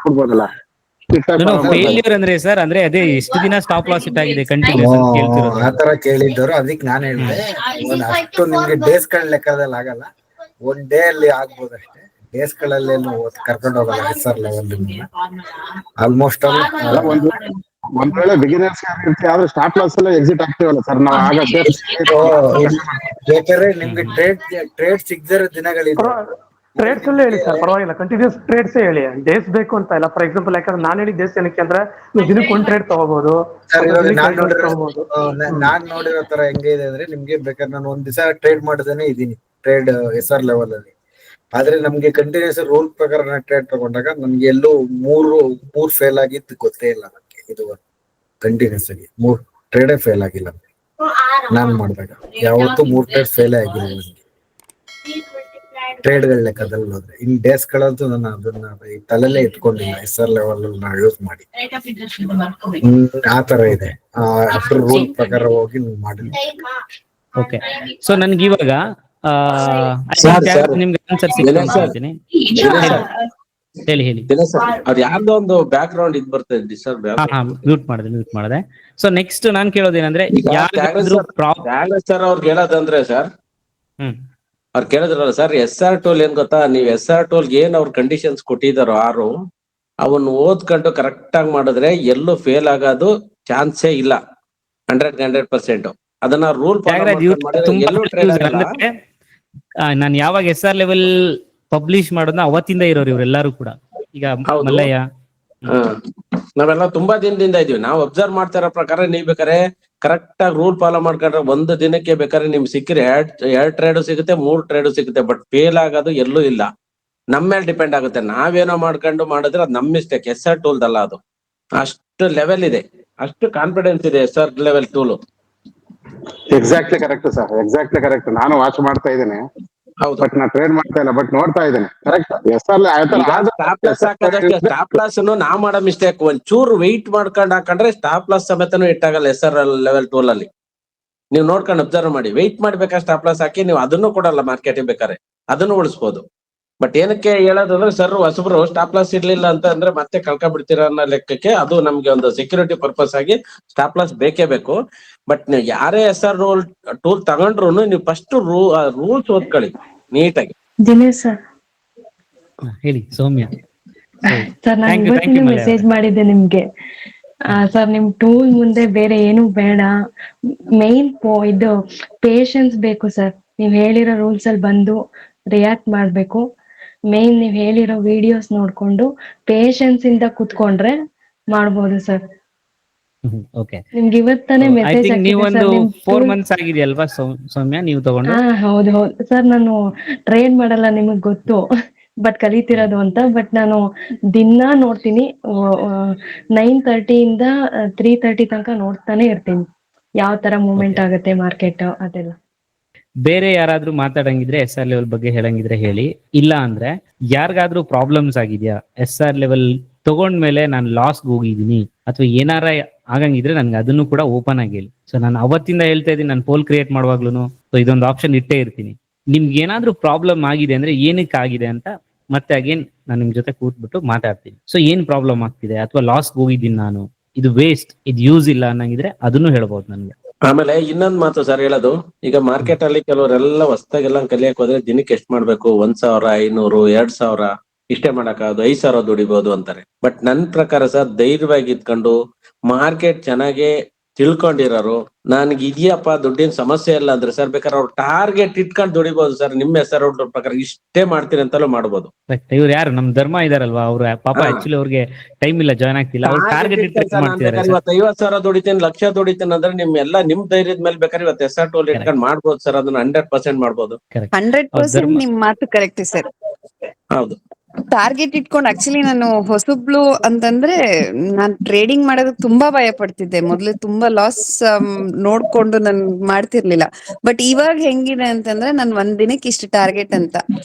ಕೊಡ್ಬೋದಲ್ಲ. ಫೇಲ್ಯೂರ್ ಅಂದ್ರೆ ಸರ್, ಅಂದ್ರೆ ಅದೇ ಎಷ್ಟು ದಿನ ಸ್ಟಾಪ್ ಲಾಸ್ ಇಟ್ ಆಗಿದೆ ಕಂಟಿನ್ಯೂಸ್ ಅಂತ ಕೇಳ್ತಿರೋದು. ಆತರ ಕೇಳಿದ್ದವರು, ಅದಕ್ಕೆ ನಾನು ಹೇಳಿದೆ ಅಷ್ಟು ನಿಮ್ಗೆ ಡೇಸ್ ಗಳ ಲೆಕ್ಕದಲ್ಲಿ ಆಗಲ್ಲ, 1 ಡೇ ಅಲ್ಲಿ ಆಗ್ಬೋದಷ್ಟೇ. ಡೇಸ್ ಗಳಲ್ಲೇನು ಕರ್ಕೊಂಡು ಹೋಗಲ್ಲ SR ಲೆವೆಲ್. ಆಲ್ಮೋಸ್ಟ್ ಒಂದ್ ವೇಳೆ ಬಿಗಿನರ್ಸ್ ಆದ್ರೆ ಸ್ಟಾಪ್ ಲಾಸ್ ಎಲ್ಲ ಎಕ್ಸಿಟ್ ಆಗ್ತೀವಲ್ಲ ಸರ್ ನಾವು. ಆಗ ಬೇಕಾದ್ರೆ ನಿಮ್ಗೆ ಟ್ರೇಡ್ ಸಿಗದಿರೋ ದಿನಗಳಿದೆ. ಟ್ರೇಡ್ಸ್ ಅಲ್ಲೇ ಹೇಳಿ ಸರ್, ಪರವಾಗಿಲ್ಲ, ಕಂಟಿನ್ಯೂಸ್ ಟ್ರೇಡ್ಸ್ ಹೇಳಿ, ಡೇಸ್ ಬೇಕು ಅಂತ ಇಲ್ಲ. ಫಾರ್ ಎಕ್ಸಾಂಪಲ್, ಯಾಕಂದ್ರೆ ನಾನು ಹೇಳಿದ ಡೇಸ್ ಏನಕ್ಕೆ ಅಂದ್ರೆ ನೀವು ದಿನಕ್ಕೆ ಒಂದು ಟ್ರೇಡ್ ತಗೋಬಹುದು, ತಗೋಬಹುದು. ನಾನ್ ನೋಡಿರೋ ತರ ಹೆಂಗೆ ಇದೆ ಅಂದ್ರೆ, ನಿಮ್ಗೆ ಬೇಕಾದ್ರೆ ನಾನು ಒಂದ್ ದಿವಸ ಟ್ರೇಡ್ ಮಾಡದೇನೆ ಇದೀನಿ, ಟ್ರೇಡ್ SR ಲೆವೆಲ್ ಅಲ್ಲಿ. ಆದ್ರೆ ನಮ್ಗೆ ಕಂಟಿನ್ಯೂಸ್ ರೂಲ್ ಪ್ರಕಾರ ನಾನು ಟ್ರೇಡ್ ತಗೊಂಡಾಗ ನಮ್ಗೆ ಎಲ್ಲೂ ಮೂರ್ ಫೇಲ್ ಆಗಿದ್ದು ಗೊತ್ತೇ ಇಲ್ಲ ನಮ್ಗೆ. ಇದು ಕಂಟಿನ್ಯೂಸ್ ಆಗಿ 3 ಟ್ರೇಡೇ ಫೇಲ್ ಆಗಿಲ್ಲ ನಾನ್ ಮಾಡಿದಾಗ. ಯಾವತ್ತೂ 3 ಟ್ರೇಡ್ ಫೇಲೇ ಆಗಿಲ್ಲ ನನ್ಗೆ ಟ್ರೇಡ್ ಗಳ ಲೆಕ್ಕದಲ್ಲಿ ಹೋದ್ರೆ. ಇನ್ ಡೇಸ್ ಗಳಂತೂ ನಾನು ಅದನ್ನ ಈ ತಲೆಲ್ಲೇ ಇಟ್ಕೊಂಡಿಲ್ಲ, SR ಲೆವೆಲ್ ನಾವು ಯೂಸ್ ಮಾಡಿ. ಆ ತರ ಇದೆ, ಅದ್ರ ರೂಲ್ ಪ್ರಕಾರ ಹೋಗಿ ಮಾಡಿ. ಓಕೆ, ಸೊ ನನ್ಗೆ ಇವಾಗ ನಿಮ್ಗೆ ಆನ್ಸರ್ ಸಿಗ್ತೀನಿ. ಹೇಳಿ ಅವ್ರು ಯಾರ್ದೋ ಒಂದು ಬ್ಯಾಕ್ ಗ್ರೌಂಡ್ ಇದ್ ಬರ್ತದೆ ಸರ್. ಮ್ಯೂಟ್ ಮಾಡಿದೆ. ಸೊ ನೆಕ್ಸ್ಟ್ ನಾನ್ ಕೇಳೋದೇನಂದ್ರೆ, ಸರ್ ಅವ್ರಿಗೆ ಹೇಳೋದಂದ್ರೆ ಸರ್, ಅವ್ರು ಕೇಳಿದ್ರಲ್ಲ ಸರ್, SR ಟೂಲ್ ಏನ್ ಗೊತ್ತಾ, ನೀವು SR ಟೂಲ್ ಏನ್ ಅವ್ರ ಕಂಡೀಷನ್ಸ್ ಕೊಟ್ಟಿದಾರೋ ಅವನ್ನ ಓದ್ಕೊಂಡು ಕರೆಕ್ಟ್ ಆಗಿ ಮಾಡಿದ್ರೆ ಎಲ್ಲೂ ಫೇಲ್ ಆಗೋದು ಚಾನ್ಸೇ ಇಲ್ಲ. 100% ಅದನ್ನ ರೂಲ್ ನಾನು ಯಾವಾಗ SR ಲೆವೆಲ್ ಪಬ್ಲಿಷ್ ಮಾಡೋದನ್ನ ಅವತ್ತಿಂದ ಇರೋರು ಇವರೆಲ್ಲರೂ ಕೂಡ. ಈಗ ಮಲ್ಲಯ್ಯ, ನಾವೆಲ್ಲ ತುಂಬಾ ದಿನದಿಂದ ಇದೀವಿ. ನಾವು ಅಬ್ಸರ್ವ್ ಮಾಡ್ತಾ ಇರೋ ಪ್ರಕಾರ ನೀವ್ ಬೇಕಾರೆ ಕರೆಕ್ಟ್ ಆಗಿ ರೂಲ್ ಫಾಲೋ ಮಾಡ್ಕೊಂಡ್ರೆ ಒಂದು ದಿನಕ್ಕೆ ಬೇಕಾದ್ರೆ ನಿಮ್ಗೆ ಸಿಕ್ಕಿದ್ರೆ 2 ಟ್ರೇಡು ಸಿಗುತ್ತೆ, 3 ಟ್ರೇಡು ಸಿಗುತ್ತೆ. ಬಟ್ ಫೇಲ್ ಆಗೋದು ಎಲ್ಲೂ ಇಲ್ಲ. ನಮ್ಮ ಮೇಲೆ ಡಿಪೆಂಡ್ ಆಗುತ್ತೆ. ನಾವೇನೋ ಮಾಡ್ಕೊಂಡು ಮಾಡಿದ್ರೆ ಅದು ನಮ್ ಮಿಸ್ಟೇಕ್, SR ಟೂಲ್ದಲ್ಲ ಅದು. ಅಷ್ಟು ಲೆವೆಲ್ ಇದೆ, ಅಷ್ಟು ಕಾನ್ಫಿಡೆನ್ಸ್ ಇದೆ SR level tool. Exactly correct sir, exactly correct. ನಾನು ವಾಚ್ ಮಾಡ್ತಾ ಇದ್ದೇನೆ, ಬಟ್ ನಾ ಟ್ರೇಡ್ ಮಾಡ್ತಾ ಇಲ್ಲ, ಬಟ್ ನೋಡ್ತಾ ಇದ್ದೇನೆ. ಕರೆಕ್ಟ್. ಸ್ಟಾಪ್ ಲಾಸ್ ನಾ ಮಾಡೋ ಮಿಸ್ಟೇಕ್, ಒಂಚೂರು ವೆಯ್ಟ್ ಮಾಡ್ಕೊಂಡು ಹಾಕೊಂಡ್ರೆ ಸ್ಟಾಪ್ ಲಾಸ್ ಸಮೇತನೂ ಇಟ್ಟಾಗಲ್ಲ SR ಲೆವೆಲ್ ಟೂಲ್ ಅಲ್ಲಿ. ನೀವು ನೋಡ್ಕೊಂಡು ಅಬ್ಸರ್ವ್ ಮಾಡಿ, ವೆಯ್ಟ್ ಮಾಡ್ಬೇಕಾದ್ರೆ ಸ್ಟಾಪ್ ಲಾಸ್ ಹಾಕಿ ನೀವು ಅದನ್ನು ಕೊಡಲ್ಲ ಮಾರ್ಕೆಟಿಗೆ ಬೇಕಾದ್ರೆ, ಅದನ್ನು ಉಳಿಸ್ಬೋದು. ಬಟ್ ಏನಕ್ಕೆ ಹೇಳೋದಂದ್ರೆ, ಸರ್ ಹೊಸಬ್ರು ಸ್ಟಾಪ್ ಲಾಸ್ ಇರ್ಲಿಲ್ಲ ಅಂತ ಅಂದ್ರೆ ಮತ್ತೆ ಕಳ್ಕೊಂಡ್ಬಿಡ್ತೀರ ಅನ್ನೋ ಲೆಕ್ಕಕ್ಕೆ, ಅದು ನಮ್ಗೆ ಒಂದು ಸೆಕ್ಯೂರಿಟಿ ಪರ್ಪಸ್ ಆಗಿ ಸ್ಟಾಪ್ ಲಾಸ್ ಬೇಕೇ ಬೇಕು. ಬಟ್ ನೀವು ಯಾರೇ SR ಟೂಲ್ ತಗೊಂಡ್ರು ನೀವು ಫಸ್ಟ್ ರೂಲ್ಸ್ ಓದ್ಕೊಳ್ಳಿ ನೀಟಾಗಿ. ದಿನೇಶ್ ಸರ್, ಹೇಳಿ ಸೌಮ್ಯ. ಸರ್ ನಾನು ಇವತ್ತಿನ ಮೆಸೇಜ್ ಮಾಡಿದ್ದೆ ನಿಮ್ಗೆ. ಸರ್ ನಿಮ್ ಟೂಲ್ ಮುಂದೆ ಬೇರೆ ಏನು ಬೇಡ, ಮೇನ್ ಇದು ಪೇಶನ್ಸ್ ಬೇಕು ಸರ್. ನೀವ್ ಹೇಳಿರೋ ರೂಲ್ಸ್ ಅಲ್ಲಿ ಬಂದು ರಿಯಾಕ್ಟ್ ಮಾಡ್ಬೇಕು. ಮೇನ್ ನೀವ್ ಹೇಳಿರೋ ವಿಡಿಯೋಸ್ ನೋಡ್ಕೊಂಡು ಪೇಶನ್ಸ್ ಇಂದ ಕುತ್ಕೊಂಡ್ರೆ ಮಾಡ್ಬೋದು ಸರ್. ಓಕೆ, ನಿಮ್ಗೆ ಇವತ್ತಾನೆ ಮೆಸೇಜ್ ನೀವೊಂದು 4 months ಆಗಿದೆಯಲ್ವಾ ಸೌಮ್ಯ ನೀವು ತಗೊಂಡು? ಹೌದು ಸರ್, ನಾನು ಟ್ರೇಡ್ ಮಾಡಲ್ಲ, ನಿಮಗ್ ಗೊತ್ತು, ಬಟ್ ಕಲಿತಿರೋದು ಅಂತ. ಬಟ್ ನಾನು ದಿನಾ ನೋಡ್ತೀನಿ, 9:30 ಇಂದ 3:30 ತನಕ ನೋಡ್ತಾನೆ ಇರ್ತೀನಿ, ಯಾವ ತರ ಮೂವ್ಮೆಂಟ್ ಆಗುತ್ತೆ ಮಾರ್ಕೆಟ್ ಅದೆಲ್ಲ. ಬೇರೆ ಯಾರಾದ್ರೂ ಮಾತಾಡಂಗಿದ್ರೆ SR ಲೆವೆಲ್ ಬಗ್ಗೆ ಹೇಳಂಗಿದ್ರೆ ಹೇಳಿ. ಇಲ್ಲ ಅಂದ್ರೆ ಯಾರಿಗಾದ್ರೂ ಪ್ರಾಬ್ಲಮ್ಸ್ ಆಗಿದ್ಯಾ, SR ಲೆವೆಲ್ ತಗೊಂಡ್ಮೇಲೆ ನಾನು ಲಾಸ್ಗೆ ಹೋಗಿದ್ದೀನಿ ಅಥವಾ ಏನಾರ ಆಗಂಗಿದ್ರೆ ನನ್ಗೆ ಅದನ್ನು ಕೂಡ ಓಪನ್ ಆಗಿ ಹೇಳಿ. ಸೊ ನಾನು ಅವತ್ತಿಂದ ಹೇಳ್ತಾ ಇದ್ದೀನಿ, ನಾನು ಪೋಲ್ ಕ್ರಿಯೇಟ್ ಮಾಡುವಾಗ್ಲೂ ಸೊ ಇದೊಂದು ಆಪ್ಷನ್ ಇಟ್ಟೇ ಇರ್ತೀನಿ. ನಿಮ್ಗೆ ಏನಾದ್ರೂ ಪ್ರಾಬ್ಲಮ್ ಆಗಿದೆ ಅಂದ್ರೆ ಏನಕ್ಕೆ ಆಗಿದೆ ಅಂತ ಮತ್ತೆ ಅಗೇನ್ ನಾನು ನಿಮ್ ಜೊತೆ ಕೂತ್ಬಿಟ್ಟು ಮಾತಾಡ್ತೀನಿ. ಸೊ ಏನ್ ಪ್ರಾಬ್ಲಮ್ ಆಗ್ತಿದೆ ಅಥವಾ ಲಾಸ್ಗೆ ಹೋಗಿದ್ದೀನಿ ನಾನು, ಇದು ವೇಸ್ಟ್, ಇದು ಯೂಸ್ ಇಲ್ಲ ಅನ್ನಂಗಿದ್ರೆ ಅದನ್ನು ಹೇಳ್ಬೋದು ನನ್ಗೆ. ಆಮೇಲೆ ಇನ್ನೊಂದ್ ಮಾತು ಸರ್ ಹೇಳೋದು, ಈಗ ಮಾರ್ಕೆಟ್ ಅಲ್ಲಿ ಕೆಲವರೆಲ್ಲ ಹೊಸದಾಗೆಲ್ಲ ಕಲಿಯಕ್ ಹೋದ್ರೆ ದಿನಕ್ಕೆ ಎಷ್ಟ್ ಮಾಡ್ಬೇಕು, 1,500 2,000 ಇಷ್ಟೇ ಮಾಡಕ್ಕಾಗೋದು, 5,000 ದುಡಿಬಹುದು ಅಂತಾರೆ. ಬಟ್ ನನ್ ಪ್ರಕಾರ ಸರ್ ಧೈರ್ಯವಾಗಿ ಇದ್ಕೊಂಡು ಮಾರ್ಕೆಟ್ ಚೆನ್ನಾಗೆ ತಿಳ್ಕೊಂಡಿರೋರು, ನನ್ಗೆ ಇದೆಯಪ್ಪ ದುಡ್ಡಿನ ಸಮಸ್ಯೆ ಇಲ್ಲ ಅಂದ್ರೆ ಸರ್ ಬೇಕಾದ್ರೆ ಅವ್ರು ಟಾರ್ಗೆಟ್ ಇಟ್ಕೊಂಡು ದುಡಿಬಹುದು ಸರ್. ನಿಮ್ಮ ಹೆಸರು ಪ್ರಕಾರ ಇಷ್ಟೇ ಮಾಡ್ತೀನಿ ಅಂತಲೂ ಮಾಡ್ಬೋದು. ಇವ್ರು ಯಾರು ನಮ್ ಧರ್ಮ ಇದಾರಲ್ವಾ, ಅವ್ರು ಪಾಪ ಆಕ್ಚುಲಿ ಅವ್ರಿಗೆ ಟೈಮ್ ಇಲ್ಲ, ಜಾಯ್ನ್ ಆಗ್ತಿಲ್ಲ. ಅವ್ರು ಟಾರ್ಗೆಟ್ ಇಟ್ಟು ಮಾಡ್ತಿದ್ದಾರೆ. 50,000 ದುಡಿತೀನಿ, 1,00,000 ದುಡಿತೀನಿ ಅಂದ್ರೆ ನಿಮ್ ಧೈರ್ಯದ ಮೇಲೆ ಬೇಕಾದ್ರೆ ಇವತ್ತು SR ಟೂಲ್ ಇಟ್ಕೊಂಡು ಮಾಡ್ಬೋದು ಸರ್. ಅದನ್ನ 100% ಮಾಡ್ಬೋದು. 100% ನಿಮ್ ಮಾತು ಕರೆಕ್ಟ್ ಸರ್. ಹೌದು, ಟಾರ್ಗೆಟ್ ಇಟ್ಕೊಂಡು ಆಕ್ಚುಲಿ ನಾನು ಹೊಸಬ್ಳು ಅಂತಂದ್ರೆ ನಾನ್ ಟ್ರೇಡಿಂಗ್ ಮಾಡೋದಕ್ಕೆ ತುಂಬಾ ಭಯ ಪಡ್ತಿದ್ದೆ ಮೊದ್ಲು. ತುಂಬಾ ಲಾಸ್ ನೋಡ್ಕೊಂಡು ನಾನು ಮಾಡ್ತಿರ್ಲಿಲ್ಲ. ಬಟ್ ಇವಾಗ ಹೆಂಗಿದೆ ಅಂತಂದ್ರೆ ನಾನು ಒಂದ್ ದಿನಕ್ಕೆ ಇಷ್ಟು ಟಾರ್ಗೆಟ್ ಅಂತ.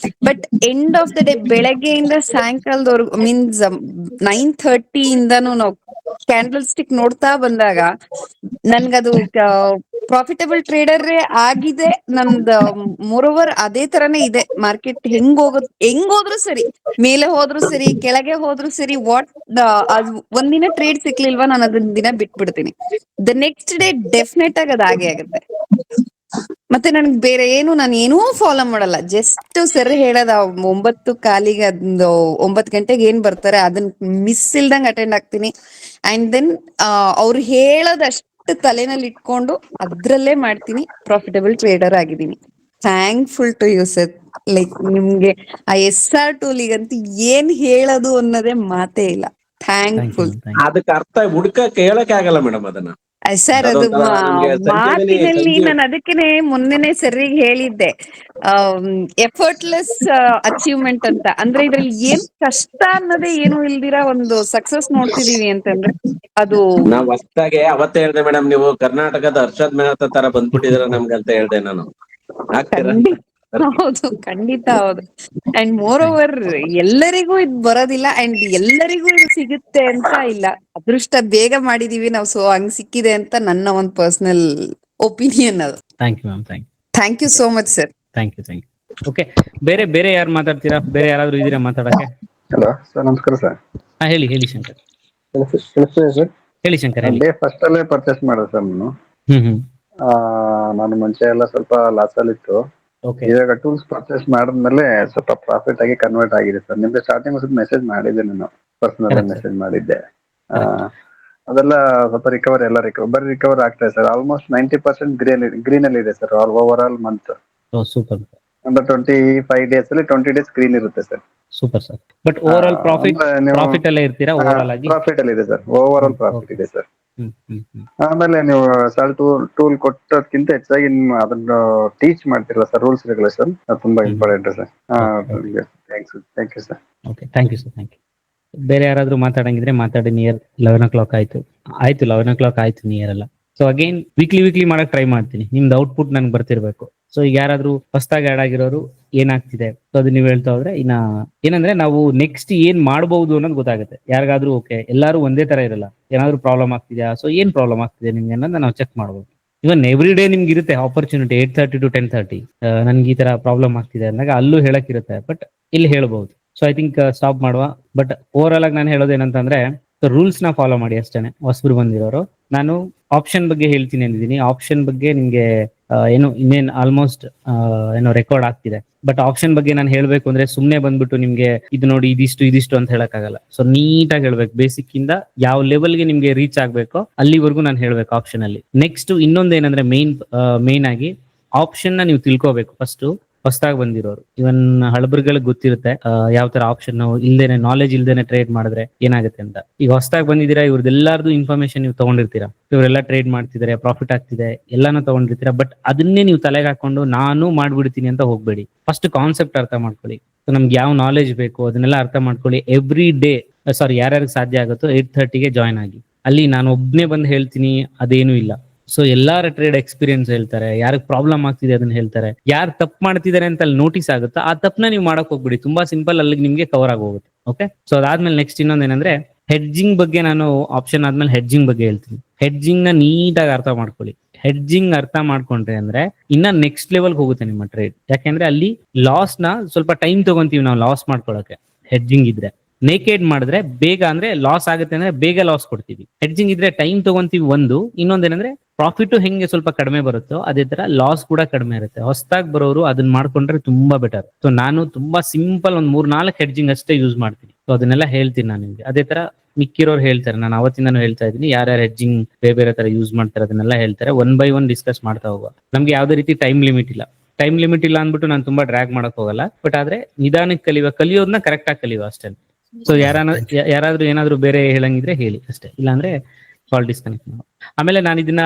But end of the day ಬೆಳಗ್ಗೆಯಿಂದ ಸಾಯಂಕಾಲದವರೆಗೂ ಮೀನ್ಸ್ 9:30 ಇಂದಾನು ನಾವು ಕ್ಯಾಂಡಲ್ ಸ್ಟಿಕ್ ನೋಡ್ತಾ ಬಂದಾಗ ನನ್ಗದು ಪ್ರಾಫಿಟಬಲ್ ಟ್ರೇಡರ್ ಆಗಿದೆ ನಂದು. ಮೋರೋವರ್ ಅದೇ ತರಾನೇ ಇದೆ ಮಾರ್ಕೆಟ್. ಹೆಂಗೋದ್ರು ಸರಿ, ಮೇಲೆ ಹೋದ್ರು ಸರಿ, ಕೆಳಗೆ ಹೋದ್ರು ಸರಿ, ಅದು ಒಂದಿನ ಟ್ರೇಡ್ ಸಿಕ್ಲಿಲ್ವಾ ನಾನು ಅದನ್ನ ದಿನ ಬಿಟ್ಬಿಡ್ತೀನಿ. ದ ನೆಕ್ಸ್ಟ್ ಡೇ ಡೆಫಿನೆಟ್ ಆಗಿ ಅದು ಹಾಗೆ ಆಗುತ್ತೆ. ಮತ್ತೆ ನನ್ಗೆ ಬೇರೆ ನಾನು ಏನೂ ಫಾಲೋ ಮಾಡಲ್ಲ. ಜಸ್ಟ್ ಸರ್ ಹೇಳದ 9 ಕಾಲಿಗೆ 9 ಗಂಟೆಗೆ ಏನ್ ಬರ್ತಾರೆ ಅದನ್ನ ಮಿಸ್ ಇಲ್ದಂಗ್ ಅಟೆಂಡ್ ಆಗ್ತೀನಿ. ಅಂಡ್ ದೆನ್ ಅವ್ರು ಹೇಳೋದಷ್ಟು ತಲೆನಲ್ಲಿ ಇಟ್ಕೊಂಡು ಅದ್ರಲ್ಲೇ ಮಾಡ್ತೀನಿ. ಪ್ರಾಫಿಟಬಲ್ ಟ್ರೇಡರ್ ಆಗಿದ್ದೀನಿ. Thankful to you sir. Like ನಿಮ್ಗೆ ಆ SR ಟೂಲಿಗಂತೂ ಏನ್ ಹೇಳೋದು ಅನ್ನೋದೇ ಮಾತೇ ಇಲ್ಲ. ಥ್ಯಾಂಕ್ಫುಲ್. ಅದಕ್ಕೆ ಅರ್ಥ ಹುಡ್ಕಕ್ಕೆ ಹೇಳಕ್ ಆಗಲ್ಲ ಮೇಡಮ್ ಅದನ್ನ. ಸರ್ ಅದು ಅದೊಂಥರ ನಿಮ್ಗೆ ಮಾತಿನಲ್ಲಿ ಸಂಜೀವಿನಿ ನಾನು ಅದಕ್ಕೇನೆ ಮೊನ್ನೆನೆ ಸರ್ರಿಗೆ ಹೇಳಿದ್ದೆ, ಎಫರ್ಟ್ಲೆಸ್ ಅಚೀವ್ಮೆಂಟ್ ಅಂತ. ಅಂದ್ರೆ ಇದ್ರಲ್ಲಿ ಏನ್ ಕಷ್ಟ ಅನ್ನೋದೇ ಏನು ಇಲ್ದಿರ ಒಂದು ಸಕ್ಸಸ್ ನೋಡ್ತಿದೀವಿ ಅಂತಂದ್ರೆ ಅದು ನಾವ್ ಹೊಸ್ದಾಗೆ ಅವತ್ತೇ ಹೇಳ್ದೆ ಮೇಡಮ್, ನೀವು ಕರ್ನಾಟಕದ ಹರ್ಷದ್ ಮೆಹ್ತಾ ತರ ಬಂದ್ಬಿಟ್ಟಿದಿರ ನಮ್ಗೆ ಅಂತ ಹೇಳ್ದೆ ನಾನು. ಆಗ್ತೀರಾ? ಹೌದು, ಖಂಡಿತ ಹೌದು. ಅಂಡ್ ಮೋರ್ ಓವರ್ ಎಲ್ಲರಿಗೂ ಇದು ಬರೋದಿಲ್ಲ ಅಂಡ್ ಎಲ್ಲರಿಗೂ ಇದು ಸಿಗುತ್ತೆ ಅಂತ ಇಲ್ಲ. ಅದೃಷ್ಟ ಬೇಗ ಮಾಡಿದೀವಿ ನಾವು, ಸೊ ಹಂಗ್ ಸಿಕ್ಕಿದೆ ಅಂತ ನನ್ನ ಒಂದು ಪರ್ಸನಲ್ ಒಪಿನಿಯನ್ ಅದು. Thank you ma'am. Thank you so much sir. Thank you. Okay, ಬೇರೆ ಯಾರು ಮಾತಾಡ್ತೀರಾ? ಬೇರೆ ಯಾರಾದ್ರೂ ಇದೀರಾ ಮಾತಾಡಕ್ಕೆ? ಹಲೋ ಸರ್, ನಮಸ್ಕಾರ ಸರ್. ಹೇಳಿ ಶಂಕರ್. ಸರ್ ಹೇಳಿ ಶಂಕರ್. ಫಸ್ಟ್ ಅಲ್ಲೇ ಪರ್ಚೇಸ್ ಮಾಡಿದೆ ಸರ್ ನಾನು. ನಾನು ಮುಂಚೆ ಎಲ್ಲ ಸ್ವಲ್ಪ ಲಾಸ್ ಅಲ್ಲಿ ಇತ್ತು. ಇವಾಗ ಟೂಲ್ಸ್ ಪರ್ಚೇಸ್ ಮಾಡಿದ್ಮೇಲೆ ಸ್ವಲ್ಪ ಪ್ರಾಫಿಟ್ ಆಗಿ ಕನ್ವರ್ಟ್ ಆಗಿದೆ ಸರ್. ನಿಮ್ಗೆ ಸ್ಟಾರ್ಟಿಂಗ್ ಸ್ವಲ್ಪ ಮೆಸೇಜ್ ಮಾಡಿದ್ದೆ, ನಾನು ಪರ್ಸನಲ್ ಮೆಸೇಜ್ ಮಾಡಿದ್ದೆ. ಅದೆಲ್ಲ ಸ್ವಲ್ಪ ರಿಕವರ್ ಆಗ್ತಾ ಇದೆ ಸರ್. ಆಲ್ಮೋಸ್ಟ್ 90% ಗ್ರೀನ್ ಅಲ್ಲಿ ಇದೆ sir over all month. Super. ಒಂದು 25 days ಅಲ್ಲಿ 20 days ಗ್ರೀನ್ ಇರುತ್ತೆ sir. Super sir. But over all profit ಅಲ್ಲೇ ಇರ್ತೀರಾ? ಓವರ್ ಆಗಿ ಪ್ರಾಫಿಟ್ ಅಲ್ಲಿ ಇದೆ ಸರ್. ಓವರ್ ಆಲ್ ಪ್ರಾಫಿಟ್ ಇದೆ ಸರ್. ಆಮೇಲೆ ನೀವು ಟೂಲ್ ಕೊಟ್ಟೋದ್ಕಿಂತ ಹೆಚ್ಚಾಗಿ ಅದನ್ನ ಟೀಚ್ ಮಾಡ್ತಿರಲ್ಲ ಸರ್, ರೂಲ್ಸ್ ರೆಗ್ಯುಲೇಷನ್, ಅದು ತುಂಬಾ important sir. Thank you sir. Okay, thank you sir. ಬೇರೆ ಯಾರಾದ್ರೂ ಮಾತಾಡಂಗಿದ್ರೆ ಮಾತಾಡಿ. ನಿಯರ್ 11 o'clock ಆಯ್ತು. 11 o'clock ಆಯ್ತು ನಿಯರ್ ಎಲ್ಲ. ಸೊ ಅಗೈನ್ ವೀಕ್ಲಿ ಮಾಡಕ್ ಟ್ರೈ ಮಾಡ್ತೀನಿ. ನಿಮ್ದು ಔಟ್ಪುಟ್ ನನ್ಗೆ ಬರ್ತಿರ್ಬೇಕು. ಸೊ ಈಗ ಯಾರಾದ್ರೂ ಹೊಸದಾಗಿ ಆಡ್ ಆಗಿರೋರು ಏನಾಗ್ತಿದೆ ಸೊ ಅದು ನೀವು ಹೇಳ್ತಾ ಹೋದ್ರೆ ಇನ್ನ ಏನಂದ್ರೆ ನಾವು ನೆಕ್ಸ್ಟ್ ಏನ್ ಮಾಡ್ಬಹುದು ಅನ್ನೋದು ಗೊತ್ತಾಗುತ್ತೆ. ಯಾರಿಗಾದ್ರೂ ಓಕೆ, ಎಲ್ಲಾರು ಒಂದೇ ತರ ಇರಲ್ಲ. ಏನಾದ್ರು ಪ್ರಾಬ್ಲಮ್ ಆಗ್ತಿದ್ಯಾ, ಸೊ ಏನ್ ಪ್ರಾಬ್ಲಮ್ ಆಗ್ತಿದೆ ನಿಮ್ಗೆ ಅನ್ನೋದನ್ನ ನಾವು ಚೆಕ್ ಮಾಡ್ಬೋದು. ಇವನ್ ಎವ್ರಿ ಡೇ ನಿಮ್ಗೆ ಇರುತ್ತೆ ಆಪರ್ಚುನಿಟಿ 8:30 to 10:30 ನನ್ಗೆ ಈ ತರ ಪ್ರಾಬ್ಲಮ್ ಆಗ್ತಿದೆ ಅಂದಾಗ ಅಲ್ಲೂ ಹೇಳಕ್ ಇರುತ್ತೆ, ಬಟ್ ಇಲ್ಲಿ ಹೇಳ್ಬಹುದು. ಸೊ ಐ ಥಿಂಕ್ ಸ್ಟಾಪ್ ಮಾಡುವ. ಬಟ್ ಓವರ್ ಆಲ್ ಆಗಿ ನಾನು ಹೇಳೋದೇನಂತಂದ್ರೆ ರೂಲ್ಸ್ ನ ಫಾಲೋ ಮಾಡಿ ಅಷ್ಟೇನೆ. ಹೊಸಬ್ರು ಬಂದಿರೋರು ನಾನು ಆಪ್ಷನ್ ಬಗ್ಗೆ ಹೇಳ್ತೀನಿ ಅಂದಿದ್ದೀನಿ. ಆಪ್ಷನ್ ಬಗ್ಗೆ ನಿಮ್ಗೆ ಇನ್ನೇನು ಆಲ್ಮೋಸ್ಟ್ ರೆಕಾರ್ಡ್ ಆಗ್ತಿದೆ. ಬಟ್ ಆಪ್ಷನ್ ಬಗ್ಗೆ ನಾನು ಹೇಳ್ಬೇಕು ಅಂದ್ರೆ ಸುಮ್ನೆ ಬಂದ್ಬಿಟ್ಟು ನಿಮ್ಗೆ ಇದು ನೋಡಿ ಇದಿಷ್ಟು ಅಂತ ಹೇಳಕ್ಕಾಗಲ್ಲ. ಸೊ ನೀಟಾಗಿ ಹೇಳ್ಬೇಕು. ಬೇಸಿಕ್ ಇಂದ ಯಾವ ಲೆವೆಲ್ಗೆ ನಿಮ್ಗೆ ರೀಚ್ ಆಗ್ಬೇಕೋ ಅಲ್ಲಿವರೆಗೂ ನಾನು ಹೇಳ್ಬೇಕು ಆಪ್ಷನ್ ಅಲ್ಲಿ. ನೆಕ್ಸ್ಟ್ ಇನ್ನೊಂದು ಏನಂದ್ರೆ ಮೇನ್ ಆಗಿ ಆಪ್ಷನ್ ನ ನೀವು ತಿಳ್ಕೋಬೇಕು ಫಸ್ಟ್. ಹೊಸದಾಗಿ ಬಂದಿರೋರು ಇವನ್ ಹಳಬರ್ಗಳಿಗೆ ಗೊತ್ತಿರುತ್ತೆ ಯಾವ ತರ ಆಪ್ಷನ್ ಇಲ್ದೇನೆ, ನಾಲೆಜ್ ಇಲ್ದೇನೆ ಟ್ರೇಡ್ ಮಾಡಿದ್ರೆ ಏನಾಗುತ್ತೆ ಅಂತ. ಈಗ ಹೊಸದಾಗಿ ಬಂದಿದ್ದೀರಾ, ಇವ್ರದ್ದೆಲ್ಲಾರ್ದು ಇನ್ಫಾರ್ಮೇಶನ್ ನೀವು ತಗೊಂಡಿರ್ತೀರಾ. ಇವರೆಲ್ಲ ಟ್ರೇಡ್ ಮಾಡ್ತಿದ್ದಾರೆ, ಪ್ರಾಫಿಟ್ ಆಗ್ತಿದೆ, ಎಲ್ಲಾನು ತಗೊಂಡಿರ್ತೀರಾ. ಬಟ್ ಅದನ್ನೇ ನೀವು ತಲೆಗೆ ಹಾಕೊಂಡು ನಾನು ಮಾಡ್ಬಿಡ್ತೀನಿ ಅಂತ ಹೋಗ್ಬೇಡಿ. ಫಸ್ಟ್ ಕಾನ್ಸೆಪ್ಟ್ ಅರ್ಥ ಮಾಡ್ಕೊಳ್ಳಿ. ಸೊ ನಮ್ಗೆ ಯಾವ ನಾಲೆಜ್ ಬೇಕು ಅದನ್ನೆಲ್ಲ ಅರ್ಥ ಮಾಡ್ಕೊಳ್ಳಿ. ಎವ್ರಿ ಡೇ ಯಾರ್ಯಾರಿಗೆ ಸಾಧ್ಯ ಆಗುತ್ತೋ 8:30 ಜಾಯ್ನ್ ಆಗಿ. ಅಲ್ಲಿ ನಾನು ಒಬ್ನೇ ಬಂದು ಹೇಳ್ತೀನಿ ಅದೇನು ಇಲ್ಲ. ಸೊ ಎಲ್ಲಾರ ಟ್ರೇಡ್ ಎಕ್ಸ್ಪೀರಿಯನ್ಸ್ ಹೇಳ್ತಾರೆ, ಯಾರಿಗೆ ಪ್ರಾಬ್ಲಮ್ ಆಗ್ತಿದೆ ಅದನ್ನ ಹೇಳ್ತಾರೆ, ಯಾರು ತಪ್ಪು ಮಾಡ್ತಿದ್ದಾರೆ ಅಂತ ಅಲ್ಲಿ ನೋಟಿಸ್ ಆಗುತ್ತಾ ಆ ತಪ್ಪನ್ನ ನೀವು ಮಾಡಕ್ ಹೋಗ್ಬಿಡಿ. ತುಂಬಾ ಸಿಂಪಲ್, ಅಲ್ಲಿಗೆ ನಿಮ್ಗೆ ಕವರ್ ಆಗೋಗುತ್ತೆ. ಓಕೆ, ಸೊ ಅದಾದ್ಮೇಲೆ ನೆಕ್ಸ್ಟ್ ಇನ್ನೊಂದೇನಂದ್ರೆ ಹೆಡ್ಜಿಂಗ್ ಬಗ್ಗೆ. ನಾನು ಆಪ್ಷನ್ ಆದ್ಮೇಲೆ ಹೆಡ್ಜಿಂಗ್ ಬಗ್ಗೆ ಹೇಳ್ತೀನಿ. ಹೆಡ್ಜಿಂಗ್ ನ ನೀಟಾಗಿ ಅರ್ಥ ಮಾಡ್ಕೊಳ್ಳಿ. ಹೆಡ್ಜಿಂಗ್ ಅರ್ಥ ಮಾಡ್ಕೊಂಡ್ರೆ ಅಂದ್ರೆ ಇನ್ನ ನೆಕ್ಸ್ಟ್ ಲೆವೆಲ್ ಹೋಗುತ್ತೆ ನಿಮ್ಮ ಟ್ರೇಡ್. ಯಾಕೆಂದ್ರೆ ಅಲ್ಲಿ ಲಾಸ್ ನ ಸ್ವಲ್ಪ ಟೈಮ್ ತಗೊಂತೀವಿ ನಾವು ಲಾಸ್ ಮಾಡ್ಕೊಳಕ್ಕೆ. ಹೆಡ್ಜಿಂಗ್ ಇದ್ರೆ ನೇಕೆಡ್ ಮಾಡಿದ್ರೆ ಬೇಗ ಅಂದ್ರೆ ಲಾಸ್ ಆಗುತ್ತೆ ಅಂದ್ರೆ ಬೇಗ ಲಾಸ್ ಕೊಡ್ತೀವಿ. ಹೆಡ್ಜಿಂಗ್ ಇದ್ರೆ ಟೈಮ್ ತಗೊಂತೀವಿ. ಇನ್ನೊಂದೇನಂದ್ರೆ ಪ್ರಾಫಿಟ್ ಹೆಂಗೆ ಸ್ವಲ್ಪ ಕಡಿಮೆ ಬರುತ್ತೋ ಅದೇ ತರ ಲಾಸ್ ಕೂಡ ಕಡಿಮೆ ಇರುತ್ತೆ. ಹೊಸದಾಗಿ ಬರೋರು ಅದನ್ನ ಮಾಡ್ಕೊಂಡ್ರೆ ತುಂಬಾ ಬೆಟರ್. ಸೊ ನಾನು ತುಂಬಾ ಸಿಂಪಲ್ 1-4 ಹೆಡ್ಜಿಂಗ್ ಅಷ್ಟೇ ಯೂಸ್ ಮಾಡ್ತೀನಿ. ಸೊ ಅದನ್ನೆಲ್ಲ ಹೇಳ್ತೀನಿ ನಾನು ನಿಮ್ಗೆ. ಅದೇ ತರ ಮಿಕ್ಕಿರೋರು ಹೇಳ್ತಾರೆ, ನಾನು ಅವತ್ತಿಂದಾನು ಹೇಳ್ತಾ ಇದ್ದೀನಿ. ಯಾರ್ಯಾರು ಹೆಡ್ಜಿಂಗ್ ಬೇರೆ ತರ ಯೂಸ್ ಮಾಡ್ತಾರೆ ಅದನ್ನೆಲ್ಲ ಹೇಳ್ತಾರೆ. 1 by 1 ಡಿಸ್ಕಸ್ ಮಾಡ್ತಾ ಹೋಗುವ. ನಮ್ಗೆ ಯಾವ್ದೇ ರೀತಿ ಟೈಮ್ ಲಿಮಿಟ್ ಇಲ್ಲ ಅಂದ್ಬಿಟ್ಟು ನಾನು ತುಂಬಾ ಡ್ರ್ಯಾಗ್ ಮಾಡಕ್ ಹೋಗಲ್ಲ. ಬಟ್ ಆದ್ರೆ ನಿಧಾನಕ್ಕೆ ಕಲಿಯೋದನ್ನ ಕರೆಕ್ಟ್ ಆಗಿ ಕಲಿಯುವ ಅಷ್ಟೇ. ಸೊ ಯಾರಾದ್ರೂ ಏನಾದ್ರು ಬೇರೆ ಹೇಳಂಗಿದ್ರೆ ಹೇಳಿ ಅಷ್ಟೇ, ಇಲ್ಲಾಂದ್ರೆ ಕಾಲ್ ಡಿಸ್ಕನೆಕ್ಟ್ ಮಾಡಿ. ಆಮೇಲೆ ನಾನು ಇದನ್ನ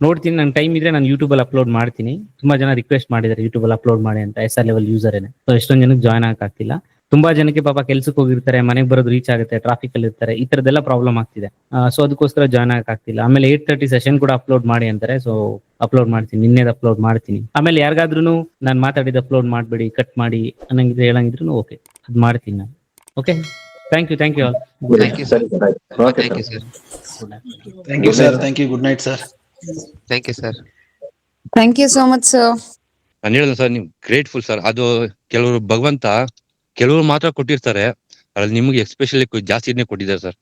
ನೋಡ್ತೀನಿ, ನನ್ ಟೈಮ್ ಇದ್ರೆ ನಾನು ಯೂಟ್ಯೂಬ್ ಅಲ್ಲಿ ಅಪ್ಲೋಡ್ ಮಾಡ್ತೀನಿ. ತುಂಬಾ ಜನ ರಿಕ್ವೆಸ್ಟ್ ಮಾಡಿದ್ದಾರೆ ಯೂಟ್ಯೂಬ್ ಅಲ್ಲಿ ಅಪ್ಲೋಡ್ ಮಾಡಿ ಅಂತ. SR ಲೆವೆಲ್ ಯೂಸರ್ ಏನೇ. ಸೊ ಎಷ್ಟೊಂದು ಜನಕ್ಕೆ ಜಾಯ್ನ್ ಆಗ್ತಿಲ್ಲ. ತುಂಬಾ ಜನಕ್ಕೆ ಪಾಪ ಕೆಲ್ಸಕ್ಕೆ ಹೋಗಿರ್ತಾರೆ, ಮನೆಗೆ ಬರೋದು ರೀಚ್ ಆಗುತ್ತೆ, ಟ್ರಾಫಿಕ್ ಅಲ್ಲಿ ಇರ್ತಾರೆ, ಈ ತರದೆಲ್ಲ ಪ್ರಾಬ್ಲಮ್ ಆಗ್ತಿದೆ. ಸೊ ಅದಕ್ಕೋಸ್ಕರ ಜಾಯ್ನ್ ಆಗ್ತಿಲ್ಲ. ಆಮೇಲೆ 8:30 ಸೆಷನ್ ಕೂಡ ಅಪ್ಲೋಡ್ ಮಾಡಿ ಅಂತಾರೆ. ಸೊ ಅಪ್ಲೋಡ್ ಮಾಡ್ತೀನಿ, ನಿನ್ನೆದು ಅಪ್ಲೋಡ್ ಮಾಡ್ತೀನಿ. ಆಮೇಲೆ ಯಾರಿಗಾದ್ರೂ ನಾನು ಮಾತಾಡಿದ ಅಪ್ಲೋಡ್ ಮಾಡ್ಬೇಡಿ, ಕಟ್ ಮಾಡಿ ಅನ್ನಂಗಿದ್ರೆ ಹೇಳಂಗಿದ್ರು ಓಕೆ, ಅದ್ ಮಾಡ್ತೀನಿ ನಾನು. Okay, thank you all. Thank you sir. Thank you sir. Thank you. Good night sir. Thank you sir. Thank you so much sir. ನಾನು ಹೇಳಿದೆ ಸರ್, ನೀವು ಗ್ರೇಟ್ಫುಲ್ ಸರ್. ಅದು ಕೆಲವರು ಭಗವಂತ ಕೆಲವರು ಮಾತ್ರ ಕೊಟ್ಟಿರ್ತಾರೆ, ಅದ್ರಲ್ಲಿ ನಿಮ್ಗೆ ಎಸ್ಪೆಷಲಿ ಜಾಸ್ತಿನೇ ಕೊಟ್ಟಿದ್ದಾರೆ ಸರ್.